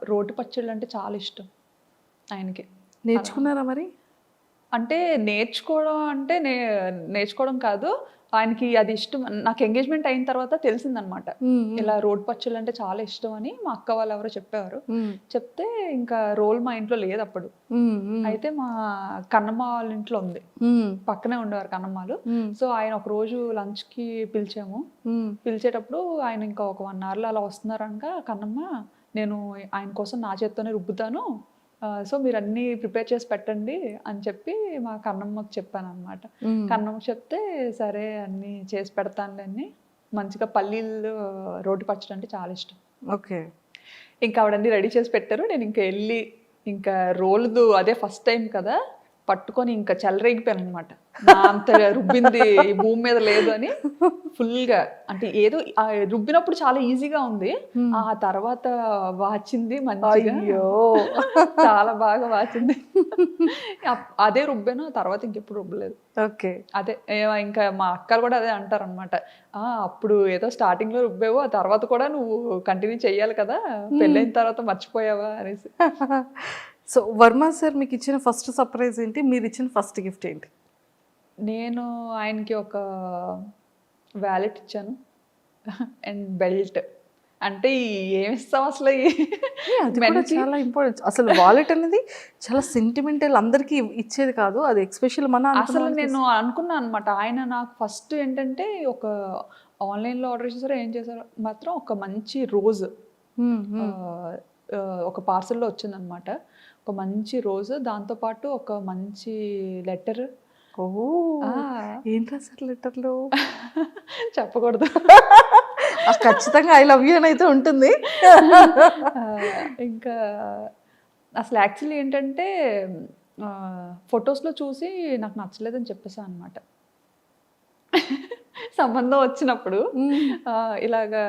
[SPEAKER 2] రోటి పచ్చళ్ళు అంటే చాలా ఇష్టం ఆయనకి.
[SPEAKER 1] నేర్చుకున్నారా మరి?
[SPEAKER 2] అంటే నేర్చుకోవడం అంటే నేర్చుకోవడం కాదు ఆయనకి అది ఇష్టం. నాకు ఎంగేజ్మెంట్ అయిన తర్వాత తెలిసిందనమాట ఇలా రోడ్ పచ్చళ్ళు అంటే చాలా ఇష్టం అని మా అక్క వాళ్ళు ఎవరో చెప్పేవారు. చెప్తే ఇంకా రోల్ మా ఇంట్లో లేదు అప్పుడు. అయితే మా కన్నమ్మ వాళ్ళ ఇంట్లో ఉంది పక్కనే ఉండేవారు కన్నమ్మలు. సో ఆయన ఒక రోజు లంచ్ కి పిలిచాము. పిలిచేటప్పుడు ఆయన ఇంకా ఒక 1 hour లో అలా వస్తున్నారనగా కన్నమ్మ నేను ఆయన కోసం నా చేత్తోనే రుబ్బుతాను సో మీరు అన్ని ప్రిపేర్ చేసి పెట్టండి అని చెప్పి మా కన్నమ్మకి చెప్పాను అనమాట. కన్నమ్మకి చెప్తే సరే అన్ని చేసి పెడతానులే అని మంచిగా పల్లీలు రోటి పచ్చడి అంటే చాలా ఇష్టం.
[SPEAKER 1] ఓకే.
[SPEAKER 2] ఇంకా ఆవిడన్నీ రెడీ చేసి పెట్టారు. నేను ఇంకా వెళ్ళి ఇంకా రోల్దు అదే ఫస్ట్ టైం కదా పట్టుకొని ఇంకా చెలరేగిపోయాను అనమాట. అంత రుబ్బింది ఈ భూమి మీద లేదు అని ఫుల్గా అంటే ఏదో రుబ్బినప్పుడు చాలా ఈజీగా ఉంది ఆ తర్వాత వాచింది మంచిగా చాలా బాగా వాచింది. అదే రుబ్బాను తర్వాత ఇంకెప్పుడు రుబ్బలేదు.
[SPEAKER 1] ఓకే.
[SPEAKER 2] అదే ఇంకా మా అక్కలు కూడా అదే అంటారు అనమాట అప్పుడు ఏదో స్టార్టింగ్ లో రుబ్బావు ఆ తర్వాత కూడా నువ్వు కంటిన్యూ చెయ్యాలి కదా పెళ్ళైన తర్వాత మర్చిపోయావా అనేసి.
[SPEAKER 1] సో వర్మ సార్ మీకు ఇచ్చిన ఫస్ట్ సర్ప్రైజ్ ఏంటి? మీరు ఇచ్చిన ఫస్ట్ గిఫ్ట్ ఏంటి?
[SPEAKER 2] నేను ఆయనకి ఒక వ్యాలెట్ ఇచ్చాను అండ్ బెల్ట్. అంటే ఏమి ఇస్తాం అసలు
[SPEAKER 1] చాలా ఇంపార్టెంట్. అసలు వాలెట్ అనేది చాలా సెంటిమెంటల్ అందరికి ఇచ్చేది కాదు అది ఎక్స్పెషల్ మన
[SPEAKER 2] అసలు నేను అనుకున్నాను అనమాట. ఆయన నాకు ఫస్ట్ ఏంటంటే ఒక ఆన్లైన్లో ఆర్డర్ చేశారో ఏం చేశారో మాత్రం ఒక మంచి రోజ్ ఒక పార్సల్లో వచ్చిందనమాట. ఒక మంచి రోజు దాంతోపాటు ఒక మంచి లెటర్
[SPEAKER 1] ఓ ఏం రాశారు లెటర్లో?
[SPEAKER 2] చెప్పకూడదు.
[SPEAKER 1] ఖచ్చితంగా ఐ లవ్ యూ అని అయితే ఉంటుంది.
[SPEAKER 2] ఇంకా అసలు యాక్చువల్లీ ఏంటంటే ఫొటోస్లో చూసి నాకు నచ్చలేదని చెప్పేసాను అనమాట. సంబంధం వచ్చినప్పుడు ఇలాగా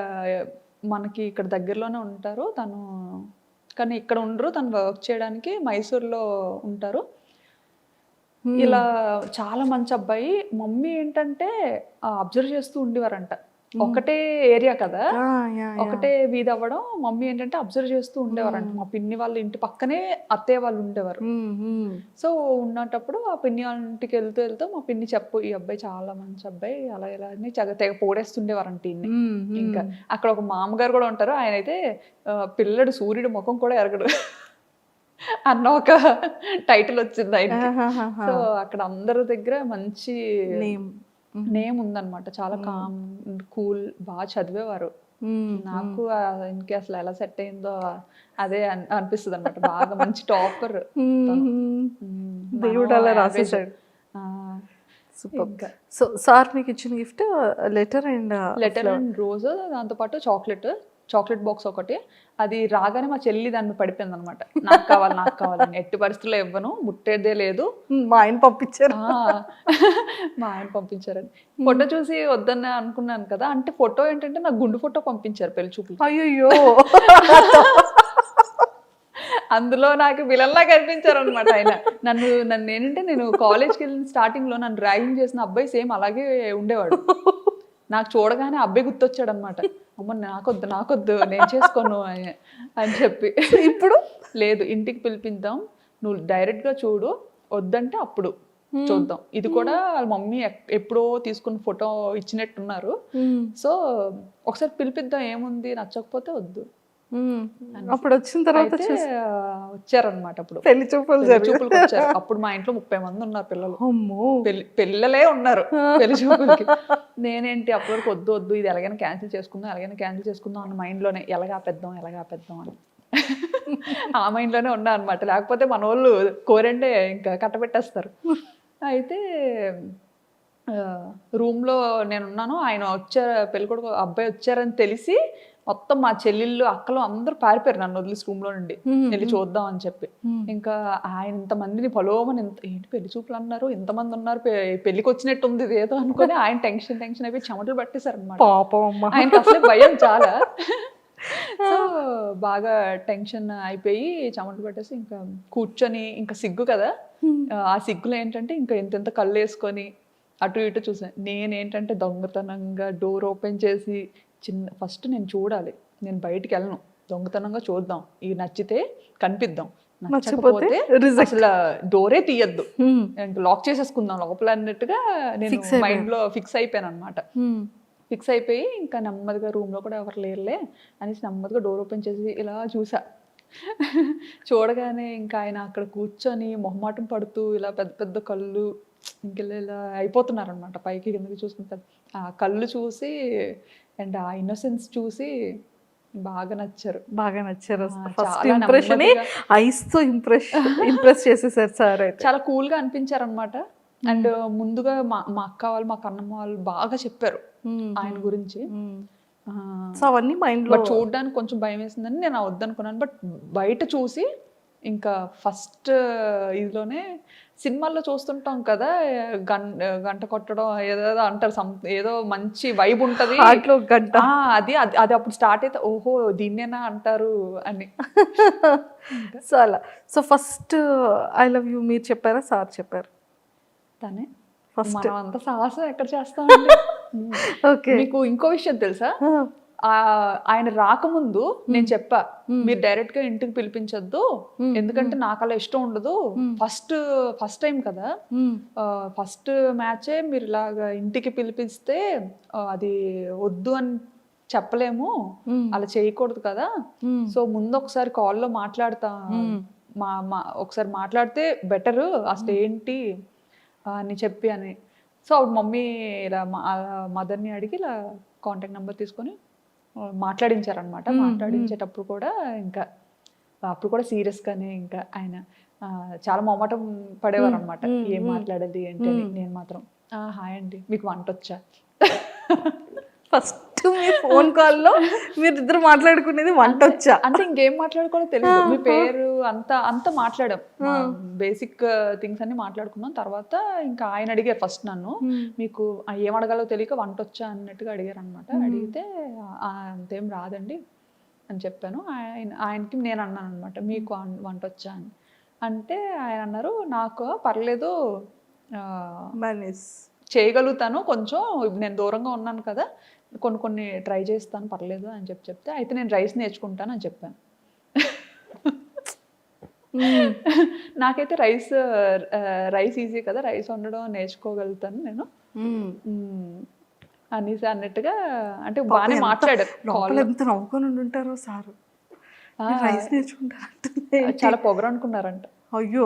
[SPEAKER 2] మనకి ఇక్కడ దగ్గరలోనే ఉంటారు తను, కానీ ఇక్కడ ఉండరు, తను వర్క్ చేయడానికి మైసూర్లో ఉంటారు. ఇలా చాలా మంచి అబ్బాయి. మమ్మీ ఏంటంటే అబ్జర్వ్ చేస్తూ ఉండేవారంట. ఒకటే ఏరియా కదా, ఒకటే వీధి అవ్వడం, మమ్మీ ఏంటంటే అబ్జర్వ్ చేస్తూ ఉండేవారంట. మా పిన్ని వాళ్ళ ఇంటి పక్కనే అత్తయ్య వాళ్ళు ఉండేవారు. సో ఉన్నటప్పుడు ఆ పిన్ని వాళ్ళ ఇంటికి వెళ్తూ వెళ్తూ మా పిన్ని చెప్పు, ఈ అబ్బాయి చాలా మంచి అబ్బాయి, అలా ఇలా అని తెగ పోడేస్తుండేవారంట ఇన్ని. ఇంకా అక్కడ ఒక మామగారు కూడా ఉంటారు, ఆయన అయితే పిల్లడు సూర్యుడు ముఖం కూడా ఎరగడు అన్న ఒక టైటిల్ వచ్చింది ఆయనకి. సో అక్కడ అందరి దగ్గర మంచి నేమ్ ఉందన్నమాట. చాలా కామ్ కూల్, బాగా చదివేవారు. నాకు ఇంకే అసలు ఎలా సెట్ అయిందో అదే అనిపిస్తుంది అనమాట. బాగా మంచి టాపర్.
[SPEAKER 1] దేవుడు అలా రాసేసాడు. సో సార్ మీకు ఇచ్చిన గిఫ్ట్ లెటర్ అండ్
[SPEAKER 2] రోజ్, దాంతోపాటు చాక్లెట్ బాక్స్ ఒకటి. అది రాగానే మా చెల్లి దాన్ని పడిపోయింది అనమాట. నాకు కావాలని. ఎట్టి పరిస్థితుల్లో ఇవ్వను, ముట్టేదే లేదు.
[SPEAKER 1] మా ఆయన పంపించారు.
[SPEAKER 2] మా ఆయన పంపించారని ఫోటో చూసి వద్దన్న అనుకున్నాను కదా. అంటే ఫోటో ఏంటంటే నాకు గుండు ఫోటో పంపించారు పెళ్లి చూపులు.
[SPEAKER 1] అయ్యో
[SPEAKER 2] అందులో నాకు విలన్లా కనిపించారు అనమాట ఆయన. నన్ను ఏంటంటే నేను కాలేజ్కి వెళ్ళిన స్టార్టింగ్ లో నన్ను ర్యాగింగ్ చేసిన అబ్బాయి సేమ్ అలాగే ఉండేవాడు. నాకు చూడగానే అబ్బాయి గుర్తొచ్చాడు అనమాట. అమ్మ నాకొద్దు నేను చేసుకోను అని చెప్పి. ఇప్పుడు లేదు, ఇంటికి పిలిపిద్దాం, నువ్వు డైరెక్ట్గా చూడు, వద్దంటే అప్పుడు చూద్దాం. ఇది కూడా వాళ్ళ మమ్మీ ఎప్పుడో తీసుకున్న ఫోటో ఇచ్చినట్టున్నారు. సో ఒకసారి పిలిపిద్దాం, ఏముంది, నచ్చకపోతే వద్దు.
[SPEAKER 1] అప్పుడు వచ్చిన తర్వాత
[SPEAKER 2] వచ్చారనమాట. అప్పుడు
[SPEAKER 1] పెళ్లి చూపులకు
[SPEAKER 2] వచ్చారు. అప్పుడు మా ఇంట్లో 30 మంది ఉన్నారు పిల్లలు. పిల్లలే ఉన్నారు పెళ్లి చూపులకి. నేనేంటి అప్పటి వరకు వద్దు ఇది ఎలాగైనా క్యాన్సిల్ చేసుకుందాం అన్న మైండ్లోనే ఎలాగా పెద్దాం అని ఆ మైండ్లోనే ఉన్నా అనమాట. లేకపోతే మన వాళ్ళు కోరండే ఇంకా కట్టబెట్టేస్తారు. అయితే రూమ్లో నేనున్నాను, ఆయన పెళ్ళికొడుకు అబ్బాయి వచ్చారని తెలిసి మొత్తం మా చెల్లెళ్ళు అక్కలు అందరూ పారిపోయారు నన్ను వదిలేసి రూమ్లో నుండి, వెళ్ళి చూద్దాం అని చెప్పి. ఇంకా ఆయన ఇంతమందిని పొలోమని ఏంటి పెళ్లి చూపులు అన్నారు, ఇంతమంది ఉన్నారు, పెళ్లికి వచ్చినట్టు ఉంది ఏదో అనుకుని ఆయన టెన్షన్ అయిపోయి చెమటలు పట్టేశారు అనమాట. ఆయనకి అసలే భయం చాలా. సో బాగా టెన్షన్ అయిపోయి చెమటలు పట్టేసి ఇంకా కూర్చొని, ఇంకా సిగ్గు కదా, ఆ సిగ్గులో ఏంటంటే ఇంకా ఎంత కళ్ళు వేసుకొని అటు ఇటు చూసాను. నేనేంటంటే దొంగతనంగా డోర్ ఓపెన్ చేసి ఫస్ట్ నేను చూడాలి, నేను బయటికి వెళ్ళను, దొంగతనంగా చూద్దాం, ఇది నచ్చితే కనిపిద్దాం, నచ్చకపోతే అసలు డోరే తీయద్దు, లాక్ చేసేసుకుందాం లోపల అన్నట్టుగా నేను మైండ్లో ఫిక్స్ అయిపోయాను అనమాట. ఫిక్స్ అయిపోయి ఇంకా నెమ్మదిగా రూమ్లో కూడా ఎవరు లేరులే అనేసి నెమ్మదిగా డోర్ ఓపెన్ చేసి ఇలా చూసా. చూడగానే ఇంకా ఆయన అక్కడ కూర్చొని మొహమాటం పడుతూ ఇలా పెద్ద పెద్ద కళ్ళు ఇలా అయిపోతున్నారు అనమాట, పైకి కిందకి చూసుకుంటారు. ఆ కళ్ళు చూసి అండ్ ఆ ఇన్నోసెన్స్ చూసి బాగా నచ్చారు.
[SPEAKER 1] ఫస్ట్ ఇంప్రెషన్ ఐస్ తో ఇంప్రెస్ చేసేసారు సార్.
[SPEAKER 2] చాలా కూల్ గా అనిపించారు అనమాట. అండ్ ముందుగా మా అక్క వాళ్ళు, మా కన్నమ్మ వాళ్ళు బాగా చెప్పారు ఆయన గురించి.
[SPEAKER 1] అవన్నీ మైండ్ లో
[SPEAKER 2] చూడడానికి కొంచెం భయం వేసిందని నేను వద్దనుకున్నాను. బట్ బయట చూసి ఇంకా ఫస్ట్ ఇదిలోనే సినిమాల్లో చూస్తుంటాం కదా, గంట కొట్టడం ఏదో అంటారు, ఏదో మంచి వైబ్ ఉంటుంది గంట, అది అప్పుడు స్టార్ట్ అయితే ఓహో దీన్నేనా అంటారు అని.
[SPEAKER 1] సో అలా so first I love you మీరు చెప్పారా సార్ చెప్పారు?
[SPEAKER 2] తనే ఫస్ట్. మనం అంత సాహసం ఎక్కడ చేస్తామండి.
[SPEAKER 1] ఓకే,
[SPEAKER 2] మీకు ఇంకో విషయం తెలుసా, ఆయన రాకముందు నేను చెప్పా, మీరు డైరెక్ట్ గా ఇంటికి పిలిపించొద్దు, ఎందుకంటే నాకు అలా ఇష్టం ఉండదు, ఫస్ట్ టైం కదా, ఫస్ట్ మ్యాచే మీరు ఇలాగా ఇంటికి పిలిపిస్తే అది వద్దు అని చెప్పలేము, అలా చేయకూడదు కదా, సో ముందు ఒకసారి కాల్లో మాట్లాడతా, ఒకసారి మాట్లాడితే బెటరు అసలు ఏంటి అని చెప్పి అని. సో అప్పుడు మమ్మీ ఇలా మదర్ని అడిగి ఇలా కాంటాక్ట్ నెంబర్ తీసుకొని మాట్లాడించారనమాట. మాట్లాడించేటప్పుడు కూడా ఇంకా అప్పుడు కూడా సీరియస్గానే ఇంకా ఆయన చాలా మొహమాటం పడేవారు అనమాట, ఏం మాట్లాడాలి ఏంటి అని. నేను మాత్రం హాయ్ అండి మీకు వంట వచ్చా.
[SPEAKER 1] ఫస్ట్ మీ ఫోన్ కాల్లో మీరు ఇద్దరు మాట్లాడుకునేది వంట వచ్చా
[SPEAKER 2] అంటే ఇంకేం మాట్లాడుకోవడం తెలియదు, మీ పేరు అంతా మాట్లాడాం, బేసిక్ థింగ్స్ అన్ని మాట్లాడుకున్నాం. తర్వాత ఇంకా ఆయన అడిగారు ఫస్ట్ నన్ను, మీకు ఏం అడగాలో తెలియక వంట వచ్చా అన్నట్టుగా అడిగారు అనమాట. అడిగితే అంతేం రాదండి అని చెప్పాను. ఆయనకి నేను అన్నాను అనమాట, మీకు వంట వచ్చా అని. అంటే ఆయన అన్నారు, నాకు పర్లేదు చేయగలుగుతాను కొంచెం, నేను దూరంగా ఉన్నాను కదా, కొన్ని ట్రై చేస్తాను పర్లేదు అని చెప్తే, అయితే నేను రైస్ నేర్చుకుంటాను అని చెప్పాను. నాకైతే రైస్ ఈజీ కదా, రైస్ వండడం నేర్చుకోగలుగుతాను నేను అనేసి అన్నట్టుగా, అంటే బాగానే మాట్లాడారు.
[SPEAKER 1] ఎంత నవ్వుకొని ఉంటారో సార్, రైస్ నేర్చుకుంటారు,
[SPEAKER 2] చాలా పొగరు అనుకున్నారంట.
[SPEAKER 1] అయ్యో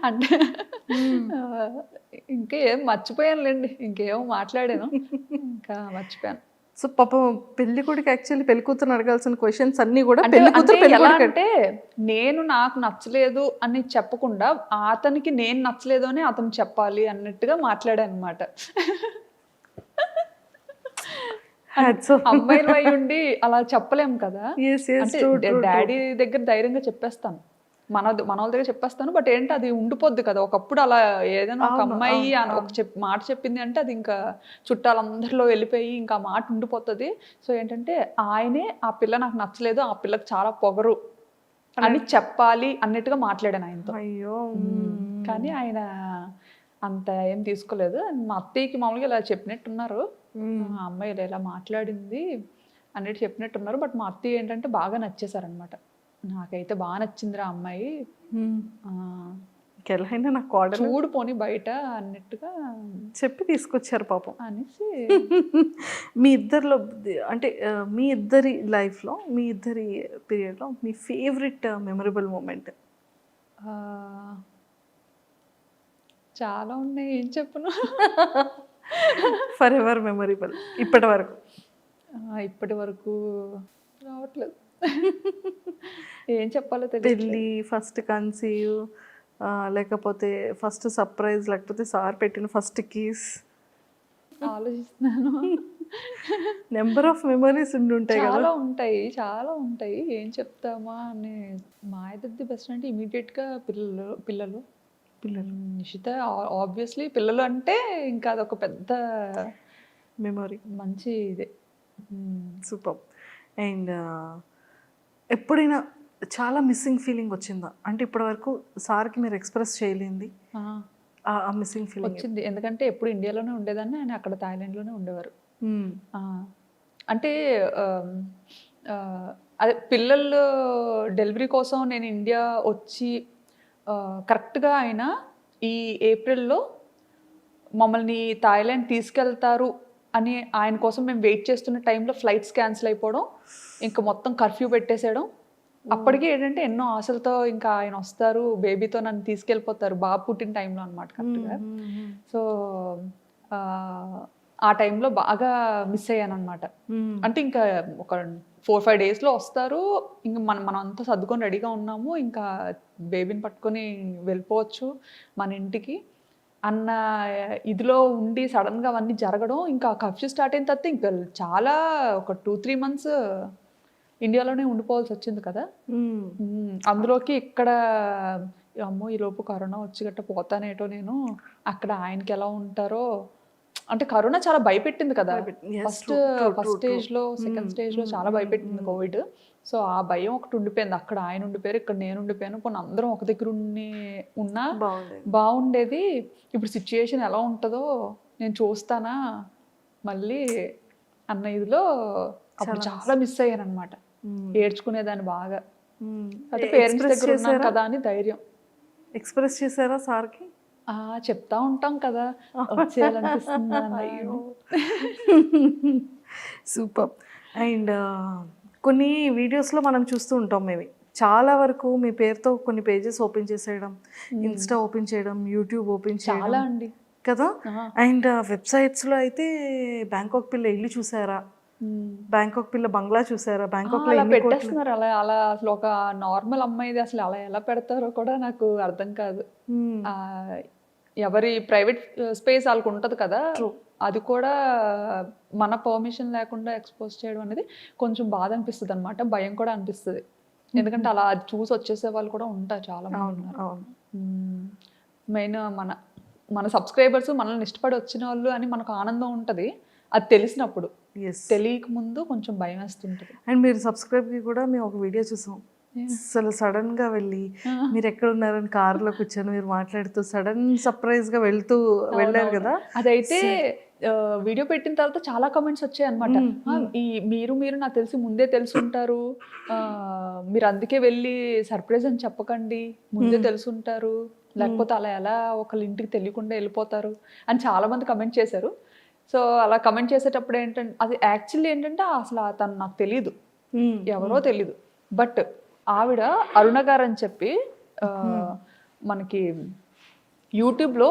[SPEAKER 2] అంటే ఇంకేం మర్చిపోయానులేండి, ఇంకేమో మాట్లాడాను, ఇంకా మర్చిపోయాను.
[SPEAKER 1] సో పాపం పెళ్లి కొడుకు యాక్చువల్లీ పెళ్లి కూతురు అడగాల్సిన క్వశ్చన్స్ అన్ని కూడా
[SPEAKER 2] అంటే నేను నాకు నచ్చలేదు అని చెప్పకుండా అతనికి నేను నచ్చలేదు అని అతను చెప్పాలి అన్నట్టుగా మాట్లాడాను అనమాట. అమ్మాయిలు అయి ఉండి అలా చెప్పలేము కదా, అంటే డాడీ దగ్గర ధైర్యంగా చెప్పేస్తాను, మన వాళ్ళ దగ్గర చెప్పేస్తాను. బట్ ఏంటి అది ఉండిపోద్ది కదా, ఒకప్పుడు అలా ఏదైనా ఒక అమ్మాయి ఒక మాట చెప్పింది అంటే అది ఇంకా చుట్టాలందరిలో వెళ్ళిపోయి ఇంకా ఆ మాట ఉండిపోతుంది. సో ఏంటంటే ఆయనే ఆ పిల్ల నాకు నచ్చలేదు, ఆ పిల్లకి చాలా పొగరు అని చెప్పాలి అన్నట్టుగా మాట్లాడాను ఆయనతో.
[SPEAKER 1] అయ్యో
[SPEAKER 2] కానీ ఆయన అంత ఏం తీసుకోలేదు. మా అత్తయ్యకి మామూలుగా ఇలా చెప్పినట్టున్నారు, ఆ అమ్మాయి ఇలా మాట్లాడింది అన్నట్టు చెప్పినట్టున్నారు. బట్ మా అత్తయ్య ఏంటంటే బాగా నచ్చేసారనమాట, నాకైతే బాగా నచ్చిందిరా అమ్మాయి,
[SPEAKER 1] ఇంకెలాగైనా నాకు ఆర్డర్
[SPEAKER 2] చూడు పోనీ బయట అన్నట్టుగా
[SPEAKER 1] చెప్పి తీసుకొచ్చారు పాపం
[SPEAKER 2] అనేసి.
[SPEAKER 1] మీ ఇద్దరిలో అంటే మీ ఇద్దరి లైఫ్లో, మీ ఇద్దరి పీరియడ్లో మీ ఫేవరెట్ మెమరబుల్ మూమెంట్?
[SPEAKER 2] చాలా ఉన్నాయి, ఏం చెప్పను.
[SPEAKER 1] ఫర్ ఎవర్ మెమరబుల్ ఇప్పటి వరకు
[SPEAKER 2] రావట్లేదు, ఏం చెప్పాలో తెలియదు.
[SPEAKER 1] పెళ్ళి, ఫస్ట్ కన్సీవ్, లేకపోతే ఫస్ట్ సర్ప్రైజ్, లేకపోతే సార్ పెట్టిన ఫస్ట్ కిస్,
[SPEAKER 2] ఆలోచిస్తున్నాను.
[SPEAKER 1] నెంబర్ ఆఫ్ మెమరీస్ ఉంటాయి,
[SPEAKER 2] చాలా ఉంటాయి, ఏం చెప్తామా అని. మా ఇద్దరిది బెస్ట్ అంటే ఇమీడియట్గా పిల్లలు నిషిత ఆబ్వియస్లీ. పిల్లలు అంటే ఇంకా అదొక పెద్ద
[SPEAKER 1] మెమరీ,
[SPEAKER 2] మంచి ఇదే.
[SPEAKER 1] సూపర్. అండ్ ఎప్పుడైనా చాలా మిస్సింగ్ ఫీలింగ్ వచ్చిందా? అంటే ఇప్పటి వరకు సార్కి మీరు ఎక్స్ప్రెస్ చేయలేంది ఆ మిస్సింగ్ ఫీలింగ్
[SPEAKER 2] వచ్చింది. ఎందుకంటే ఎప్పుడు ఇండియాలోనే ఉండేదాన్ని, ఆయన అక్కడ థాయిలాండ్లోనే ఉండేవారు. అంటే అదే పిల్లలు డెలివరీ కోసం నేను ఇండియా వచ్చి కరెక్ట్గా ఆయన ఈ ఏప్రిల్లో మమ్మల్ని థాయిలాండ్ తీసుకెళ్తారు అని ఆయన కోసం మేము వెయిట్ చేస్తున్న టైంలో ఫ్లైట్స్ క్యాన్సిల్ అయిపోవడం, ఇంకా మొత్తం కర్ఫ్యూ పెట్టేసేయడం. అప్పటికి ఏంటంటే ఎన్నో ఆశలతో ఇంకా ఆయన వస్తారు, బేబీతో నన్ను తీసుకెళ్ళిపోతారు, బాబు పుట్టిన టైంలో అనమాట కరెక్ట్గా. సో ఆ టైంలో బాగా మిస్ అయ్యాను అనమాట. అంటే ఇంకా ఒక 4-5 డేస్లో వస్తారు, ఇంకా మనం అంతా సర్దుకొని రెడీగా ఉన్నాము, ఇంకా బేబీని పట్టుకొని వెళ్ళిపోవచ్చు మన ఇంటికి అన్న ఇదిలో ఉండి సడన్గా అవన్నీ జరగడం. ఇంకా కర్ఫ్యూ స్టార్ట్ అయిన తర్వాత ఇంకా చాలా ఒక 2-3 మంత్స్ ఇండియాలోనే ఉండిపోవాల్సి వచ్చింది కదా. అందులోకి ఇక్కడ అమ్మో ఈలోపు కరోనా వచ్చి గట్ట పోతానేటో నేను, అక్కడ ఆయనకి ఎలా ఉంటారో. అంటే కరోనా చాలా భయపెట్టింది కదా, ఫస్ట్ స్టేజ్లో, సెకండ్ స్టేజ్లో చాలా భయపెట్టింది కోవిడ్. సో ఆ భయం ఒకటి ఉండిపోయింది. అక్కడ ఆయన ఉండిపోయారు, ఇక్కడ నేను ఉండిపోయాను, కొన్ని అందరం ఒక దగ్గర ఉన్నా బాగుండేది. ఇప్పుడు సిచ్యుయేషన్ ఎలా ఉంటుందో నేను చూస్తానా మళ్ళీ అన్న ఇదిలో అప్పుడు చాలా మిస్ అయ్యాను అనమాట. ఏడ్చుకునేదాన్ని బాగా. అంటే పేరెంట్స్ దగ్గర ఉన్నాను కదా అని ధైర్యం.
[SPEAKER 1] ఎక్స్ప్రెస్ చేశారా సార్కి?
[SPEAKER 2] చెప్తా ఉంటాం కదా, వచ్చేయాలనిపిస్తుంది.
[SPEAKER 1] సూపర్. అండ్ కొన్ని వీడియోస్లో మనం చూస్తూ ఉంటాం, మేబీ చాలా వరకు మీ పేరుతో కొన్ని పేజెస్ ఓపెన్ చేసేయడం, ఇన్స్టా ఓపెన్ చేయడం, యూట్యూబ్ ఓపెన్ చేయడం
[SPEAKER 2] చాలా అండి
[SPEAKER 1] కదా. అండ్ వెబ్సైట్స్లో అయితే బ్యాంకాక్ పిల్ల ఇల్లు చూసారా, బ్యాంకాక్ పిల్ల బంగ్లా చూసారా? బ్యాంకాక్ లో
[SPEAKER 2] అలా
[SPEAKER 1] ఎన్ని కోట్లు?
[SPEAKER 2] పెట్టేస్తున్నారు. అలా అలా అసలు ఒక నార్మల్ అమ్మాయిది అసలు అలా ఎలా పెడతారో కూడా నాకు అర్థం కాదు. ఆ, ఎవరి ప్రైవేట్ స్పేస్ వాళ్ళకు ఉంటుంది కదా, అది కూడా మన పర్మిషన్ లేకుండా ఎక్స్పోజ్ చేయడం అనేది కొంచెం బాధ అనిపిస్తుంది అనమాట, భయం కూడా అనిపిస్తుంది. ఎందుకంటే అలా అది చూసి వచ్చేసే వాళ్ళు కూడా ఉంటారు, చాలా మంది ఉన్నారు. మెయిన్ మన మన సబ్స్క్రైబర్స్ మనల్ని ఇష్టపడి వచ్చిన వాళ్ళు అని మనకు ఆనందం ఉంటుంది, అది తెలిసినప్పుడు. తెలియక ముందు కొంచెం భయం వేస్తుంటుంది.
[SPEAKER 1] అండ్ మీరు సబ్స్క్రైబ్కి కూడా మేము ఒక వీడియో చూసాం, అసలు సడన్ గా వెళ్ళి మీరు ఎక్కడ ఉన్నారని కారులో కూర్చొని మీరు మాట్లాడుతూ సడన్ సర్ప్రైజ్ గా వెళ్ళారు కదా.
[SPEAKER 2] అదైతే వీడియో పెట్టిన తర్వాత చాలా కమెంట్స్ వచ్చాయి అనమాట. ఈ మీరు నాకు తెలిసి ముందే తెలుసుంటారు, మీరు అందుకే వెళ్ళి సర్ప్రైజ్ అని చెప్పకండి, ముందే తెలుసుంటారు, లేకపోతే అలా ఎలా ఒకళ్ళ ఇంటికి తెలియకుండా వెళ్ళిపోతారు అని చాలా మంది కమెంట్ చేశారు. సో అలా కమెంట్ చేసేటప్పుడు ఏంటంటే, అది యాక్చువల్లీ ఏంటంటే అసలు తను నాకు తెలీదు, ఎవరో తెలీదు. బట్ ఆవిడ అరుణ గారు అని చెప్పి మనకి యూట్యూబ్లో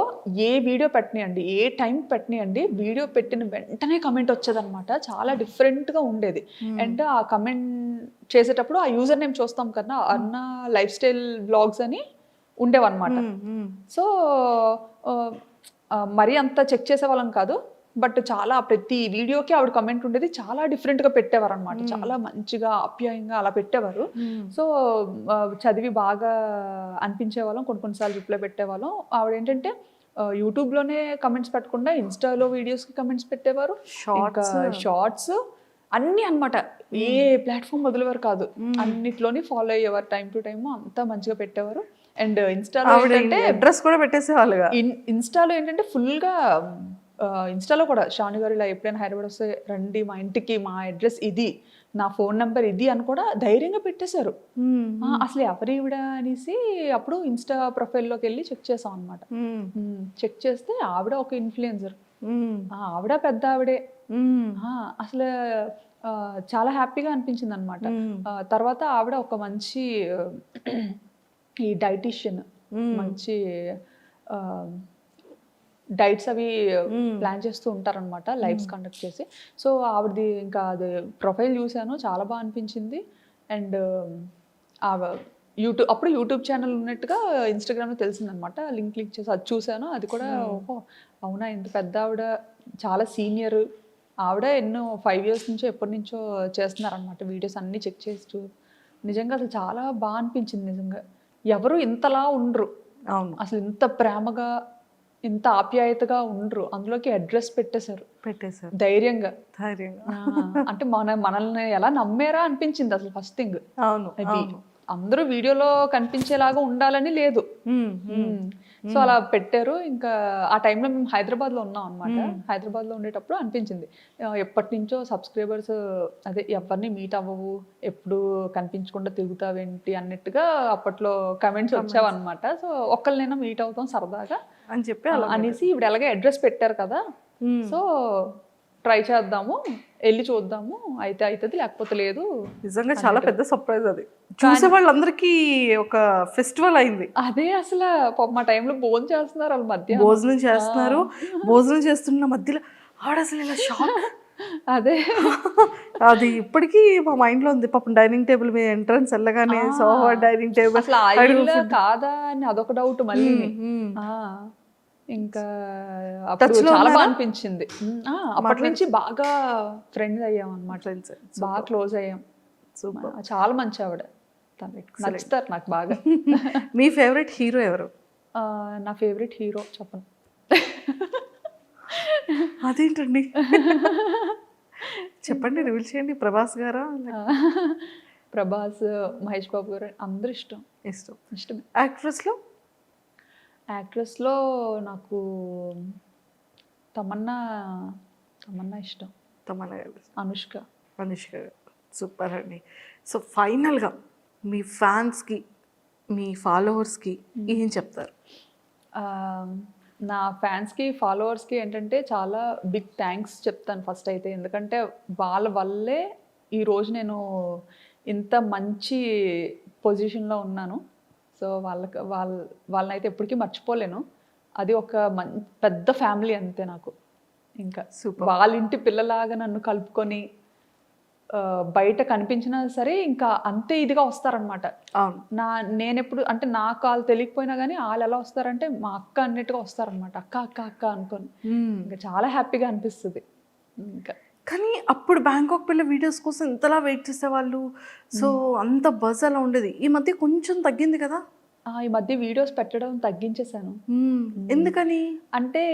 [SPEAKER 2] ఏ వీడియో పెట్టనియండి, ఏ టైం పెట్టనియండి, వీడియో పెట్టిన వెంటనే కమెంట్ వచ్చేదన్నమాట. చాలా డిఫరెంట్గా ఉండేది. అండ్ ఆ కమెంట్ చేసేటప్పుడు ఆ యూజర్ నేమ్ చూస్తాం కదా, అరుణ లైఫ్ స్టైల్ బ్లాగ్స్ అని ఉండేవన్నమాట. సో మరీ అంత చెక్ చేసేవాళ్ళం కాదు, బట్ చాలా ప్రతి వీడియోకి ఆవిడ కమెంట్ ఉండేది, చాలా డిఫరెంట్గా పెట్టేవారు అనమాట, చాలా మంచిగా ఆప్యాయంగా అలా పెట్టేవారు. సో చదివి బాగా అనిపించే వాళ్ళం, కొన్నిసార్లు రిప్లై పెట్టేవాళ్ళం. ఆవిడ ఏంటంటే యూట్యూబ్లోనే కమెంట్స్ పెట్టకుండా ఇన్స్టాలో వీడియోస్కి కమెంట్స్ పెట్టేవారు, షార్ట్స్ అన్నీ అనమాట. ఏ ప్లాట్ఫామ్ వదిలేవారు కాదు, అన్నిట్లోని ఫాలో అయ్యేవారు, టైం టు టైం అంతా మంచిగా పెట్టేవారు. అండ్ ఇన్స్టాలో ఏంటంటే
[SPEAKER 1] అడ్రస్ కూడా పెట్టేసేవాళ్ళుగా.
[SPEAKER 2] ఇన్స్టాలో ఏంటంటే ఫుల్గా ఇన్స్టాలో కూడా షాను గారు ఇలా ఎప్పుడైనా హైదరాబాద్ వస్తే రండి మా ఇంటికి, మా అడ్రస్ ఇది, నా ఫోన్ నెంబర్ ఇది అని కూడా ధైర్యంగా పెట్టేశారు. అసలు ఎవరు ఈవిడ అనేసి అప్పుడు ఇన్స్టా ప్రొఫైల్లోకి వెళ్ళి చెక్ చేసాం అనమాట. చెక్ చేస్తే ఆవిడ ఒక ఇన్ఫ్లుయెన్సర్, ఆవిడ పెద్ద ఆవిడే. అసలు చాలా హ్యాపీగా అనిపించింది అనమాట. తర్వాత ఆవిడ ఒక మంచి ఈ డైటీషియన్, మంచి డైట్స్ అవి ప్లాన్ చేస్తూ ఉంటారనమాట, లైవ్స్ కండక్ట్ చేసి. సో ఆవిడది ఇంకా అది ప్రొఫైల్ చూశాను, చాలా బాగా అనిపించింది. అండ్ అప్పుడు యూట్యూబ్ ఛానల్ ఉన్నట్టుగా ఇన్స్టాగ్రామ్లో తెలిసిందనమాట. లింక్ క్లిక్ చేసి అది చూశాను, అది కూడా ఓహో అవునా ఇంత పెద్ద ఆవిడ, చాలా సీనియర్ ఆవిడ, ఎన్నో 5 years నుంచో ఎప్పటి నుంచో చేస్తున్నారనమాట వీడియోస్ అన్నీ చెక్ చేస్తూ. నిజంగా అసలు చాలా బాగా అనిపించింది. నిజంగా ఎవరు ఇంతలా ఉండరు,
[SPEAKER 1] అవును,
[SPEAKER 2] అసలు ఇంత ప్రేమగా ఇంత ఆప్యాయతగా ఉండరు. అందులోకి అడ్రస్ పెట్టేశారు ధైర్యంగా. అంటే మనల్ని ఎలా నమ్మారా అనిపించింది అసలు ఫస్ట్ థింగ్.
[SPEAKER 1] అవును,
[SPEAKER 2] అందరూ వీడియోలో కనిపించేలాగా ఉండాలని లేదు. సో అలా పెట్టారు. ఇంకా ఆ టైంలో మేము హైదరాబాద్లో ఉన్నాం అనమాట. హైదరాబాద్లో ఉండేటప్పుడు అనిపించింది ఎప్పటి నుంచో సబ్స్క్రైబర్స్ అదే ఎవరిని మీట్ అవ్వవు, ఎప్పుడు కనిపించకుండా తిరుగుతావేంటి అన్నట్టుగా అప్పట్లో కమెంట్స్ వచ్చావన్నమాట. సో ఒక్కరినైనా మీట్ అవుతాం సరదాగా
[SPEAKER 1] అని చెప్పి
[SPEAKER 2] అనేసి ఇప్పుడు ఎలాగే అడ్రస్ పెట్టారు కదా, సో ట్రై చేద్దాము, వెళ్ళి చూద్దాము, అయితే అవుతుంది లేకపోతే లేదు.
[SPEAKER 1] నిజంగా చాలా పెద్ద సర్ప్రైజ్ అది, చూసే వాళ్ళందరికీ ఒక ఫెస్టివల్ అయింది.
[SPEAKER 2] అదే అసలు మా టైంలో భోజనం చేస్తున్నారు, వాళ్ళ మధ్య
[SPEAKER 1] భోజనం చేస్తున్నారు, భోజనం చేస్తున్న మధ్యలో ఆవిడ అసలు ఇలా షాక్.
[SPEAKER 2] అదే
[SPEAKER 1] అది ఇప్పటికీ మా మైండ్ లో ఉంది. పాపం డైనింగ్ టేబుల్ మీద ఎంట్రన్స్ వెళ్ళగానే సోఫా డైనింగ్ టేబుల్
[SPEAKER 2] అసలు కాదా అని అదొక డౌట్ మళ్ళీ. ఇంకా అప్పుడు చాలా బాగా అనిపించింది. అప్పటి నుంచి బాగా ఫ్రెండ్స్ అయ్యాం అన్నమాట, బాగా క్లోజ్ అయ్యాం. చాలా మంచి ఆవిడ, నచ్చుతారు నాకు బాగా.
[SPEAKER 1] మీ ఫేవరెట్ హీరో ఎవరు?
[SPEAKER 2] నా ఫేవరెట్ హీరో చెప్పను.
[SPEAKER 1] అదేంటండి చెప్పండి, రివీల్ చేయండి. ప్రభాస్ గారా?
[SPEAKER 2] ప్రభాస్, మహేష్ బాబు గారు అందరూ ఇష్టం. ఇష్టం. యాక్ట్రెస్లో నాకు తమన్నా ఇష్టం. అనుష్క.
[SPEAKER 1] సూపర్ అండి. సో ఫైనల్గా మీ ఫ్యాన్స్కి, మీ ఫాలోవర్స్కి ఏం చెప్తారు?
[SPEAKER 2] నా ఫ్యాన్స్కి ఫాలోవర్స్కి ఏంటంటే చాలా బిగ్ థ్యాంక్స్ చెప్తాను ఫస్ట్ అయితే. ఎందుకంటే వాళ్ళ వల్లే ఈరోజు నేను ఇంత మంచి పొజిషన్లో ఉన్నాను. సో వాళ్ళనైతే ఎప్పటికీ మర్చిపోలేను. అది ఒక పెద్ద ఫ్యామిలీ అంతే నాకు. ఇంకా వాళ్ళ ఇంటి పిల్లలాగా నన్ను కలుపుకొని బయట కనిపించినా సరే ఇంకా అంతే ఇదిగా వస్తారనమాట.
[SPEAKER 1] అవును.
[SPEAKER 2] నేనెప్పుడు అంటే నాకు వాళ్ళు తెలియకపోయినా కానీ వాళ్ళు ఎలా వస్తారంటే మా అక్క అన్నట్టుగా వస్తారనమాట. అక్క అక్క అక్క అనుకొని ఇంకా చాలా హ్యాపీగా అనిపిస్తుంది. ఇంకా
[SPEAKER 1] కానీ అప్పుడు బ్యాంకాక్ పిల్ల వీడియోస్ కోసం ఇంతలా వెయిట్ చేసేవాళ్ళు. సో అంత బజ్ అలా ఉండేది. ఈ మధ్య కొంచెం తగ్గింది కదా.
[SPEAKER 2] ఈ మధ్య వీడియోస్ పెట్టడం తగ్గించేశాను.
[SPEAKER 1] ఎందుకని?
[SPEAKER 2] అంటే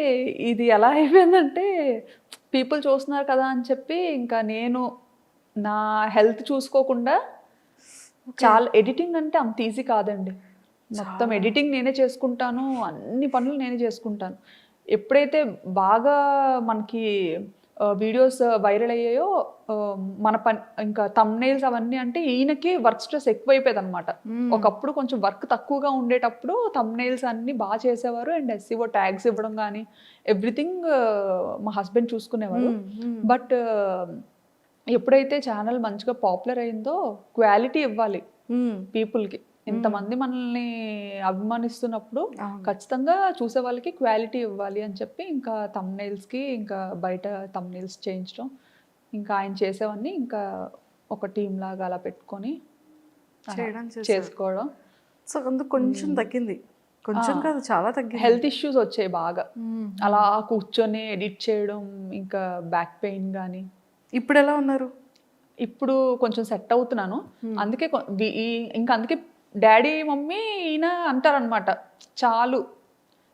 [SPEAKER 2] ఇది ఎలా అయిపోయిందంటే పీపుల్ చూస్తున్నారు కదా అని చెప్పి ఇంకా నేను నా హెల్త్ చూసుకోకుండా చాలా ఎడిటింగ్ అంటే అంత ఈజీ కాదండి. మొత్తం ఎడిటింగ్ నేనే చేసుకుంటాను, అన్ని పనులు నేనే చేసుకుంటాను. ఎప్పుడైతే బాగా మనకి వీడియోస్ వైరల్ అయ్యాయో మన పని ఇంకా థంబ్నెయిల్స్ అవన్నీ అంటే ఈయనకి వర్క్ స్ట్రెస్ ఎక్కువైపోయేది అనమాట. ఒకప్పుడు కొంచెం వర్క్ తక్కువగా ఉండేటప్పుడు థంబ్నెయిల్స్ అన్ని బాగా చేసేవారు అండ్ SEO ట్యాగ్స్ ఇవ్వడం కానీ ఎవ్రీథింగ్ మా హస్బెండ్ చూసుకునేవారు. బట్ ఎప్పుడైతే ఛానల్ మంచిగా పాపులర్ అయిందో క్వాలిటీ ఇవ్వాలి పీపుల్కి. ఇంతమంది మనల్ని అభిమానిస్తున్నప్పుడు ఖచ్చితంగా చూసే వాళ్ళకి క్వాలిటీ ఇవ్వాలి అని చెప్పి ఇంకా థంబ్నెయిల్స్కి ఇంకా బయట థంబ్నెయిల్స్ చేయించడం, ఇంకా ఆయన చేసేవన్నీ ఇంకా ఒక టీం లాగా అలా పెట్టుకొని చేసుకోవడం.
[SPEAKER 1] సో అందుకు కొంచెం తగ్గింది. కొంచెం కాదు, చాలా తగ్గింది.
[SPEAKER 2] హెల్త్ ఇష్యూస్ వచ్చాయి బాగా. అలా కూర్చొని ఎడిట్ చేయడం, ఇంకా బ్యాక్ పెయిన్ కానీ.
[SPEAKER 1] ఇప్పుడు ఎలా ఉన్నారు?
[SPEAKER 2] ఇప్పుడు కొంచెం సెట్ అవుతున్నాను. అందుకే ఇంకా అందుకే డాడీ మమ్మీ ఈయన అంటారనమాట, చాలు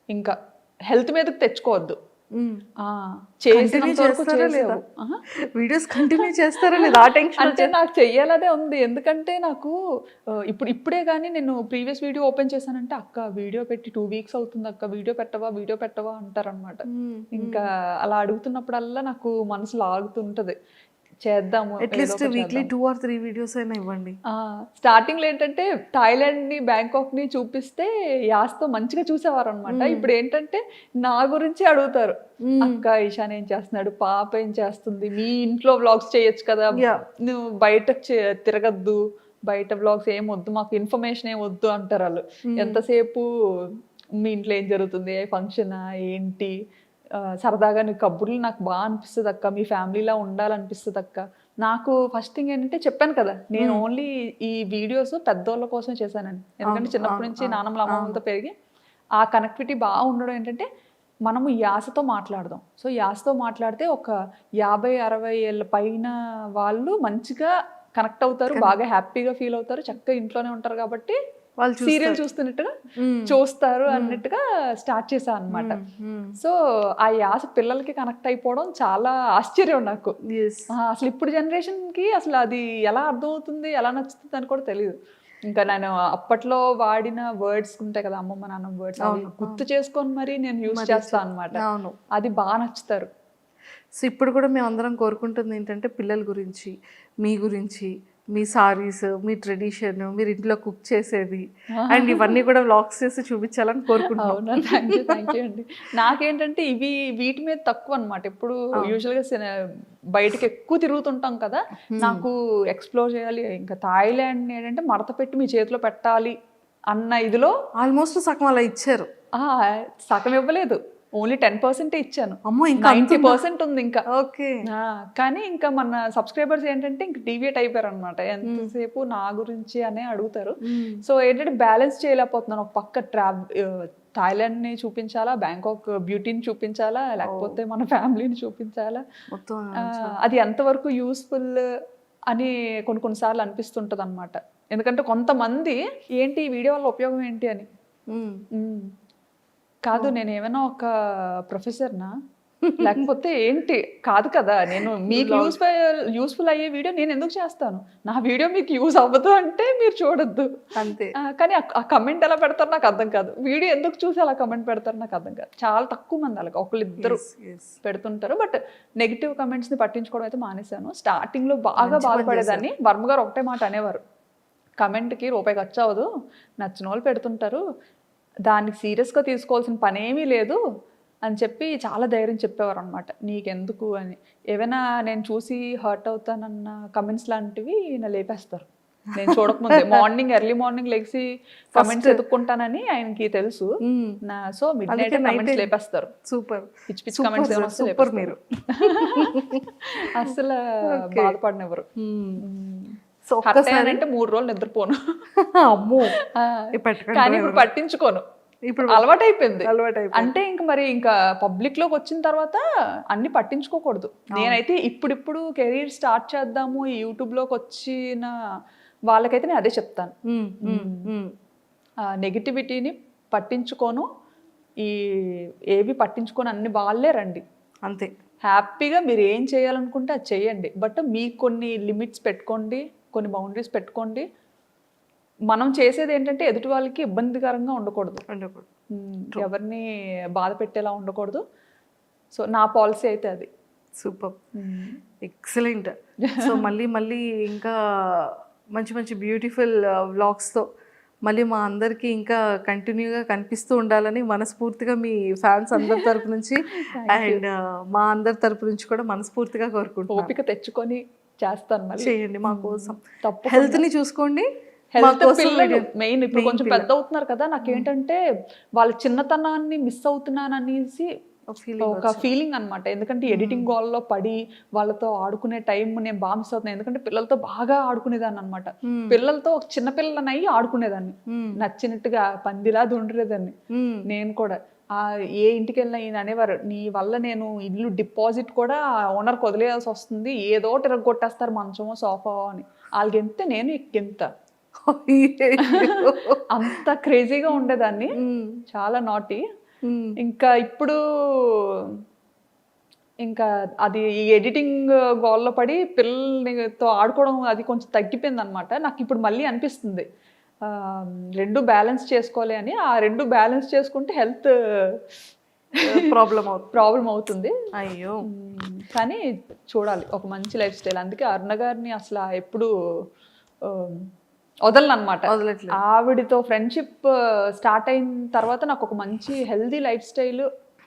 [SPEAKER 2] ఇంకా హెల్త్ మీదకి తెచ్చుకోవద్దు,
[SPEAKER 1] వీడియోస్ కంటిన్యూ చేస్తారా లేదా
[SPEAKER 2] అంటే నాకు చెయ్యాలనే ఉంది. ఎందుకంటే నాకు ఇప్పుడే కానీ నేను ప్రీవియస్ వీడియో ఓపెన్ చేశానంటే అక్క వీడియో పెట్టి 2 weeks అవుతుంది అక్క, వీడియో పెట్టవా అంటారనమాట. ఇంకా అలా అడుగుతున్నప్పుడల్లా నాకు మనసు లాగుతుంటది, చేద్దాము
[SPEAKER 1] అట్లీస్ట్ వీక్లీ 2 or 3 వీడియోస్ అయినా ఇవ్వండి.
[SPEAKER 2] స్టార్టింగ్ లో ఏంటంటే థాయిలాండ్ ని బ్యాంకాక్ ని చూపిస్తే యాస్తో మంచిగా చూసేవారు అనమాట. ఇప్పుడు ఏంటంటే నా గురించి అడుగుతారు, అక్క ఈశాన్ ఏం చేస్తున్నాడు, పాప ఏం చేస్తుంది, మీ ఇంట్లో వ్లాగ్స్ చేయొచ్చు కదా, నువ్వు బయట తిరగద్దు, బయట వ్లాగ్స్ ఏం వద్దు, మాకు ఇన్ఫర్మేషన్ ఏం వద్దు అంటారు వాళ్ళు. ఎంతసేపు మీ ఇంట్లో ఏం జరుగుతుంది, ఫంక్షనా ఏంటి, సరదాగా నీ కబుర్లు నాకు బాగా అనిపిస్తుంది అక్క, మీ ఫ్యామిలీలా ఉండాలనిపిస్తుంది అక్క. నాకు ఫస్ట్ థింగ్ ఏంటంటే చెప్పాను కదా, నేను ఓన్లీ ఈ వీడియోస్ పెద్దోళ్ళ కోసం చేశానండి. ఎందుకంటే చిన్నప్పటి నుంచి నాన్నమ్మల అమ్మమ్మలతో పెరిగి ఆ కనెక్టివిటీ బాగా ఉండడం ఏంటంటే మనము యాసతో మాట్లాడదాం. సో యాసతో మాట్లాడితే ఒక 50-60 ఏళ్ళ పైన వాళ్ళు మంచిగా కనెక్ట్ అవుతారు, బాగా హ్యాపీగా ఫీల్ అవుతారు, చక్కగా ఇంట్లోనే ఉంటారు కాబట్టి వాళ్ళు సీరియల్ చూస్తున్నట్టుగా చూస్తారు అన్నట్టుగా స్టార్ట్ చేశాను అనమాట. సో ఆ యాస పిల్లలకి కనెక్ట్ అయిపోవడం చాలా ఆశ్చర్యం నాకు. అసలు ఇప్పుడు జనరేషన్ కి అసలు అది ఎలా అర్థమవుతుంది, ఎలా నచ్చుతుంది అని కూడా తెలియదు. ఇంకా నేను అప్పట్లో వాడిన వర్డ్స్ ఉంటాయి కదా, అమ్మమ్మ నాన్న వర్డ్స్, అవి గుర్తు చేసుకొని మరి నేను యూజ్ చేస్తాను అనమాట. అది బాగా నచ్చుతారు.
[SPEAKER 1] సో ఇప్పుడు కూడా మేము అందరం కోరుకుంటుంది ఏంటంటే పిల్లల గురించి, మీ గురించి, మీ సారీస్, మీ ట్రెడిషన్, మీరు ఇంట్లో కుక్ చేసేది అండ్ ఇవన్నీ కూడా వ్లాగ్స్ చేసి చూపించాలని కోరుకుంటున్నాను.
[SPEAKER 2] థ్యాంక్ యూ అండి. నాకేంటంటే వీటి మీద తక్కువ అనమాట. ఎప్పుడు యూజువల్గా బయటకు ఎక్కువ తిరుగుతుంటాం కదా, నాకు ఎక్స్ప్లోర్ చేయాలి. ఇంకా థాయిలాండ్ ఏంటంటే మడత పెట్టి మీ చేతిలో పెట్టాలి అన్న ఇదిలో
[SPEAKER 1] ఆల్మోస్ట్ సగం అలా ఇచ్చారు.
[SPEAKER 2] సగం ఇవ్వలేదు, ఓన్లీ 10% ఇచ్చాను. 90% ఉంది ఇంకా.
[SPEAKER 1] ఓకే.
[SPEAKER 2] కానీ ఇంకా మన సబ్స్క్రైబర్స్ ఏంటంటే ఇంకా డీవియేట్ అయిపోయారు అనమాట. ఎంతసేపు నా గురించి అనే అడుగుతారు. సో ఏంటంటే బ్యాలెన్స్ చేయలేకపోతున్నాను. ఒక పక్క థాయిలాండ్ ని చూపించాలా, బ్యాంకాక్ బ్యూటీని చూపించాలా, లేకపోతే మన ఫ్యామిలీని చూపించాలా, అది ఎంతవరకు యూస్ఫుల్ అని కొన్నిసార్లు అనిపిస్తుంటది అనమాట. ఎందుకంటే కొంతమంది ఏంటి ఈ వీడియో వల్ల ఉపయోగం ఏంటి అని, కాదు నేను ఏమైనా ఒక ప్రొఫెసర్నా లేకపోతే ఏంటి, కాదు కదా, నేను మీకు యూస్ఫుల్ అయ్యే వీడియో నేను ఎందుకు చేస్తాను, నా వీడియో మీకు యూజ్ అవ్వదు అంటే మీరు చూడొద్దు అంతే. కానీ ఆ కమెంట్ ఎలా పెడతారు నాకు అర్థం కాదు, వీడియో ఎందుకు చూసి అలా కమెంట్ పెడతారు నాకు అర్థం కాదు. చాలా తక్కువ మంది అలాగ ఒకళ్ళిద్దరు పెడుతుంటారు. బట్ నెగిటివ్ కమెంట్స్ని పట్టించుకోవడం అయితే మానేశాను. స్టార్టింగ్లో బాగా బాధపడేదాన్ని. వర్మ గారు ఒకటే మాట అనేవారు, కమెంట్కి రూపాయి ఖర్చు అవ్వదు, నచ్చిన వాళ్ళు పెడుతుంటారు, దానికి సీరియస్గా తీసుకోవాల్సిన పనేమీ లేదు అని చెప్పి చాలా ధైర్యం చెప్పేవారు అనమాట. నీకెందుకు అని, ఏమైనా నేను చూసి హర్ట్ అవుతానన్న కమెంట్స్ లాంటివి నా లేపేస్తారు. నేను చూడకముందే ఎర్లీ మార్నింగ్ లెగ్సి కమెంట్స్ ఎత్తుక్కుంటానని ఆయనకి తెలుసు. సో మిడ్ నైట్ కమెంట్స్ లేపేస్తారు.
[SPEAKER 1] సూపర్
[SPEAKER 2] పిచ్చి పిచ్చి కమెంట్స్ ఏమొస్తే
[SPEAKER 1] సూపర్ మీరు.
[SPEAKER 2] అసలు బాధపడినెవరు.
[SPEAKER 1] సో
[SPEAKER 2] ఒక్కసారి అంటే 3 రోజులు నిద్రపోను.
[SPEAKER 1] అమ్మో
[SPEAKER 2] కానీ ఇప్పుడు పట్టించుకోను, ఇప్పుడు అలవాటైపోయింది. అంటే ఇంకా పబ్లిక్ లోకి వచ్చిన తర్వాత అన్ని పట్టించుకోకూడదు. నేనైతే ఇప్పుడు కెరీర్ స్టార్ట్ చేద్దాము ఈ యూట్యూబ్ లోకి వచ్చిన వాళ్ళకైతే నేను అదే చెప్తాను. నెగిటివిటీని పట్టించుకోను, ఏవి పట్టించుకొని అన్ని వాళ్ళే రండి
[SPEAKER 1] అంతే.
[SPEAKER 2] హ్యాపీగా మీరు ఏం చేయాలనుకుంటే అది చేయండి. బట్ మీకు కొన్ని లిమిట్స్ పెట్టుకోండి, కొన్ని బౌండరీస్ పెట్టుకోండి. మనం చేసేది ఏంటంటే ఎదుటి వాళ్ళకి ఇబ్బందికరంగా ఉండకూడదు, ఎవరిని బాధ పెట్టేలా ఉండకూడదు. సో నా పాలసీ అయితే అది.
[SPEAKER 1] Super, excellent. సో మళ్ళీ ఇంకా మంచి మంచి బ్యూటిఫుల్ వ్లాగ్స్తో మళ్ళీ మా అందరికీ ఇంకా కంటిన్యూగా కనిపిస్తూ ఉండాలని మనస్ఫూర్తిగా మీ ఫ్యాన్స్ అందరి తరపు నుంచి అండ్ మా అందరి తరపు నుంచి కూడా మనస్ఫూర్తిగా కోరుకుంటున్నాను.
[SPEAKER 2] ఓపిక తెచ్చుకొని చేస్తాను, మళ్ళీ
[SPEAKER 1] చేయండి మా కోసం. హెల్త్ని చూసుకోండి.
[SPEAKER 2] మెయిన్ ఇప్పుడు కొంచెం పెద్ద అవుతున్నారు కదా, నాకేంటంటే వాళ్ళ చిన్నతనాన్ని మిస్ అవుతున్నాను అనేసి ఒక ఫీలింగ్ అనమాట. ఎందుకంటే ఎడిటింగ్ గోల్లో పడి వాళ్ళతో ఆడుకునే టైం నేను బాగా మిస్ అవుతున్నాను. ఎందుకంటే పిల్లలతో బాగా ఆడుకునేదాన్ని అనమాట. పిల్లలతో ఒక చిన్న పిల్లలని అయ్యి ఆడుకునేదాన్ని, నచ్చినట్టుగా పందిలా దుండరేదాన్ని. నేను కూడా ఏ ఇంటికి వెళ్ళినా ఈయన అనేవారు, నీ వల్ల నేను ఇల్లు డిపాజిట్ కూడా ఓనర్కి వదిలేయాల్సి వస్తుంది, ఏదో తిరగొట్టేస్తారు మంచమో సోఫా అని. వాళ్ళకి ఎంత నేను ఎంత అంత క్రేజీగా ఉండేదాన్ని, చాలా నాటి. ఇంకా ఇప్పుడు ఇంకా అది ఎడిటింగ్ గోల్లో పడి పిల్లలతో ఆడుకోవడం అది కొంచెం తగ్గిపోయింది అనమాట. నాకు ఇప్పుడు మళ్ళీ అనిపిస్తుంది రెండు బ్యాలెన్స్ చేసుకోవాలి అని. ఆ రెండు బ్యాలెన్స్ చేసుకుంటే హెల్త్ ప్రాబ్లం అవుతుంది.
[SPEAKER 1] అయ్యో,
[SPEAKER 2] కానీ చూడాలి ఒక మంచి లైఫ్ స్టైల్. అందుకే అరుణ గారిని అసలు ఎప్పుడు వదలనమాట. ఆవిడతో ఫ్రెండ్షిప్ స్టార్ట్ అయిన తర్వాత నాకు ఒక మంచి హెల్దీ లైఫ్ స్టైల్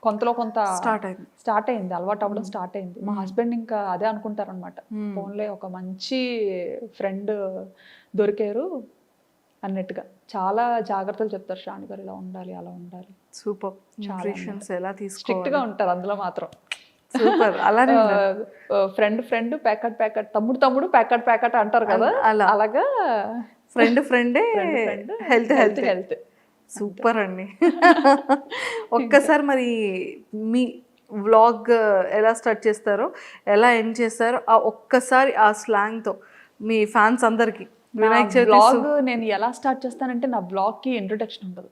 [SPEAKER 2] కొంతలో కొంత స్టార్ట్ అయింది, అలవాటు అవ్వడం స్టార్ట్ అయింది. మా హస్బెండ్ ఇంకా అదే అనుకుంటారనమాట, ఫోన్లో ఒక మంచి ఫ్రెండ్ దొరికారు అన్నట్టుగా. చాలా జాగ్రత్తలు చెప్తారు శ్రావణి గారు, ఇలా ఉండాలి అలా ఉండాలి.
[SPEAKER 1] సూపర్,
[SPEAKER 2] స్ట్రిక్ట్ గా ఉంటారు అందులో మాత్రం.
[SPEAKER 1] సూపర్. అలానే
[SPEAKER 2] ఫ్రెండ్ ప్యాకెట్, తమ్ముడు ప్యాకెట్ అంటారు కదా, అలాగా
[SPEAKER 1] ఫ్రెండే హెల్త్. సూపర్ అండి. ఒక్కసారి మరి మీ వ్లాగ్ ఎలా స్టార్ట్ చేస్తారో, ఎలా ఎండ్ చేస్తారో ఆ ఒక్కసారి ఆ స్లాంగ్తో మీ ఫ్యాన్స్ అందరికి.
[SPEAKER 2] వ్లాగ్ నేను ఎలా స్టార్ట్ చేస్తానంటే నా వ్లాగ్కి ఇంట్రొడక్షన్ ఉండదు,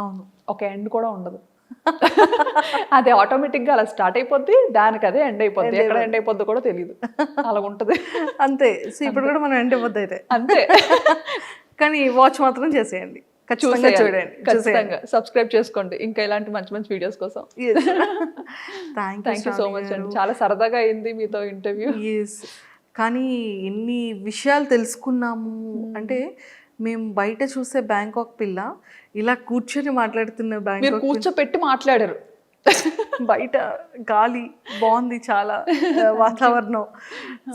[SPEAKER 1] అవును,
[SPEAKER 2] ఒక ఎండ్ కూడా ఉండదు. అది ఆటోమేటిక్గా అలా స్టార్ట్ అయిపోద్ది, దానికి అదే ఎండ్ అయిపోద్ది. ఎక్కడ ఎండ్ అయిపోద్ది కూడా తెలియదు, అలా ఉంటుంది
[SPEAKER 1] అంతే. సో ఇప్పుడు కూడా మనం ఎండ్ అయిపోద్ది అయితే
[SPEAKER 2] అంతే.
[SPEAKER 1] కానీ వాచ్ మాత్రం చేసేయండి, ఖచ్చితంగా చూడండి,
[SPEAKER 2] ఖచ్చితంగా సబ్స్క్రైబ్ చేసుకోండి ఇంకా ఇలాంటి మంచి వీడియోస్ కోసం. థ్యాంక్ యూ సో మచ్ అండి, చాలా సరదాగా అయింది మీతో ఇంటర్వ్యూ.
[SPEAKER 1] కానీ ఎన్ని విషయాలు తెలుసుకున్నాము అంటే, మేము బయట చూసే బ్యాంకాక్ పిల్ల ఇలా కూర్చొని మాట్లాడుతున్న బ్యాంకాక్
[SPEAKER 2] కూర్చోపెట్టి మాట్లాడారు.
[SPEAKER 1] బయట గాలి బాగుంది, చాలా వాతావరణం.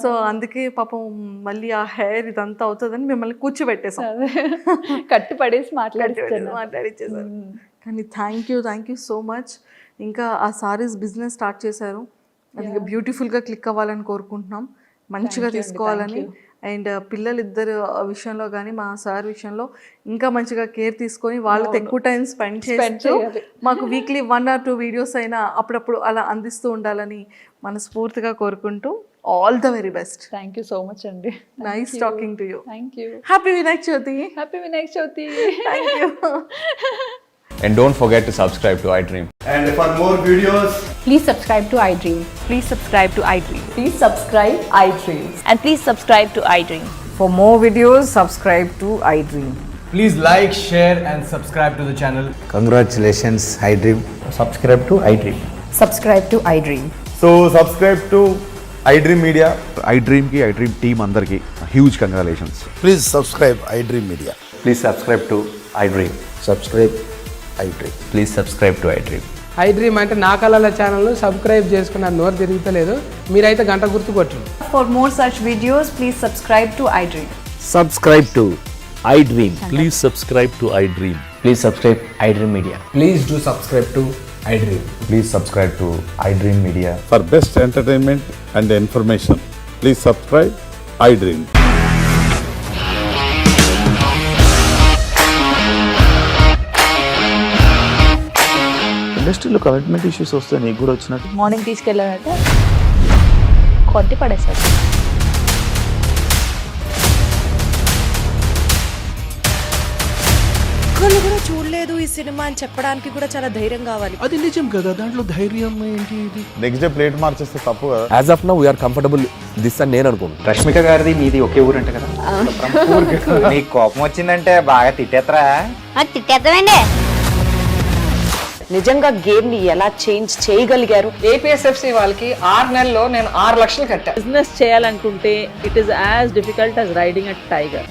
[SPEAKER 1] సో అందుకే పాపం మళ్ళీ ఆ హెయిర్ ఇదంతా అవుతుందని మిమ్మల్ని కూర్చోబెట్టేసాం,
[SPEAKER 2] కట్టి పడేసి మాట్లాడిచ్చేసారు.
[SPEAKER 1] కానీ థ్యాంక్ యూ సో మచ్. ఇంకా ఆ సారీస్ బిజినెస్ స్టార్ట్ చేశారు, అది బ్యూటిఫుల్గా క్లిక్ అవ్వాలని కోరుకుంటున్నాం, మంచిగా తీసుకోవాలని. అండ్ పిల్లలిద్దరు విషయంలో కానీ మా సార్ విషయంలో ఇంకా మంచిగా కేర్ తీసుకొని వాళ్ళతో ఎక్కువ టైం స్పెండ్ చేస్తూ మాకు వీక్లీ 1 or 2 వీడియోస్ అయినా అప్పుడప్పుడు అలా అందిస్తూ ఉండాలని మనస్ఫూర్తిగా కోరుకుంటూ all the very best.
[SPEAKER 2] Thank you so much అండి.
[SPEAKER 1] Nice talking to you.
[SPEAKER 2] Thank you.
[SPEAKER 1] Happy Vinayaka Chavithi.
[SPEAKER 2] Happy Vinayaka Chavithi.
[SPEAKER 1] Thank you.
[SPEAKER 3] And don't forget to subscribe to iDream.
[SPEAKER 4] And for more videos,
[SPEAKER 5] please subscribe to iDream.
[SPEAKER 6] Please subscribe to iDream.
[SPEAKER 5] Please subscribe iDream.
[SPEAKER 6] And please subscribe to iDream.
[SPEAKER 5] For more videos, subscribe to iDream.
[SPEAKER 4] please like, share and subscribe to the channel.
[SPEAKER 7] Congratulations, iDream. Subscribe to iDream.
[SPEAKER 5] Subscribe to iDream.
[SPEAKER 4] So subscribe to iDream Media.
[SPEAKER 8] iDream team andarki huge congratulations.
[SPEAKER 7] Please subscribe iDream Media.
[SPEAKER 3] Please subscribe to iDream.
[SPEAKER 7] Subscribe iDream.
[SPEAKER 3] Please subscribe to iDream.
[SPEAKER 9] iDream అంటే నా కళల ఛానల్ను subscribe చేసుకున్న నోరు తిరుగుతలేదు, మీరైతే గంట గుర్తు కొట్టండి.
[SPEAKER 6] For more such videos, please subscribe to iDream.
[SPEAKER 7] Subscribe to iDream.
[SPEAKER 10] Please subscribe to iDream.
[SPEAKER 7] Please subscribe iDream Media.
[SPEAKER 9] Please do subscribe to iDream.
[SPEAKER 4] Please subscribe to iDream Media.
[SPEAKER 10] For best entertainment and information, please subscribe iDream.
[SPEAKER 8] ఇండస్ట్రీలో commitment issues వస్తే నీకు కూడా వచ్చినట్టు
[SPEAKER 6] morning తీసుకెళ్ళాలంటే కొట్టి పడేసాడు.
[SPEAKER 11] ఒక్కళ్ళు కూడా చూడలేదు ఈ సినిమా అని చెప్పడానికి కూడా చాలా ధైర్యం కావాలి.
[SPEAKER 9] అది నిజం కదా, దాంట్లో ధైర్యం ఏంటి ఇది?
[SPEAKER 4] నెక్స్ట్ డే ప్లేట్ మార్చేస్తే తప్పు కదా.
[SPEAKER 9] As of now we're comfortable this అని నేను అనుకుంటున్నాను.
[SPEAKER 7] రష్మిక గారిది మీది ఒకే ఊరు అంట కదా. నీకు కోపం వచ్చిందంటే బాగా తిట్టేత్తరా?
[SPEAKER 6] తిట్టేద్దామండి.
[SPEAKER 11] నిజంగా గేమ్ ని ఎలా చేంజ్ చేయగలిగారు?
[SPEAKER 2] ఏపీఎస్ఎఫ్సి వాళ్ళకి 6 నెలల్లో నేను 6 లక్షలు కట్టా.
[SPEAKER 6] బిజినెస్ చేయాలనుకుంటే it is as difficult as riding a tiger.